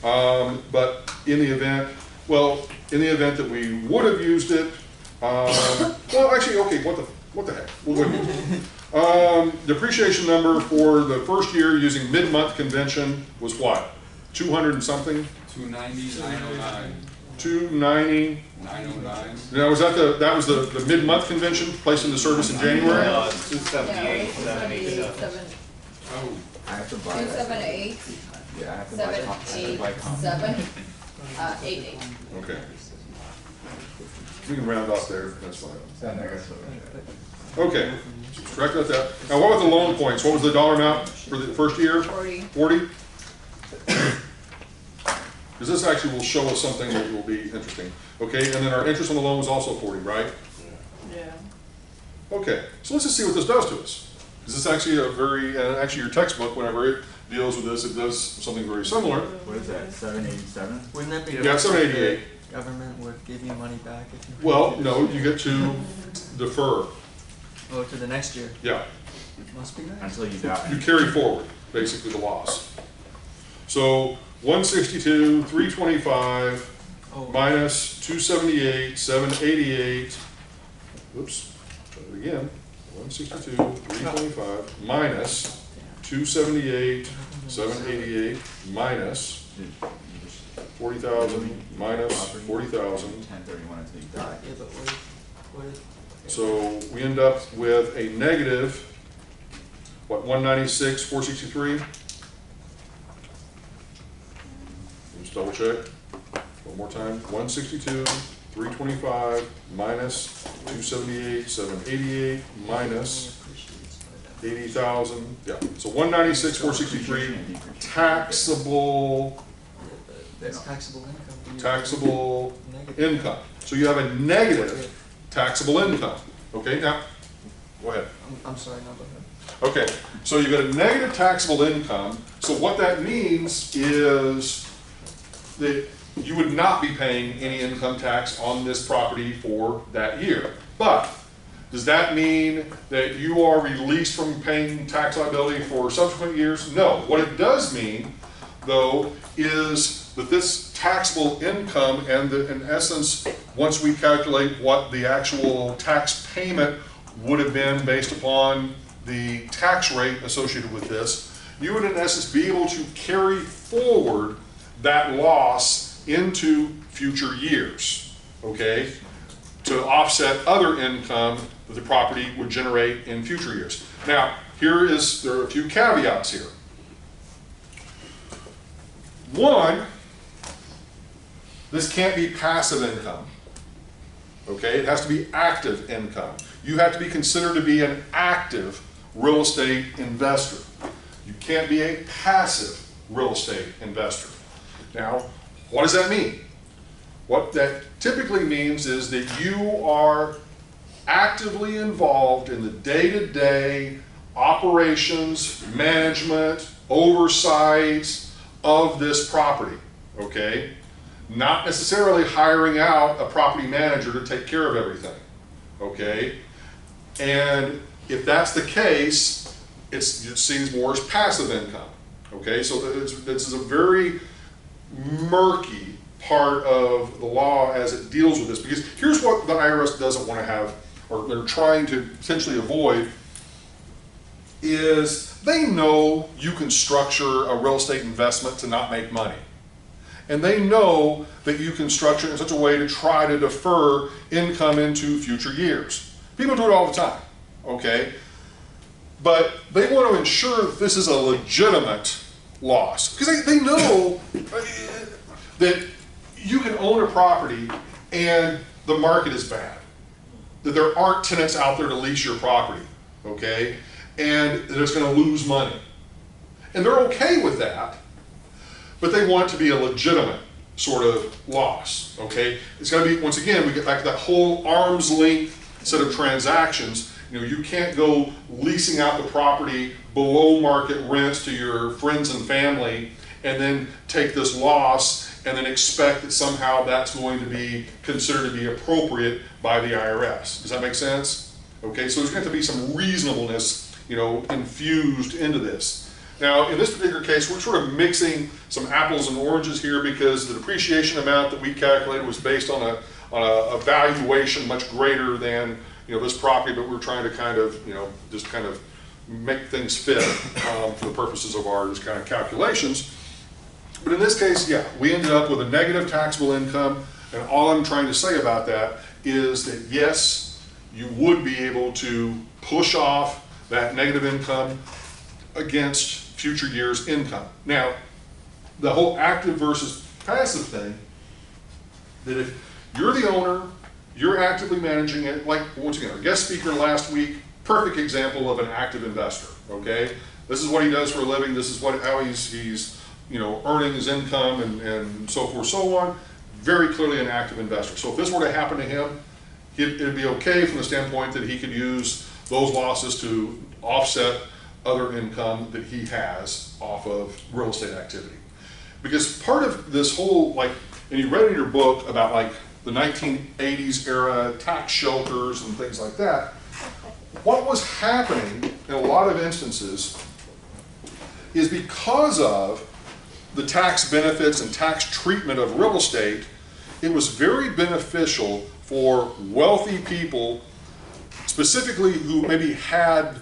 But in the event that we would have used it, well, actually, okay, what the heck? We'll go ahead and use it. Depreciation number for the first year using mid-month convention was what? 200 and something? 290, 909. 290. 909. Now, that was the mid-month convention placed into service in January? No, it's 278, 787. Oh, I have to buy that. 278, Yeah, I have to buy I have to buy comp. 88. Okay. We can round off there, that's fine. Okay, correct about that. Now, what were the loan points? What was the dollar amount for the first year? 40. 40? Because this actually will show us something that will be interesting. Okay, and then our interest on the loan was also 40, right? Yeah. Okay, so let's just see what this does to us. Is this actually actually your textbook, whenever it deals with this, it does something very similar. What is that, 787? Wouldn't that be? Yeah, 788. The government would give you money back if you. Well, no, you get to defer. Oh, to the next year. Yeah. Must be nice. Until you die. You carry forward, basically, the loss. So 162, 325, minus 278, 788, oops, try it again, 162, 325, minus 278, 788, minus 40,000, minus 40,000. 1031 until you die. Yeah, but what if? So we end up with a negative, what, 196, 463? Just double check. One more time. 162, 325, minus 278, 788, minus 80,000. Yeah. So 196, 463 taxable. That's taxable income. Taxable income. So you have a negative taxable income. Okay, now, go ahead. I'm sorry, no, go ahead. Okay, so you've got a negative taxable income. So what that means is that you would not be paying any income tax on this property for that year. But does that mean that you are released from paying tax liability for subsequent years? No. What it does mean, though, is that this taxable income, and in essence, once we calculate what the actual tax payment would have been based upon the tax rate associated with this, you would in essence be able to carry forward that loss into future years, okay, to offset other income that the property would generate in future years. Now, there are a few caveats here. One, this can't be passive income, okay? It has to be active income. You have to be considered to be an active real estate investor. You can't be a passive real estate investor. Now, what does that mean? What that typically means is that you are actively involved in the day-to-day operations, management, oversight of this property, okay? Not necessarily hiring out a property manager to take care of everything, okay? And if that's the case, it seems more as passive income, okay? So this is a very murky part of the law as it deals with this, because here's what the IRS doesn't want to have, or they're trying to potentially avoid, is they know you can structure a real estate investment to not make money. And they know that you can structure it in such a way to try to defer income into future years. People do it all the time, okay? But they want to ensure that this is a legitimate loss, because they know that you can own a property and the market is bad, that there aren't tenants out there to lease your property, okay, and that it's going to lose money. And they're okay with that, but they want it to be a legitimate sort of loss, okay? It's got to be, once again, we get back to that whole arm's length set of transactions. You know, you can't go leasing out the property below market rents to your friends and family and then take this loss and then expect that somehow that's going to be considered to be appropriate by the IRS. Does that make sense? Okay, so there's going to have to be some reasonableness, you know, infused into this. Now, in this particular case, we're sort of mixing some apples and oranges here because the depreciation amount that we calculated was based on a valuation much greater than, you know, this property, but we're trying to kind of, you know, just kind of make things fit for the purposes of our just kind of calculations. But in this case, yeah, we ended up with a negative taxable income, and all I'm trying to say about that is that yes, you would be able to push off that negative income against future years' income. Now, the whole active versus passive thing, that if you're the owner, you're actively managing it, like once again, our guest speaker last week, perfect example of an active investor, okay? This is what he does for a living, this is how he's you know, earning his income and so forth, so on. Very clearly an active investor. So if this were to happen to him, it'd be okay from the standpoint that he could use those losses to offset other income that he has off of real estate activity. Because part of this whole, like, and you read in your book about like the 1980s era tax shelters and things like that, what was happening in a lot of instances is because of the tax benefits and tax treatment of real estate, it was very beneficial for wealthy people, specifically who maybe had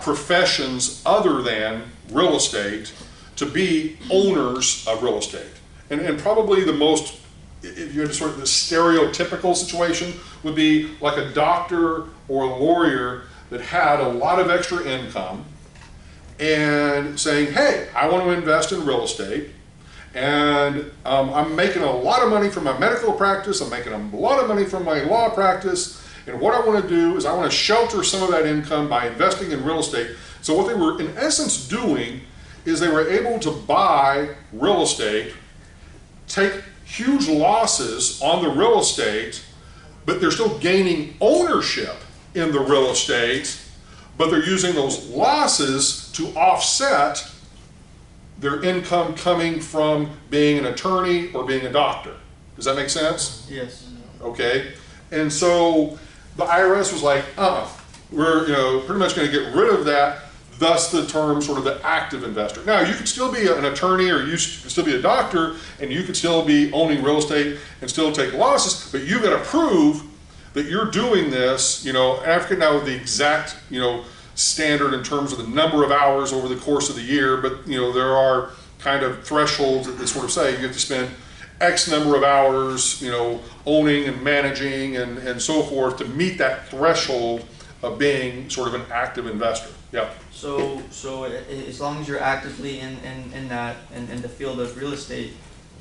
professions other than real estate, to be owners of real estate. And probably the most, if you had sort of the stereotypical situation, would be like a doctor or a lawyer that had a lot of extra income and saying, hey, I want to invest in real estate, and I'm making a lot of money from my medical practice, I'm making a lot of money from my law practice, and what I want to do is I want to shelter some of that income by investing in real estate. So what they were in essence doing is they were able to buy real estate, take huge losses on the real estate, but they're still gaining ownership in the real estate, but they're using those losses to offset their income coming from being an attorney or being a doctor. Does that make sense? Yes. Okay. And so the IRS was like, we're pretty much going to get rid of that, thus the term sort of the active investor. Now, you could still be an attorney or you could still be a doctor and you could still be owning real estate and still take losses, but you've got to prove that you're doing this, Africa now with the exact, standard in terms of the number of hours over the course of the year, but there are kind of thresholds that sort of say you have to spend X number of hours, owning and managing and so forth to meet that threshold of being sort of an active investor. Yep. So as long as you're actively in that in the field of real estate,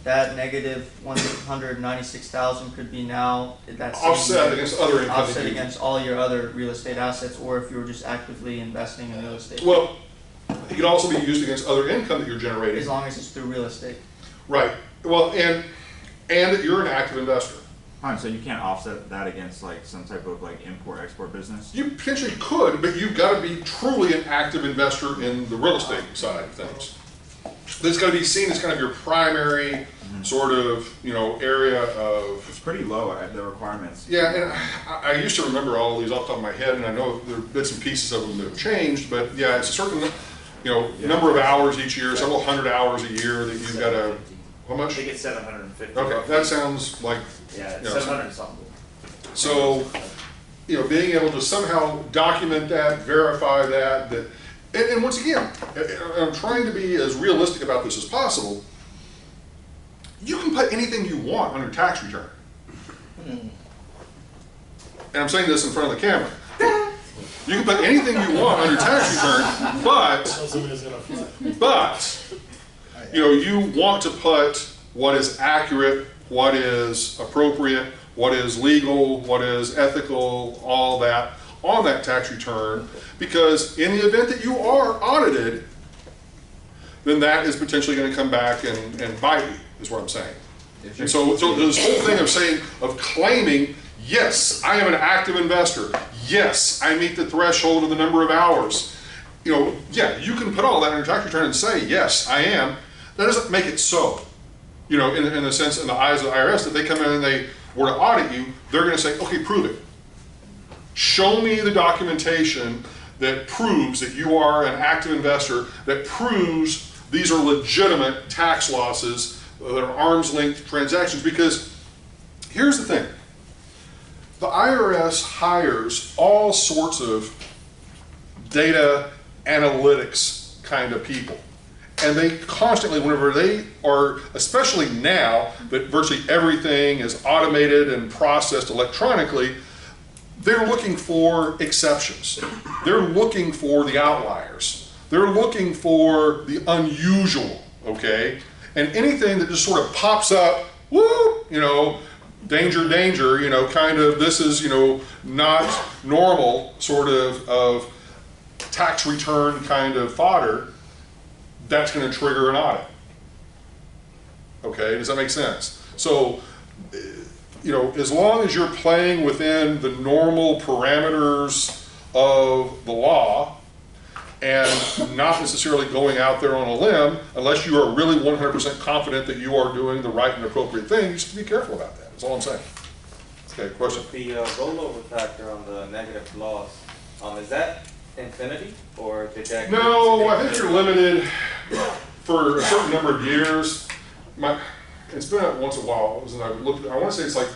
that negative 196,000 could be now that's offset against other income. Offset against all your other real estate assets, or if you were just actively investing in real estate. Well, it could also be used against other income that you're generating. As long as it's through real estate. Right. Well, and that you're an active investor. So you can't offset that against like some type of like import-export business? You potentially could, but you've got to be truly an active investor in the real estate side of things. It's got to be seen as kind of your primary sort of, area of... It's pretty low at the requirements. Yeah, and I used to remember all of these off the top of my head, and I know there are bits and pieces of them that have changed, but yeah, it's a certain, number of hours each year, several hundred hours a year that you've got to... How much? I think it's 750. Okay, that sounds like... Yeah, it's 700 something. So, being able to somehow document that, verify that, and once again, I'm trying to be as realistic about this as possible. You can put anything you want on your tax return. And I'm saying this in front of the camera. You can put anything you want on your tax return, but you want to put what is accurate, what is appropriate, what is legal, what is ethical, all that on that tax return, because in the event that you are audited, then that is potentially going to come back and bite you, is what I'm saying. And so this whole thing of claiming, yes, I am an active investor, yes, I meet the threshold of the number of hours, yeah, you can put all that on your tax return and say, yes, I am. That doesn't make it so. You know, in a sense, in the eyes of the IRS, that they come in and they were to audit you, they're gonna say, okay, prove it. Show me the documentation that proves that you are an active investor, that proves these are legitimate tax losses, that are arm's length transactions, because here's the thing. The IRS hires all sorts of data analytics kind of people. And they constantly, whenever they are, especially now that virtually everything is automated and processed electronically, they're looking for exceptions. They're looking for the outliers. They're looking for the unusual, okay? And anything that just sort of pops up, whoop, you know, danger, danger, you know, kind of, this is, you know, not normal sort of tax return kind of fodder, that's going to trigger an audit. Okay, does that make sense? So, you know, as long as you're playing within the normal parameters of the law and not necessarily going out there on a limb, unless you are really 100% confident that you are doing the right and appropriate thing, you just be careful about that. That's all I'm saying. Okay, question? The rollover factor on the negative loss, is that infinity, or did that? No, I think you're limited for a certain number of years. It's been out once in a while. I want to say it's like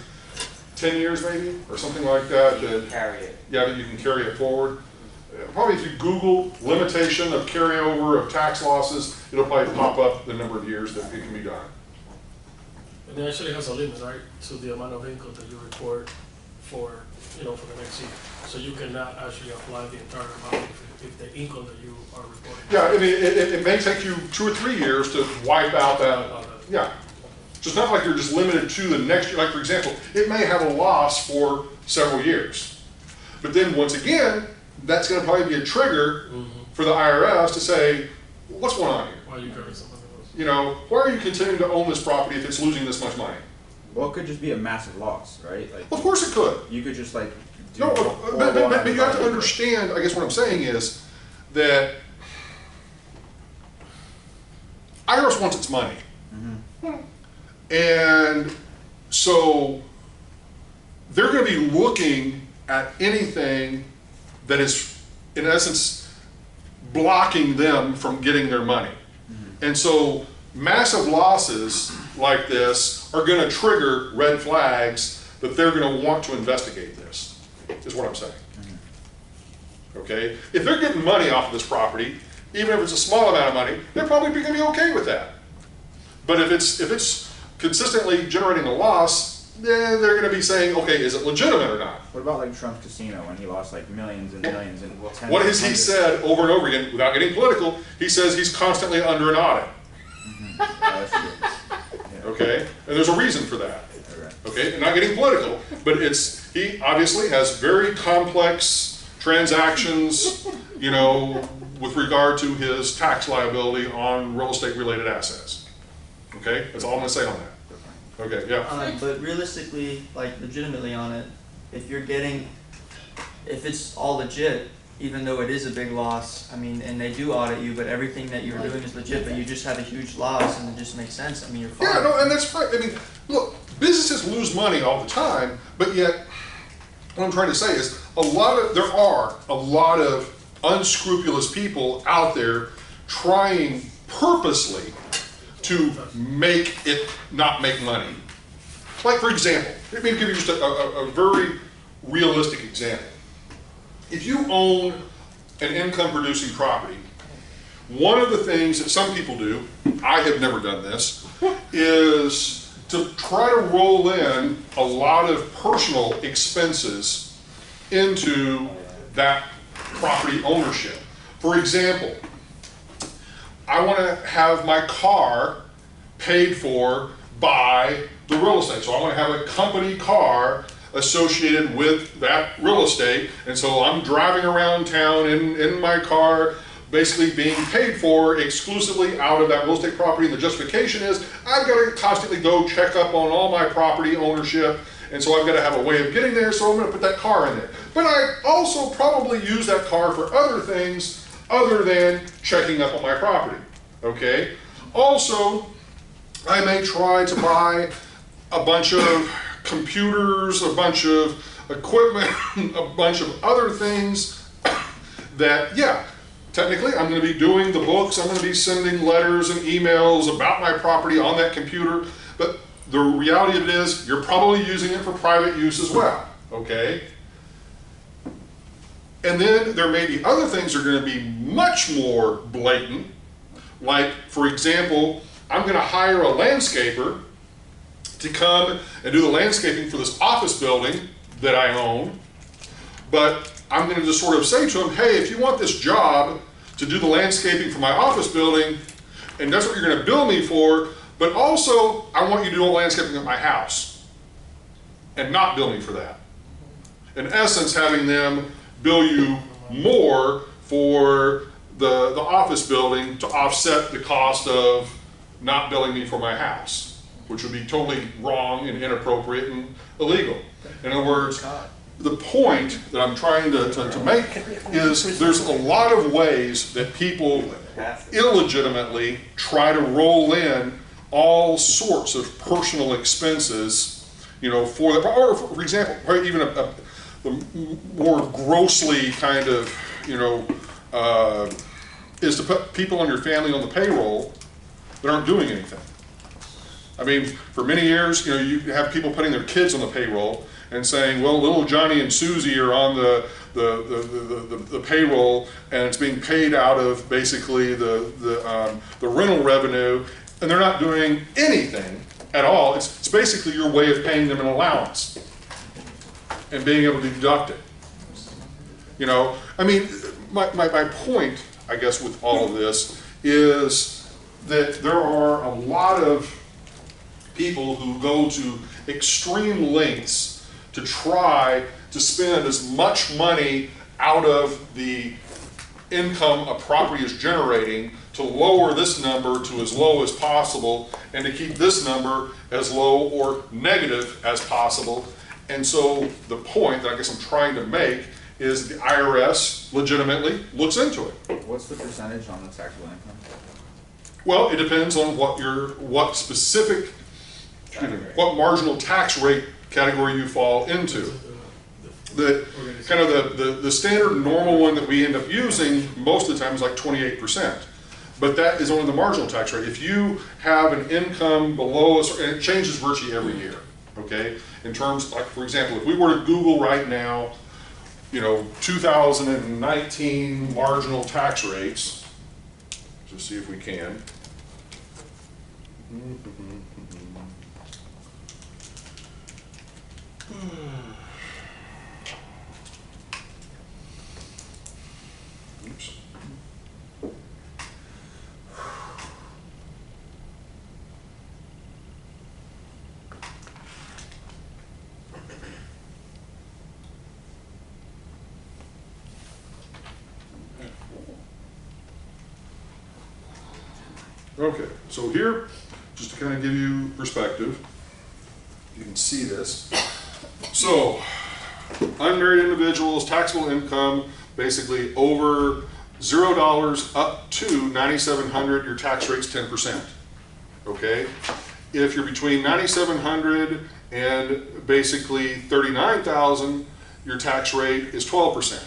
10 years maybe, or something like that. You can carry it. Yeah, that you can carry it forward. Probably if you Google limitation of carryover of tax losses, it'll probably pop up the number of years that it can be done. And it actually has a limit, right, to the amount of income that you report for, you know, for the next year. So you cannot actually apply the entire amount if the income that you are reporting. Yeah, I mean, it may take you 2 or 3 years to wipe out that. Yeah. So it's not like you're just limited to the next year. Like, for example, it may have a loss for several years. But then once again, that's going to probably be a trigger for the IRS to say, what's going on here? Why are you carrying something else? You know, why are you continuing to own this property if it's losing this much money? Well, it could just be a massive loss, right? Like, Of course it could. you could just like do No, horrible but you have to unemployment. understand, I guess what I'm saying is that IRS wants its money. And so they're going to be looking at anything that is, in essence, blocking them from getting their money. And so massive losses like this are going to trigger red flags that they're going to want to investigate this, is what I'm saying. Okay? If they're getting money off of this property, even if it's a small amount of money, they're probably going to be okay with that. But if it's consistently generating a loss, then they're going to be saying, okay, is it legitimate or not? What about like Trump's casino when he lost like millions and millions and tens What of has he hundreds? said over and over again, without getting political? He says he's constantly under an audit. Oh, that's true. Yeah. Okay? And there's a reason for that. Alright. Okay? And not getting political, but he obviously has very complex transactions, you know, with regard to his tax liability on real estate related assets. Okay? That's all I'm going to say on that. Okay, yeah. But realistically, like legitimately on it, if it's all legit, even though it is a big loss, I mean, and they do audit you, but everything that you're doing is legit, but you just have a huge loss and it just makes sense, I mean, you're fine. Yeah, no, and that's fine. I mean, look, businesses lose money all the time, but yet, what I'm trying to say is, there are a lot of unscrupulous people out there trying purposely to make it not make money. Like, for example, let me give you just a very realistic example. If you own an income producing property, one of the things that some people do, I have never done this, is to try to roll in a lot of personal expenses into that property ownership. For example, I want to have my car paid for by the real estate. So I want to have a company car associated with that real estate. And so I'm driving around town in my car, basically being paid for exclusively out of that real estate property. And the justification is I've got to constantly go check up on all my property ownership. And so I've got to have a way of getting there, so I'm going to put that car in there. But I also probably use that car for other things other than checking up on my property, okay? Also, I may try to buy a bunch of computers, a bunch of equipment, a bunch of other things that, yeah, technically I'm going to be doing the books, I'm going to be sending letters and emails about my property on that computer, but the reality of it is you're probably using it for private use as well, okay? And then there may be other things that are going to be much more blatant, like, for example, I'm going to hire a landscaper to come and do the landscaping for this office building that I own, but I'm going to just sort of say to him, hey, if you want this job to do the landscaping for my office building, and that's what you're going to bill me for, but also I want you to do all the landscaping at my house and not bill me for that. In essence, having them bill you more for the office building to offset the cost of not billing me for my house, which would be totally wrong and inappropriate and illegal. In other words, the point that I'm trying to make is there's a lot of ways that people illegitimately try to roll in all sorts of personal expenses, you know, for the, or for example, or even the more grossly kind of, you know, is to put people in your family on the payroll that aren't doing anything. I mean, for many years, you know, you have people putting their kids on the payroll and saying, well, little Johnny and Susie are on the payroll, and it's being paid out of basically the rental revenue, and they're not doing anything at all. It's basically your way of paying them an allowance and being able to deduct it. You know, I mean, my point, I guess, with all of this is that there are a lot of people who go to extreme lengths to try to spend as much money out of the income a property is generating to lower this number to as low as possible and to keep this number as low or negative as possible. And so the point that I guess I'm trying to make is the IRS legitimately looks into it. What's the percentage on the taxable income? Well, it depends on what specific, what marginal tax rate category you fall into. The kind of the standard normal one that we end up using most of the time is like 28%. But that is only the marginal tax rate. If you have an income below us, and it changes virtually every year, okay? In terms, like for example, if we were to Google right now, you know, 2019 marginal tax rates, just see if we can. Oops. Okay, so here, just to kind of give you perspective, you can see this. So, unmarried individuals, taxable income, basically over $0 up to $9,700, your tax rate's 10%. Okay? If you're between $9,700 and basically $39,000, your tax rate is 12%.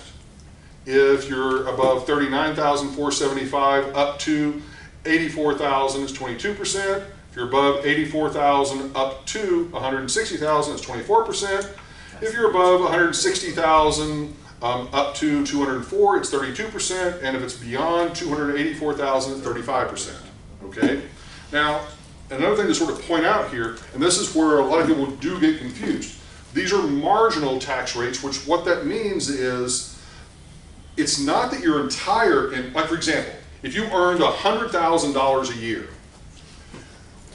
If you're above $39,475 up to $84,000 is 22%. If you're above $84,000 up to $160,000 is 24%. If you're above $160,000 up to $204,000, it's 32%. And if it's beyond $284,000, it's 35%. Okay? Now, another thing to sort of point out here, and this is where a lot of people do get confused. These are marginal tax rates, which what that means is it's not that your entire, like for example, if you earned $100,000 a year,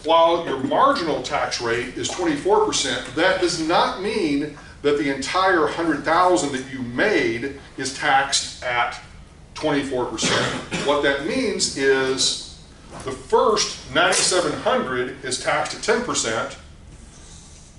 while your marginal tax rate is 24%, that does not mean that the entire $100,000 that you made is taxed at 24%. What that means is the first $9,700 is taxed at 10%.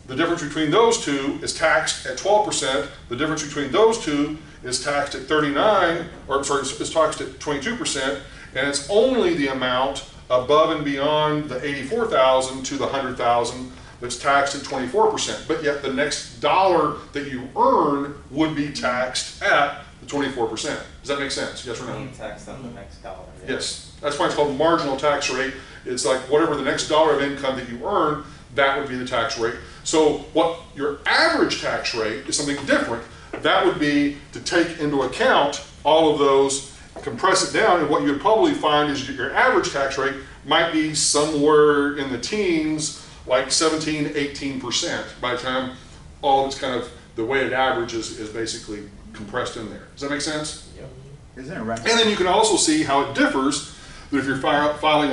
The difference between those two is taxed at 12%. The difference between those two is taxed at 22%, and it's only the amount above and beyond the 84,000 to the 100,000 that's taxed at 24%. But yet the next dollar that you earn would be taxed at the 24%. Does that make sense? Yes or no? Being taxed on the next dollar. Yeah. Yes. That's why it's called marginal tax rate. It's like whatever the next dollar of income that you earn, that would be the tax rate. So what your average tax rate is something different. That would be to take into account all of those, compress it down, and what you'd probably find is your average tax rate might be somewhere in the teens, like 17, 18% by the time all of it's kind of, the weighted average is basically compressed in there. Does that make sense? Yep. Isn't it right? And then you can also see how it differs, that if you're filing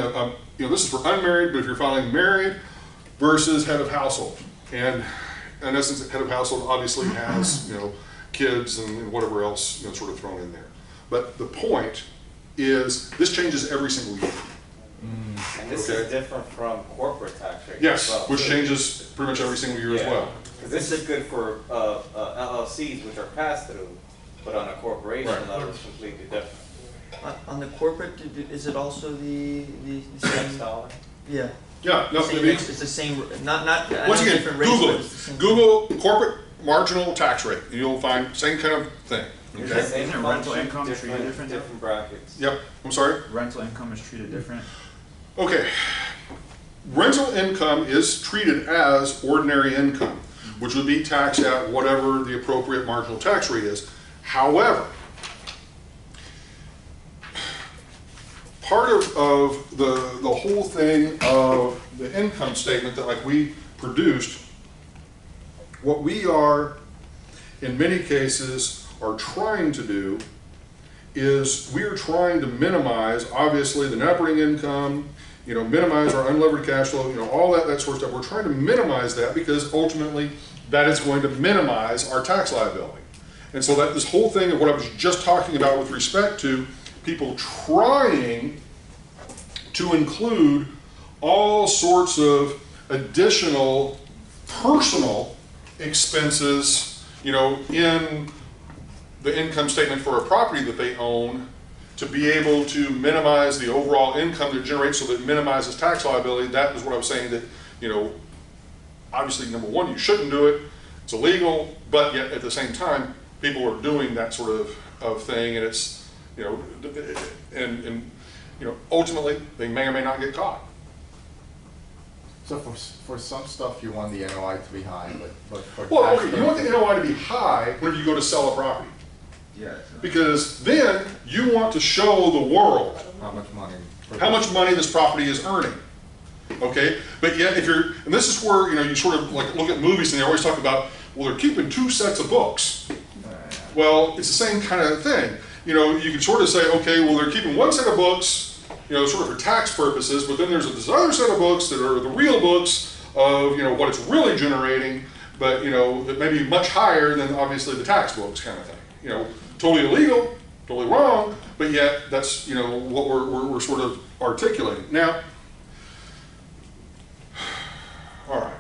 this is for unmarried, but if you're filing married versus head of household. And in essence, head of household obviously has, kids and whatever else, sort of thrown in there. But the point is, this changes every single year. And this is different from corporate tax rate. Yes, as well. which changes pretty much every single year as well. Because this is good for LLCs, which are pass through, but on a corporation level, it's completely different. On the corporate, is it also the same? $6. Yeah. Yeah, no, It's the same, not once again, different rates, Google but it. it's the same. Google corporate marginal tax rate, and you'll find same kind of thing. It's Okay? the same Isn't rental function, income treated different? different brackets. Yep. I'm sorry. Rental income is treated different. Okay. Rental income is treated as ordinary income, which would be taxed at whatever the appropriate marginal tax rate is. However, part of the whole thing of the income statement that like we produced, what we are in many cases are trying to do is we are trying to minimize obviously the net operating income, minimize our unlevered cash flow, all that sort of stuff. We're trying to minimize that because ultimately that is going to minimize our tax liability. And so that this whole thing of what I was just talking about with respect to people trying to include all sorts of additional personal expenses, in the income statement for a property that they own to be able to minimize the overall income that generates so that it minimizes tax liability. That is what I was saying that, obviously number one, you shouldn't do it. It's illegal, but yet at the same time, people are doing that sort of thing, and it's, ultimately they may or may not get caught. So for some stuff, you want the NOI to be high, but for Well, tax okay, you want the NOI to be high whenever you go to sell a property. Yes. Because then you want to show the world How much money? how much money this property is earning. Okay? But yet if you're, and this is where, you sort of like look at movies and they always talk about, well, they're keeping 2 sets of books. Well, it's the same kind of thing. You can sort of say, okay, well, they're keeping 1 set of books, sort of for tax purposes, but then there's this other set of books that are the real books of, what it's really generating, but, that may be much higher than obviously the tax books kind of thing. Totally illegal, totally wrong, but yet that's, what we're sort of articulating. Now, all right.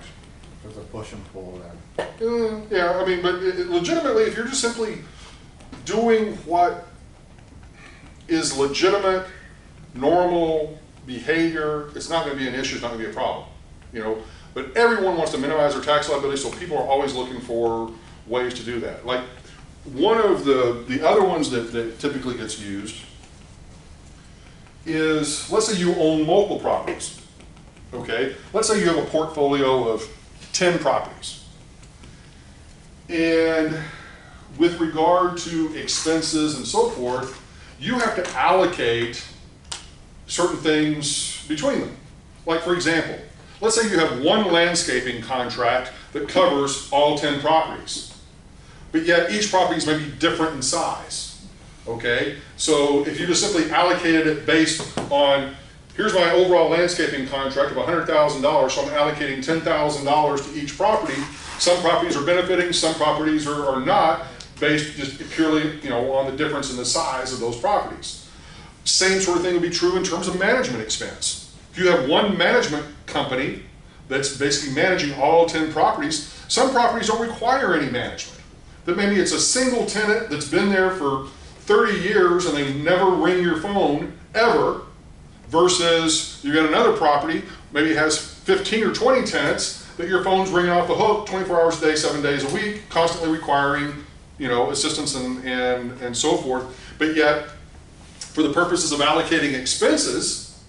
There's a push and pull then. Yeah, I mean, but legitimately, if you're just simply doing what is legitimate, normal behavior, it's not going to be an issue, it's not going to be a problem. But everyone wants to minimize their tax liability, so people are always looking for ways to do that. Like, one of the other ones that typically gets used is, let's say you own multiple properties, okay? Let's say you have a portfolio of 10 properties. And with regard to expenses and so forth, you have to allocate certain things between them. Like for example, let's say you have one landscaping contract that covers all 10 properties. But yet each property is maybe different in size, okay? So if you just simply allocated it based on, here's my overall landscaping contract of $100,000, so I'm allocating $10,000 to each property. Some properties are benefiting, some properties are not, based just purely on the difference in the size of those properties. Same sort of thing would be true in terms of management expense. If you have one management company that's basically managing all 10 properties, some properties don't require any management. That maybe it's a single tenant that's been there for 30 years and they never ring your phone, ever. versus you got another property, maybe it has 15 or 20 tenants, that your phone's ringing off the hook 24 hours a day, 7 days a week, constantly requiring, you know, assistance and so forth. But yet, for the purposes of allocating expenses,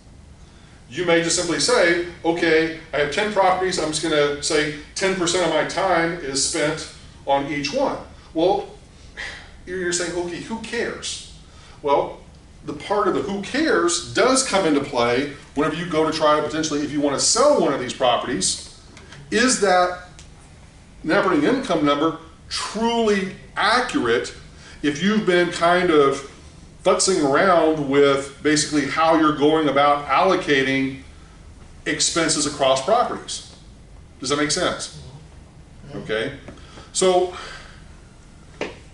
you may just simply say, okay, I have 10 properties, I'm just gonna say 10% of my time is spent on each one. Well, you're saying, okay, who cares? Well, the part of the who cares does come into play whenever you go to try potentially, if you want to sell one of these properties, is that net operating income number truly accurate if you've been kind of futzing around with basically how you're going about allocating expenses across properties? Does that make sense? Okay, so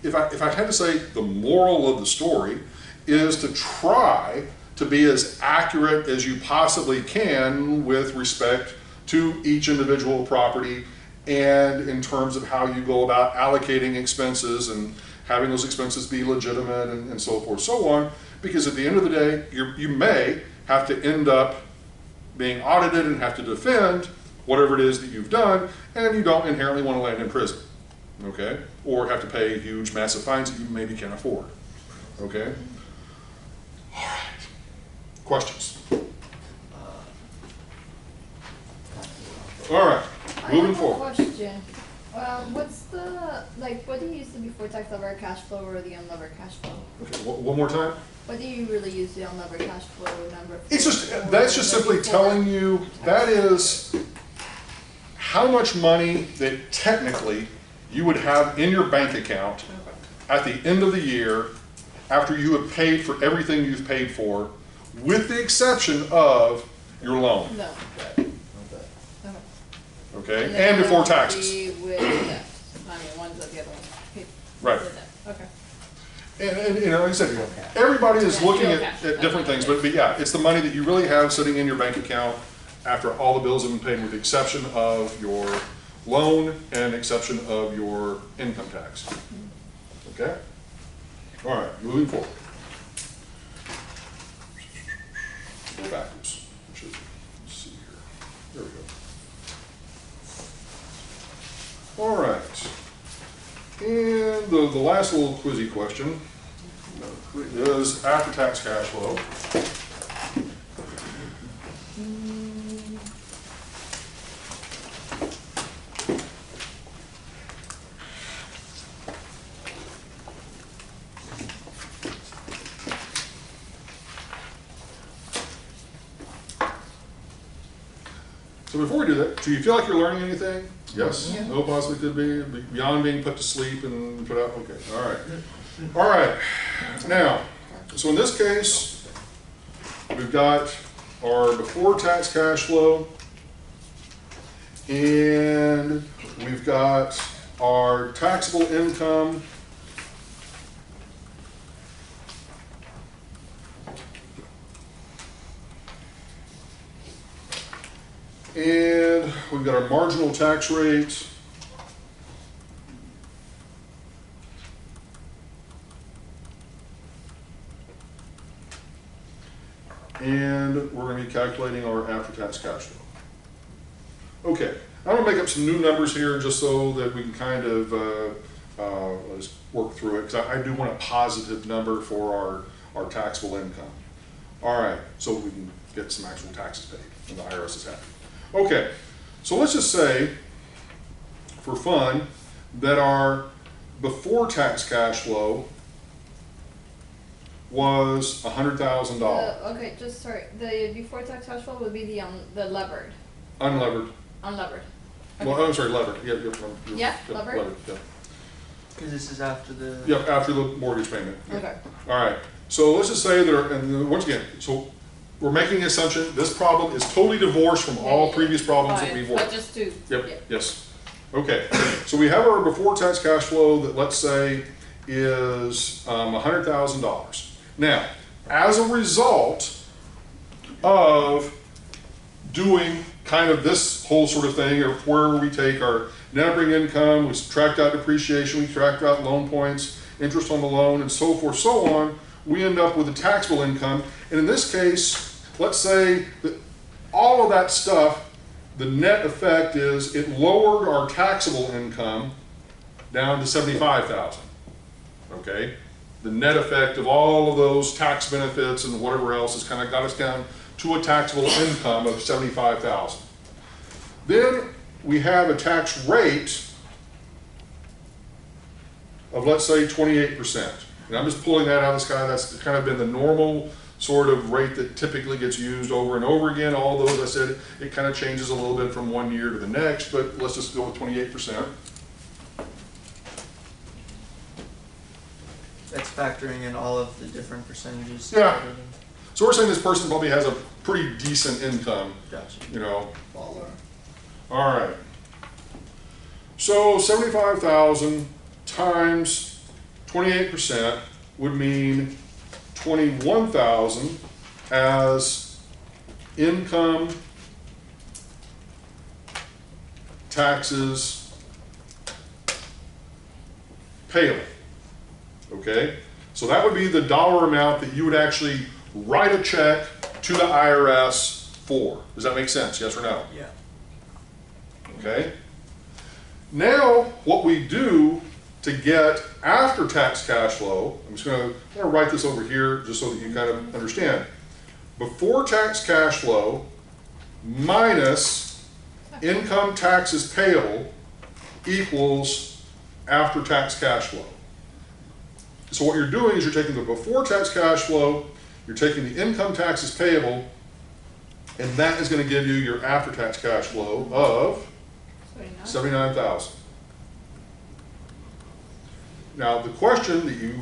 if I had to say the moral of the story is to try to be as accurate as you possibly can with respect to each individual property and in terms of how you go about allocating expenses and having those expenses be legitimate and so forth, so on, because at the end of the day, you may have to end up being audited and have to defend whatever it is that you've done, and you don't inherently want to land in prison, okay? Or have to pay huge, massive fines that you maybe can't afford, okay? All right, questions? All right, moving forward. I have a question. What's the, like, what do you use the before tax levered cash flow or the unlevered cash flow? Okay, one more time. What do you really use the unlevered cash flow number for? It's just, that's just simply telling you, that is how much money that technically you would have in your bank account at the end of the year after you have paid for everything you've paid for, with the exception of your loan. No. Okay, and before taxes. With debt. I mean, one's that the other one's paid. Right. With debt. Okay. And you know, like I said, everybody is looking at different things, but yeah, it's the money that you really have sitting in your bank account after all the bills have been paid, with the exception of your loan and exception of your income tax. Okay? All right, moving forward. Go backwards. Let's see here. There we go. All right. And the last little quizzy question is after-tax cash flow. So before we do that, do you feel like you're learning anything? Yes? Yeah. No, possibly could be, beyond being put to sleep and put out, okay, all right. All right, now, so in this case, we've got our before tax cash flow, and we've got our taxable income, and we've got our marginal tax rate, and we're going to be calculating our after-tax cash flow. Okay, I'm going to make up some new numbers here just so that we can kind of let's work through it, because I do want a positive number for our taxable income. All right, so we can get some actual taxes paid and the IRS is happy. Okay, so let's just say, for fun, that our before tax cash flow was $100,000. Okay, just sorry. The before tax cash flow would be the levered. Unlevered. Unlevered. Okay. Well, I'm sorry, levered. Levered. Levered? Yeah. Because this is after the. Yeah, after the mortgage payment. Yeah. Okay. All right. So let's just say that, and once again, so we're making the assumption this problem is totally divorced from all previous problems that we've worked. But just to. Yep. Yeah. Yes. Okay. So we have our before tax cash flow that, let's say, is $100,000. Now, as a result of doing kind of this whole sort of thing, or where we take our net operating income, we subtract out depreciation, we subtract out loan points, interest on the loan, and so forth, so on, we end up with a taxable income. And in this case, let's say that all of that stuff, the net effect is it lowered our taxable income down to 75,000. Okay? The net effect of all of those tax benefits and whatever else has kind of got us down to a taxable income of 75,000. Then we have a tax rate of, let's say, 28%. And I'm just pulling that out of the sky. That's kind of been the normal sort of rate that typically gets used over and over again. All those, I said, it kind of changes a little bit from one year to the next, but let's just go with 28%. That's factoring in all of the different percentages. Yeah. So we're saying this person probably has a pretty decent income. Gotcha. You know. All right. So 75,000 times 28% would mean 21,000 as income taxes payable. Okay? So that would be the dollar amount that you would actually write a check to the IRS for. Does that make sense? Yes or no? Yeah. Okay? Now, what we do to get after-tax cash flow, I'm going to write this over here just so that you kind of understand. Before tax cash flow minus income taxes payable equals after-tax cash flow. So what you're doing is you're taking the before tax cash flow, you're taking the income taxes payable, and that is going to give you your after-tax cash flow of 79,000. Now the question that you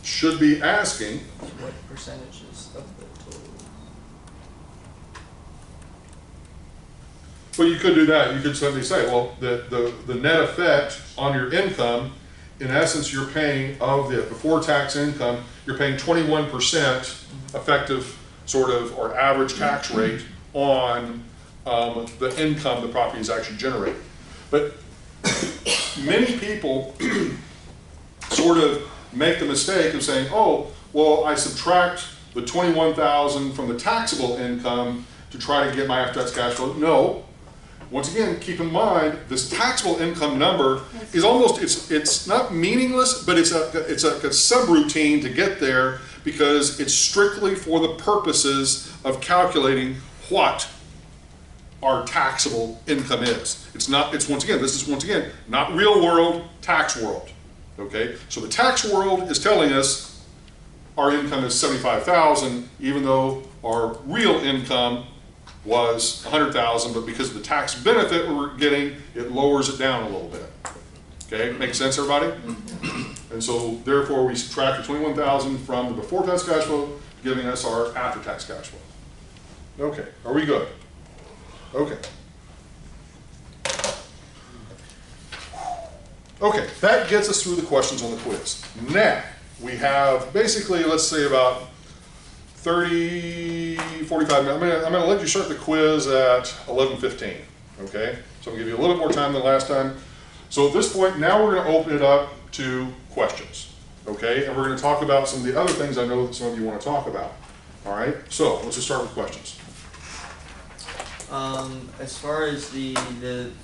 should be asking, what percentages of the total? Well, you could do that. You could simply say, well, the net effect on your income, in essence, you're paying of the before tax income, you're paying 21% effective sort of or average tax rate on the income the property is actually generating. But many people sort of make the mistake of saying, oh, well, I subtract the 21,000 from the taxable income to try to get my after-tax cash flow. No. Once again, keep in mind, this taxable income number is almost, it's not meaningless, but it's a subroutine to get there because it's strictly for the purposes of calculating what our taxable income is. It's not, it's once again, this is once again, not real world, tax world. Okay, so the tax world is telling us our income is 75,000, even though our real income was 100,000, but because of the tax benefit we're getting, it lowers it down a little bit. Okay, makes sense, everybody? And so therefore we subtract the 21,000 from the before tax cash flow, giving us our after tax cash flow. Okay, are we good? Okay. Okay, that gets us through the questions on the quiz. Now, we have basically, let's say about 30, 45 minutes. I'm going to let you start the quiz at 11:15, okay? So I'm going to give you a little bit more time than last time. So at this point, now we're going to open it up to questions, okay? And we're going to talk about some of the other things I know that some of you want to talk about, all right? So let's just start with questions. As far as the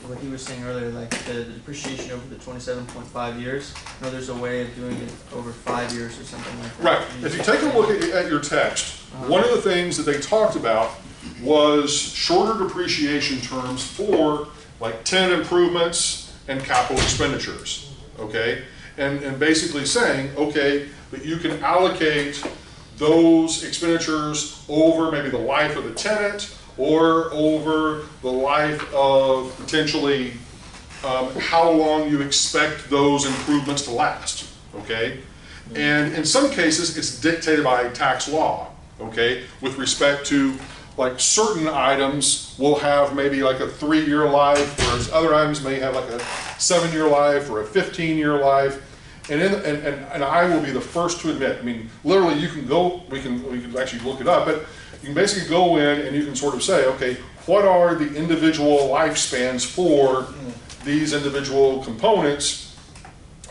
what he was saying earlier, like the depreciation over the 27.5 years, I know there's a way of doing it over 5 years or something like that. Right. If you take a look at your text, one of the things that they talked about was shorter depreciation terms for like tenant improvements and capital expenditures, okay? And basically saying, okay, that you can allocate those expenditures over maybe the life of the tenant or over the life of potentially how long you expect those improvements to last, okay? And in some cases, it's dictated by tax law, okay? With respect to, like, certain items will have maybe like a 3-year life, whereas other items may have like a 7-year life or a 15-year life. And I will be the first to admit, I mean, literally you can go, we can actually look it up, but you can basically go in and you can sort of say, okay, what are the individual lifespans for these individual components?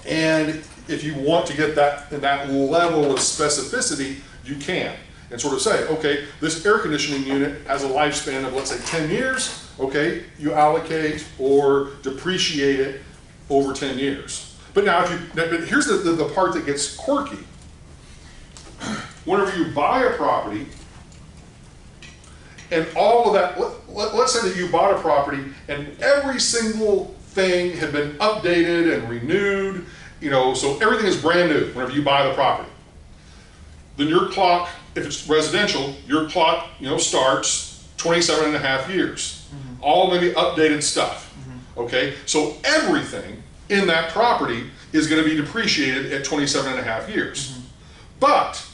And if you want to get that in that level of specificity, you can. and sort of say, okay, this air conditioning unit has a lifespan of, let's say, 10 years, okay, you allocate or depreciate it over 10 years. But now, but here's the part that gets quirky. Whenever you buy a property, and all of that, let's say that you bought a property and every single thing had been updated and renewed, you know, so everything is brand new whenever you buy the property. Then your clock, if it's residential, your clock, you know, starts 27.5 years. Mm-hmm. All maybe updated stuff, mm-hmm. Okay? So everything in that property is going to be depreciated at 27.5 years. Mm-hmm. But,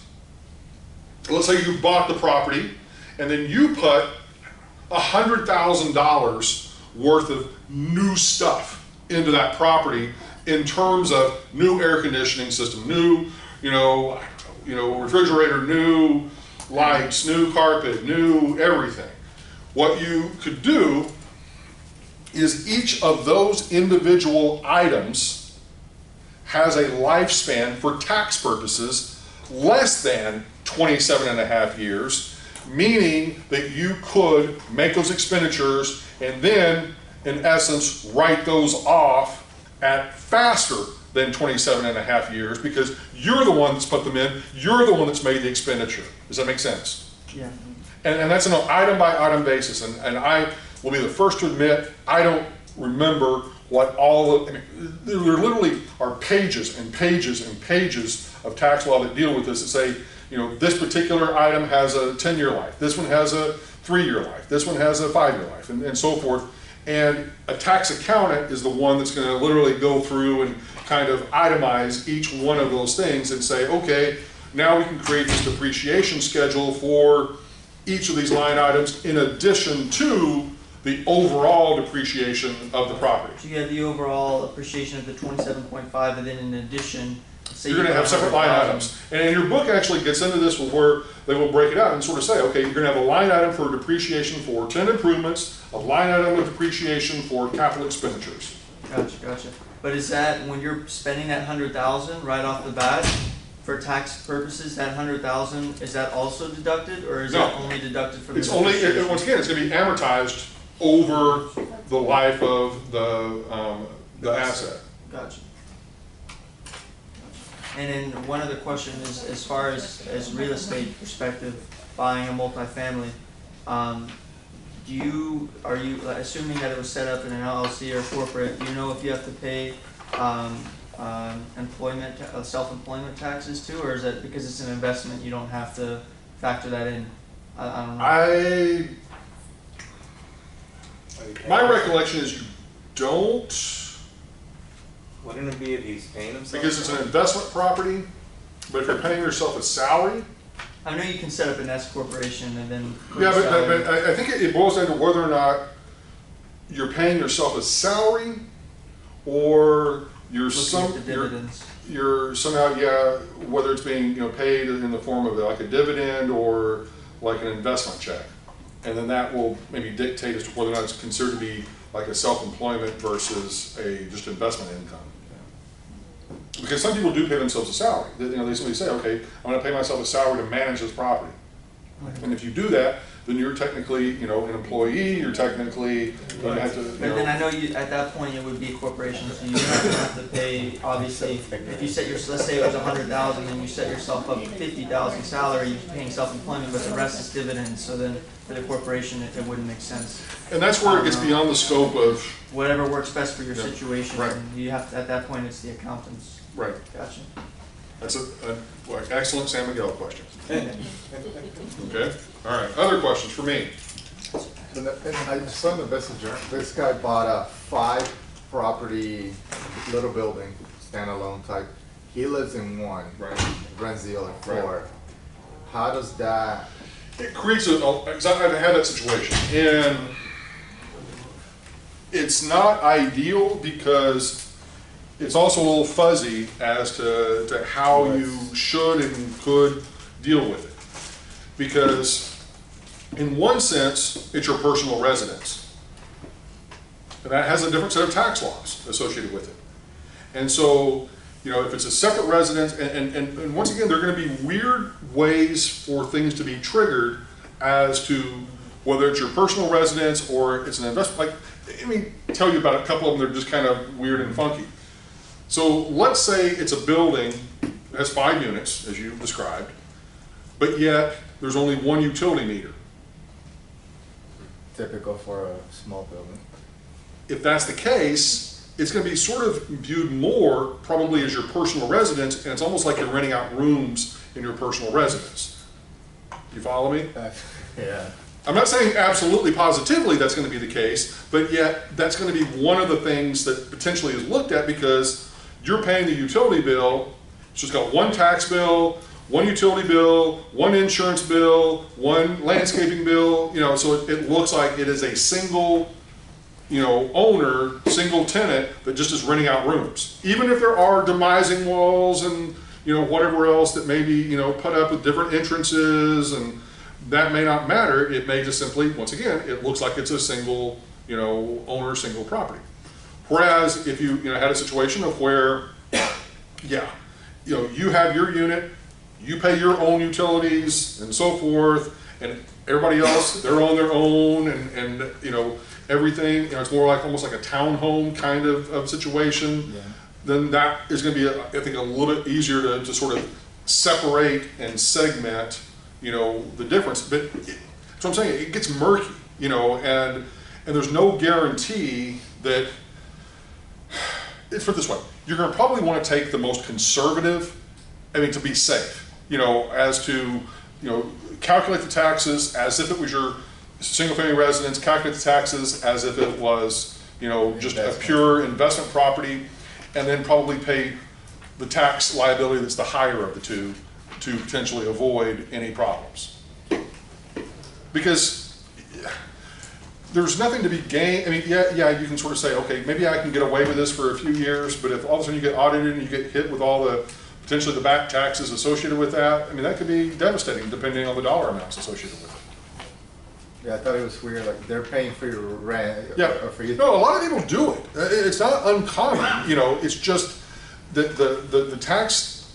let's say you bought the property and then you put $100,000 worth of new stuff into that property in terms of new air conditioning system, new, you know, refrigerator, new lights, new carpet, new everything. What you could do is each of those individual items has a lifespan for tax purposes less than 27.5 years, meaning that you could make those expenditures and then, in essence, write those off at faster than 27.5 years because you're the one that's put them in, you're the one that's made the expenditure. Does that make sense? Yeah. And that's on an item by item basis, and I will be the first to admit I don't remember what all of, I mean, there literally are pages and pages and pages of tax law that deal with this that say, you know, this particular item has a 10-year life, this one has a 3-year life, this one has a 5-year life, and so forth. And a tax accountant is the one that's going to literally go through and kind of itemize each one of those things and say, okay, now we can create this depreciation schedule for each of these line items in addition to the overall depreciation of the property. So you have the overall appreciation of the 27.5, and then in addition, say you're going to have separate line items. And your book actually gets into this where they will break it out and sort of say, okay, you're going to have a line item for depreciation for tenant improvements, a line item of depreciation for capital expenditures. Gotcha. But is that, when you're spending that $100,000 right off the bat, for tax purposes, that $100,000, is that also deducted, or is that only deducted for the It's only, once again, it's going to be amortized over the life of the asset. Gotcha. And then one other question is, as far as real estate perspective, buying a multifamily, are you assuming that it was set up in an LLC or corporate? Do you know if you have to pay self-employment taxes too, or is that because it's an investment you don't have to factor that in? I don't know. My recollection is you don't. Wouldn't it be if he's paying himself? Because it's an investment property, but if you're paying yourself a salary. I know you can set up an S corporation and then. Yeah, but I think it boils down to whether or not you're paying yourself a salary or you're somehow, whether it's being paid in the form of like a dividend or like an investment check. And then that will maybe dictate as to whether or not it's considered to be like a self-employment versus a just investment income. Because some people do pay themselves a salary. They simply say, okay, I'm going to pay myself a salary to manage this property. And if you do that, then you're technically, an employee. You're technically going to have to. But then I know you at that point it would be a corporation, so you have to pay. Obviously, if you set let's say it was $100,000, and you set yourself up $50,000 salary, you're paying self-employment, but the rest is dividends. So then for the corporation, it wouldn't make sense. And that's where it gets beyond the scope of whatever works best for your situation. Right. And you have to, at that point, it's the accountants. Right. Gotcha. That's an excellent San Miguel question. Okay. All right. Other questions for me? And I saw in the messenger, this guy bought a 5-property little building, standalone type. He lives in one, right? Rents the other 4. Right. How does that? It creates because I've had that situation, and it's not ideal because it's also a little fuzzy as to how you should and could deal with it. Because in one sense, it's your personal residence. And that has a different set of tax laws associated with it. And so you know, if it's a separate residence, and once again, there are gonna be weird ways for things to be triggered as to whether it's your personal residence or it's an investment. Like, let me tell you about a couple of them that are just kind of weird and funky. So let's say it's a building that has 5 units, as you described, but yet there's only 1 utility meter. Typical for a small building. If that's the case, it's going to be sort of viewed more probably as your personal residence, and it's almost like you're renting out rooms in your personal residence. You follow me? Yeah. I'm not saying absolutely positively that's going to be the case, but yet that's going to be one of the things that potentially is looked at, because you're paying the utility bill. It's just got 1 tax bill, 1 utility bill, 1 insurance bill, 1 landscaping bill, you know, so it looks like it is a single, you know, owner, single tenant that just is renting out rooms. Even if there are demising walls and, you know, whatever else that may be, you know, put up with different entrances, and that may not matter. It may just simply, once again, it looks like it's a single, you know, owner, single property. Whereas if you know, had a situation of where, yeah, you know, you have your unit, you pay your own utilities and so forth, and everybody else, they're on their own, and you know, everything, you know, it's more like almost like a townhome kind of situation, Yeah. then that is going to be, I think, a little bit easier to sort of separate and segment, you know, the difference. But that's what I'm saying, it gets murky, you know, and there's no guarantee that, let's put it this way, you're going to probably want to take the most conservative, I mean, to be safe, you know, as to, you know, calculate the taxes as if it was your single family residence, calculate the taxes as if it was, you know, just a pure investment property, and then probably pay the tax liability that's the higher of the two to potentially avoid any problems. Because there's nothing to be gained. I mean, yeah, you can sort of say, okay, maybe I can get away with this for a few years, but if all of a sudden you get audited and you get hit with all the, potentially the back taxes associated with that, I mean, that could be devastating depending on the dollar amounts associated with it. Yeah, I thought it was weird, like they're paying for your rent. Yeah, Or for you. no, a lot of people do it. It's not uncommon, you know, it's just that the tax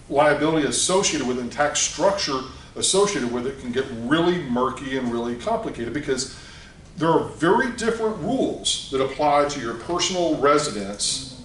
liability associated with it and tax structure associated with it can get really murky and really complicated, because there are very different rules that apply to your personal residence.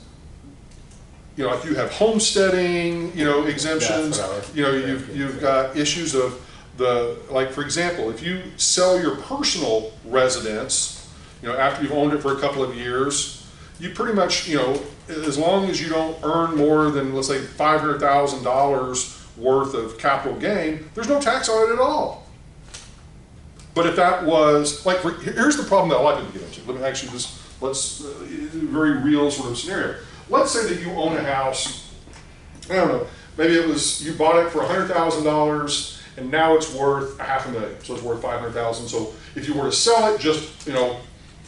You know, if you have homesteading, you know, exemptions, you know, you've got issues of the, like, for example, if you sell your personal residence, you know, after you've owned it for a couple of years, you pretty much, you know, as long as you don't earn more than, let's say, $500,000 worth of capital gain, there's no tax on it at all. But if that was, like, here's the problem that a lot of people get into. Let me actually just, very real sort of scenario. Let's say that you own a house, I don't know, maybe it was, you bought it for $100,000 and now it's worth $500,000, so it's worth $500,000. So if you were to sell it, just, you know,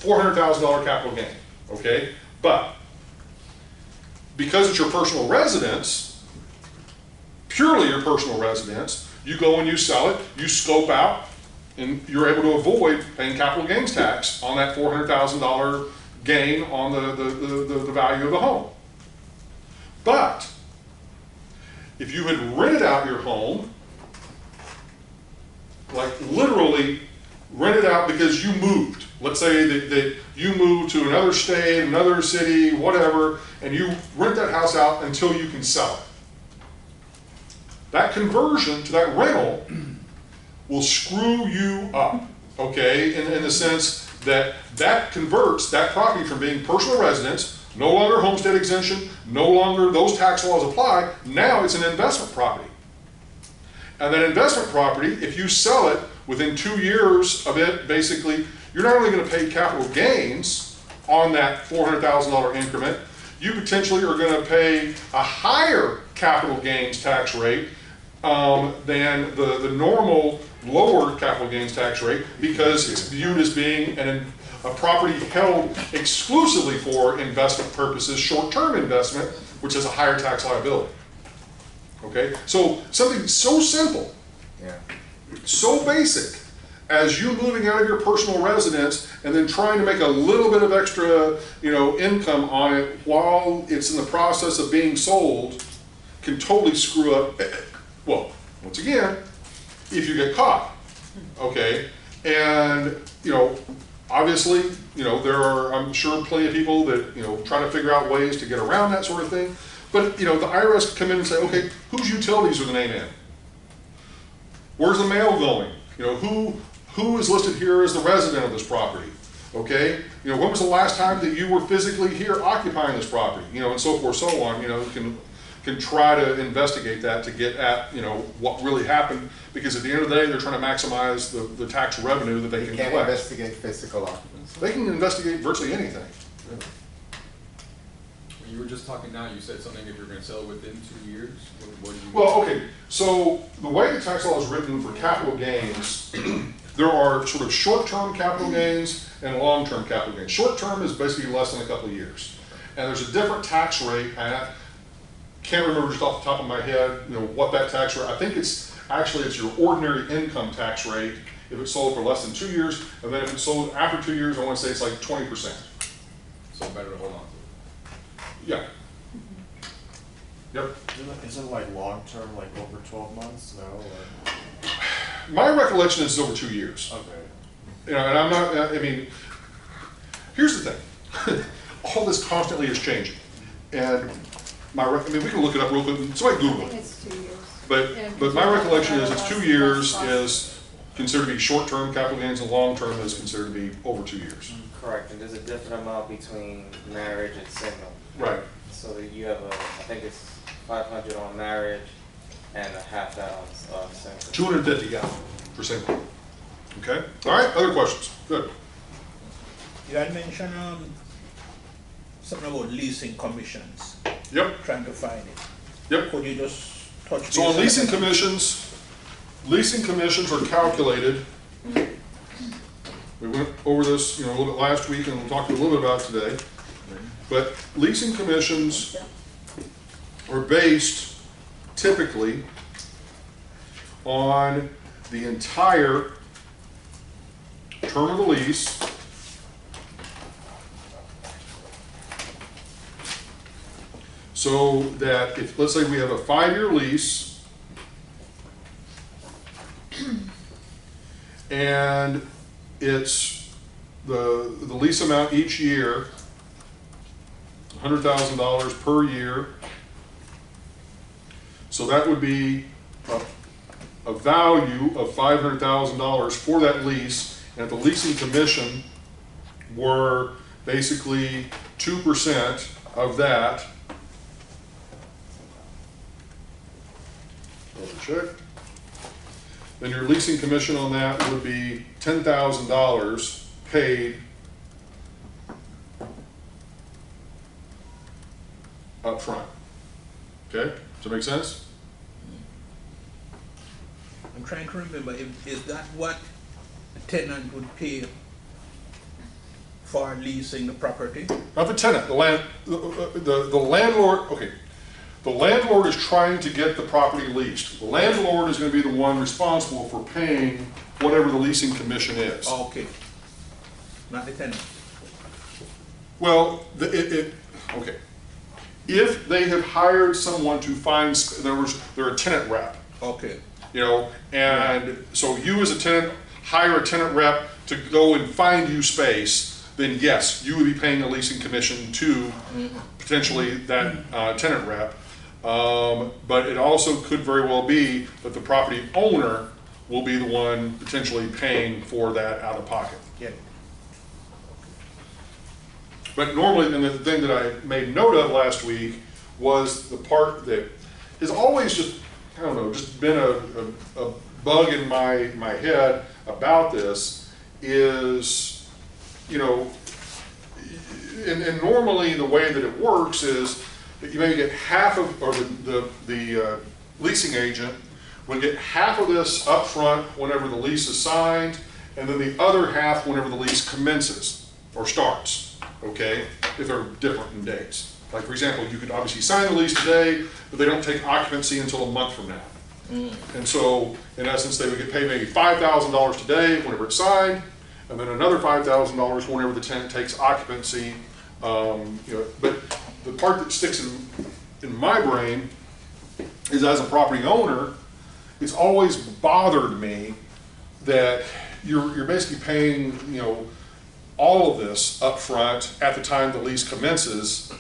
$400,000 capital gain, okay? But because it's your personal residence, purely your personal residence, you go and you sell it, you scope out, and you're able to avoid paying capital gains tax on that $400,000 gain on the value of the home. But if you had rented out your home, like literally rented out because you moved, let's say that you moved to another state, another city, whatever, and you rent that house out until you can sell it. That conversion to that rental will screw you up, okay, in the sense that that converts that property from being personal residence, no longer homestead exemption, no longer those tax laws apply, now it's an investment property. And that investment property, if you sell it within 2 years of it, basically, you're not only going to pay capital gains on that $400,000 increment, you potentially are going to pay a higher capital gains tax rate than the normal lower capital gains tax rate, because it's viewed as being a property held exclusively for investment purposes, short-term investment, which has a higher tax liability. Okay, so something so simple, Yeah. so basic, as you moving out of your personal residence and then trying to make a little bit of extra, income on it while it's in the process of being sold can totally screw up. Well, once again, if you get caught, okay? And, obviously, there are, I'm sure, plenty of people that, try to figure out ways to get around that sort of thing. But, the IRS can come in and say, okay, whose utilities are the name in? Where's the mail going? Who is listed here as the resident of this property? Okay? When was the last time that you were physically here occupying this property? And so forth, so on. Can try to investigate that to get at, what really happened, because at the end of the day, they're trying to maximize the tax revenue that they can Can't collect. investigate physical occupancy. They can investigate virtually anything. You were just talking now, you said something if you're gonna sell it within 2 years, what do you mean? Well, okay, so the way the tax law is written for capital gains, there are sort of short-term capital gains and long-term capital gains. Short-term is basically less than a couple of years. And there's a different tax rate, and I can't remember just off the top of my head, what that tax rate, I think it's your ordinary income tax rate if it's sold for less than 2 years, and then if it's sold after 2 years, I wanna say it's like 20%. So better to hold on to Yeah. Yep. Isn't it like long-term, like over 12 months, no? Or? My recollection is over 2 years. Okay. And I'm not, here's the thing. All this constantly is changing. And we can look it up real quick. Somebody I Google think it. it's 2 years. But my recollection is it's 2 years is considered to be short-term capital gains, and long-term is considered to be over 2 years. Correct, and there's a different amount between marriage and single. Right. So that you have I think it's 500 on marriage and a half that on single. 250, yeah, for single. Okay? All right, other questions? Good. You had mentioned something about leasing commissions. Yep. Trying to find it. Yep. Could you just touch So on base leasing commissions are calculated. We went over this, a little bit last week, and we'll talk a little bit about it today. But leasing commissions are based typically on the entire term of the lease, so that if, let's say we have a 5-year lease, and it's the lease amount each year, $100,000 per year. So that would be a value of $500,000 for that lease, and if the leasing commission were basically 2% of that, check, then your leasing commission on that would be $10,000 paid up front. Okay, does that make sense? I'm trying to remember, is that what a tenant would pay for leasing the property? Not the tenant, the landlord, okay. The landlord is trying to get the property leased. The landlord is going to be the one responsible for paying whatever the leasing commission is. Okay. Not the tenant. Well, okay. If they have hired someone to find, they're a tenant rep. Okay. And so you as a tenant hire a tenant rep to go and find you space, then yes, you would be paying a leasing commission to potentially that tenant rep. But it also could very well be that the property owner will be the one potentially paying for that out of pocket. Yeah. But normally, and the thing that I made note of last week was the part that has always just, I don't know, just been a bug in my head about this is, and normally the way that it works is that you maybe get half of, or the leasing agent would get half of this up front whenever the lease is signed, and then the other half whenever the lease commences or starts, okay, if they're different in dates. Like, for example, you could obviously sign the lease today, but they don't take occupancy until a month from now. And so, in essence, they would get paid maybe $5,000 today whenever it's signed, and then another $5,000 whenever the tenant takes occupancy. But the part that sticks in my brain is, as a property owner, it's always bothered me that you're basically paying, all of this up front at the time the lease commences,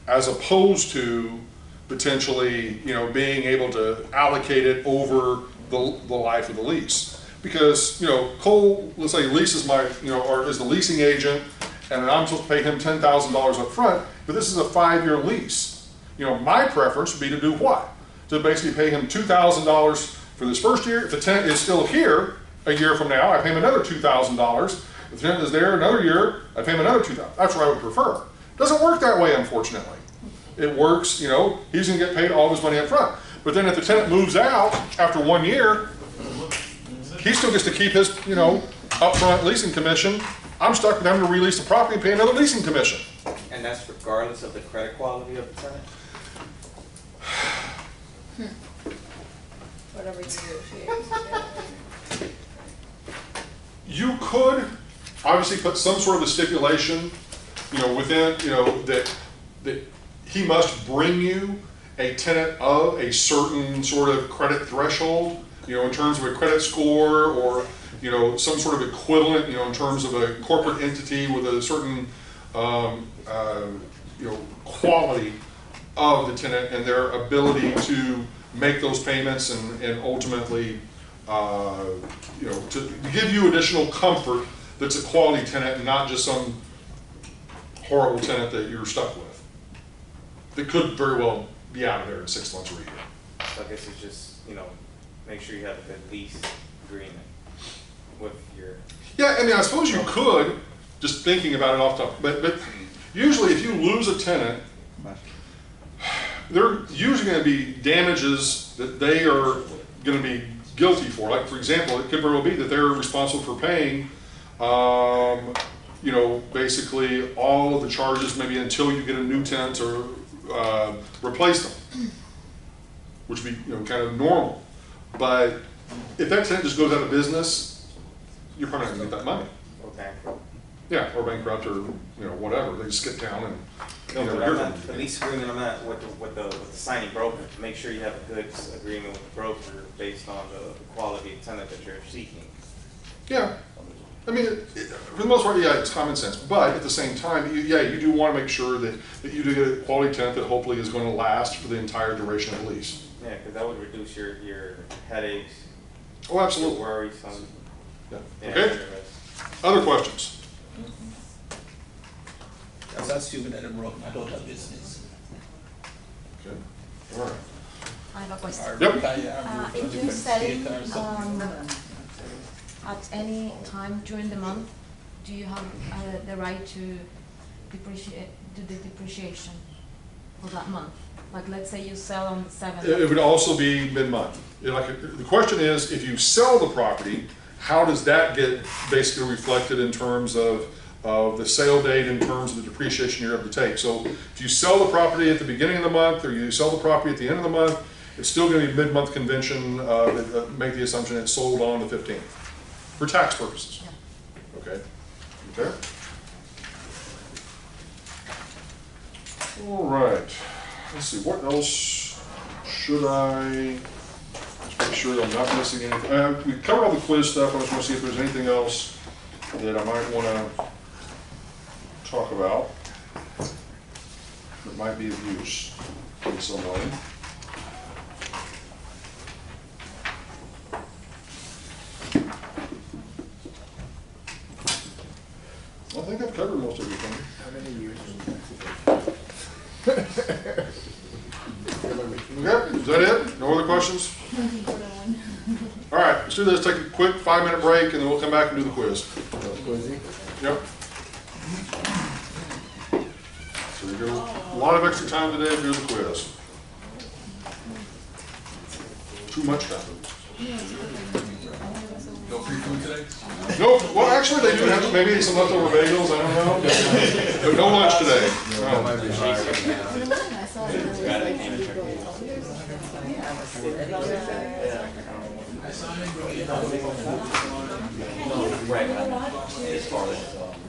as opposed to potentially, being able to allocate it over the life of the lease. Because, Cole, let's say, leases or is the leasing agent, and I'm supposed to pay him $10,000 up front, but this is a 5-year lease. My preference would be to do what? To basically pay him $2,000 for this first year. If the tenant is still here a year from now, I pay him another $2,000. If the tenant is there another year, I pay him another $2,000. That's what I would prefer. It doesn't work that way, unfortunately. It works, he's gonna get paid all of his money up front. But then if the tenant moves out after 1 year, he still gets to keep his, upfront leasing commission. I'm stuck with having to release the property and pay another leasing commission. And that's regardless of the credit quality of the tenant? Whatever you negotiate. You could obviously put some sort of a stipulation, within, that he must bring you a tenant of a certain sort of credit threshold, in terms of a credit score, or, some sort of equivalent, in terms of a corporate entity with a certain, quality of the tenant and their ability to make those payments and ultimately, to give you additional comfort that's a quality tenant and not just some horrible tenant that you're stuck with. That could very well be out of there in 6 months or a year. So I guess it's just, make sure you have a good lease agreement with your... Yeah, I suppose you could, just thinking about it off the top, but usually if you lose a tenant, there are usually going to be damages that they are going to be guilty for. Like, for example, it could very well be that they're responsible for paying, basically all of the charges maybe until you get a new tenant or replace them, which would be kind of normal. But if that tenant just goes out of business, you're probably not going to get that money. Or bankrupt. Yeah, or bankrupt, or whatever. They just get down and No, but I'm not, the lease agreement, I'm not with the signing broker. Make sure you have a good agreement with the broker based on the quality of tenant that you're seeking. Yeah, for the most part, yeah, it's common sense. But at the same time, you do want to make sure that you do get a quality tenant that hopefully is going to last for the entire duration of the lease. Yeah, because that would reduce your headaches. Oh, absolutely. Your worries. Yeah. Okay. Other questions? That's assuming that I broke my daughter's business. Okay. All right. I have a question. Yep. If you're selling at any time during the month, do you have the right to do the depreciation for that month? Like, let's say you sell on the 7th. It would also be mid-month. The question is, if you sell the property, how does that get basically reflected in terms of the sale date, in terms of the depreciation you're able to take? So if you sell the property at the beginning of the month, or you sell the property at the end of the month, it's still going to be mid-month convention. Make the assumption it's sold on the 15th for tax purposes. Yeah. Okay. Okay. All right. Let's see, what else should I, just make sure I'm not missing anything. We covered all the quiz stuff. I just want to see if there's anything else that I might want to talk about that might be of use in some way. I think I've covered most everything. How many years? Okay, is that it? No other questions? All right, let's do this. Take a quick 5-minute break, and then we'll come back and do the quiz. Yep. So we got a lot of extra time today to do the quiz. Too much time. No free food today? Nope. Well, actually, they do have maybe some leftover bagels. I don't know. But no lunch today. No.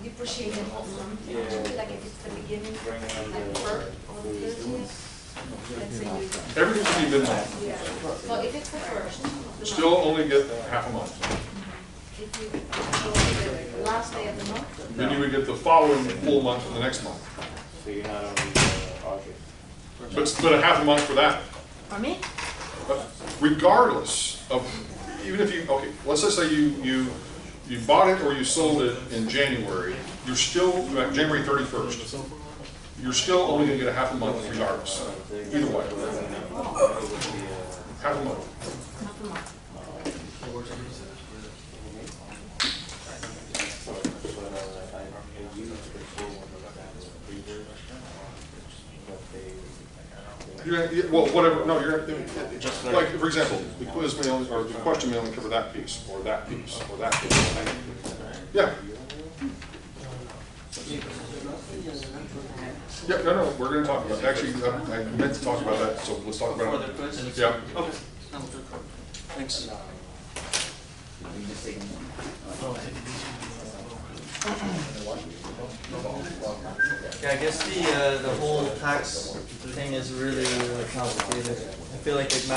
Depreciate the whole month, like if it's the beginning, like first or the 30th, let's say you. Everything should be mid-month. So if it's the first of the Still month, only get half a month. if you go the last day of the month, Then you would get the following full month for the next month. So you're not only August. But a half a month for that. for me, But regardless of, even if you, okay, let's just say you bought it or you sold it in January, you're still, January 31st, you're still only gonna get a half a month regardless, either way. Half a month. half a month. Well, whatever, no, like, for example, the quiz may only, or the question may only cover that piece, or that piece, or that piece. Yeah. Yeah, no, we're gonna talk about, actually, I meant to talk about that, so let's talk about it. Yeah. Okay. Thanks. Yeah, I guess the whole tax thing is really, really complicated. I feel like it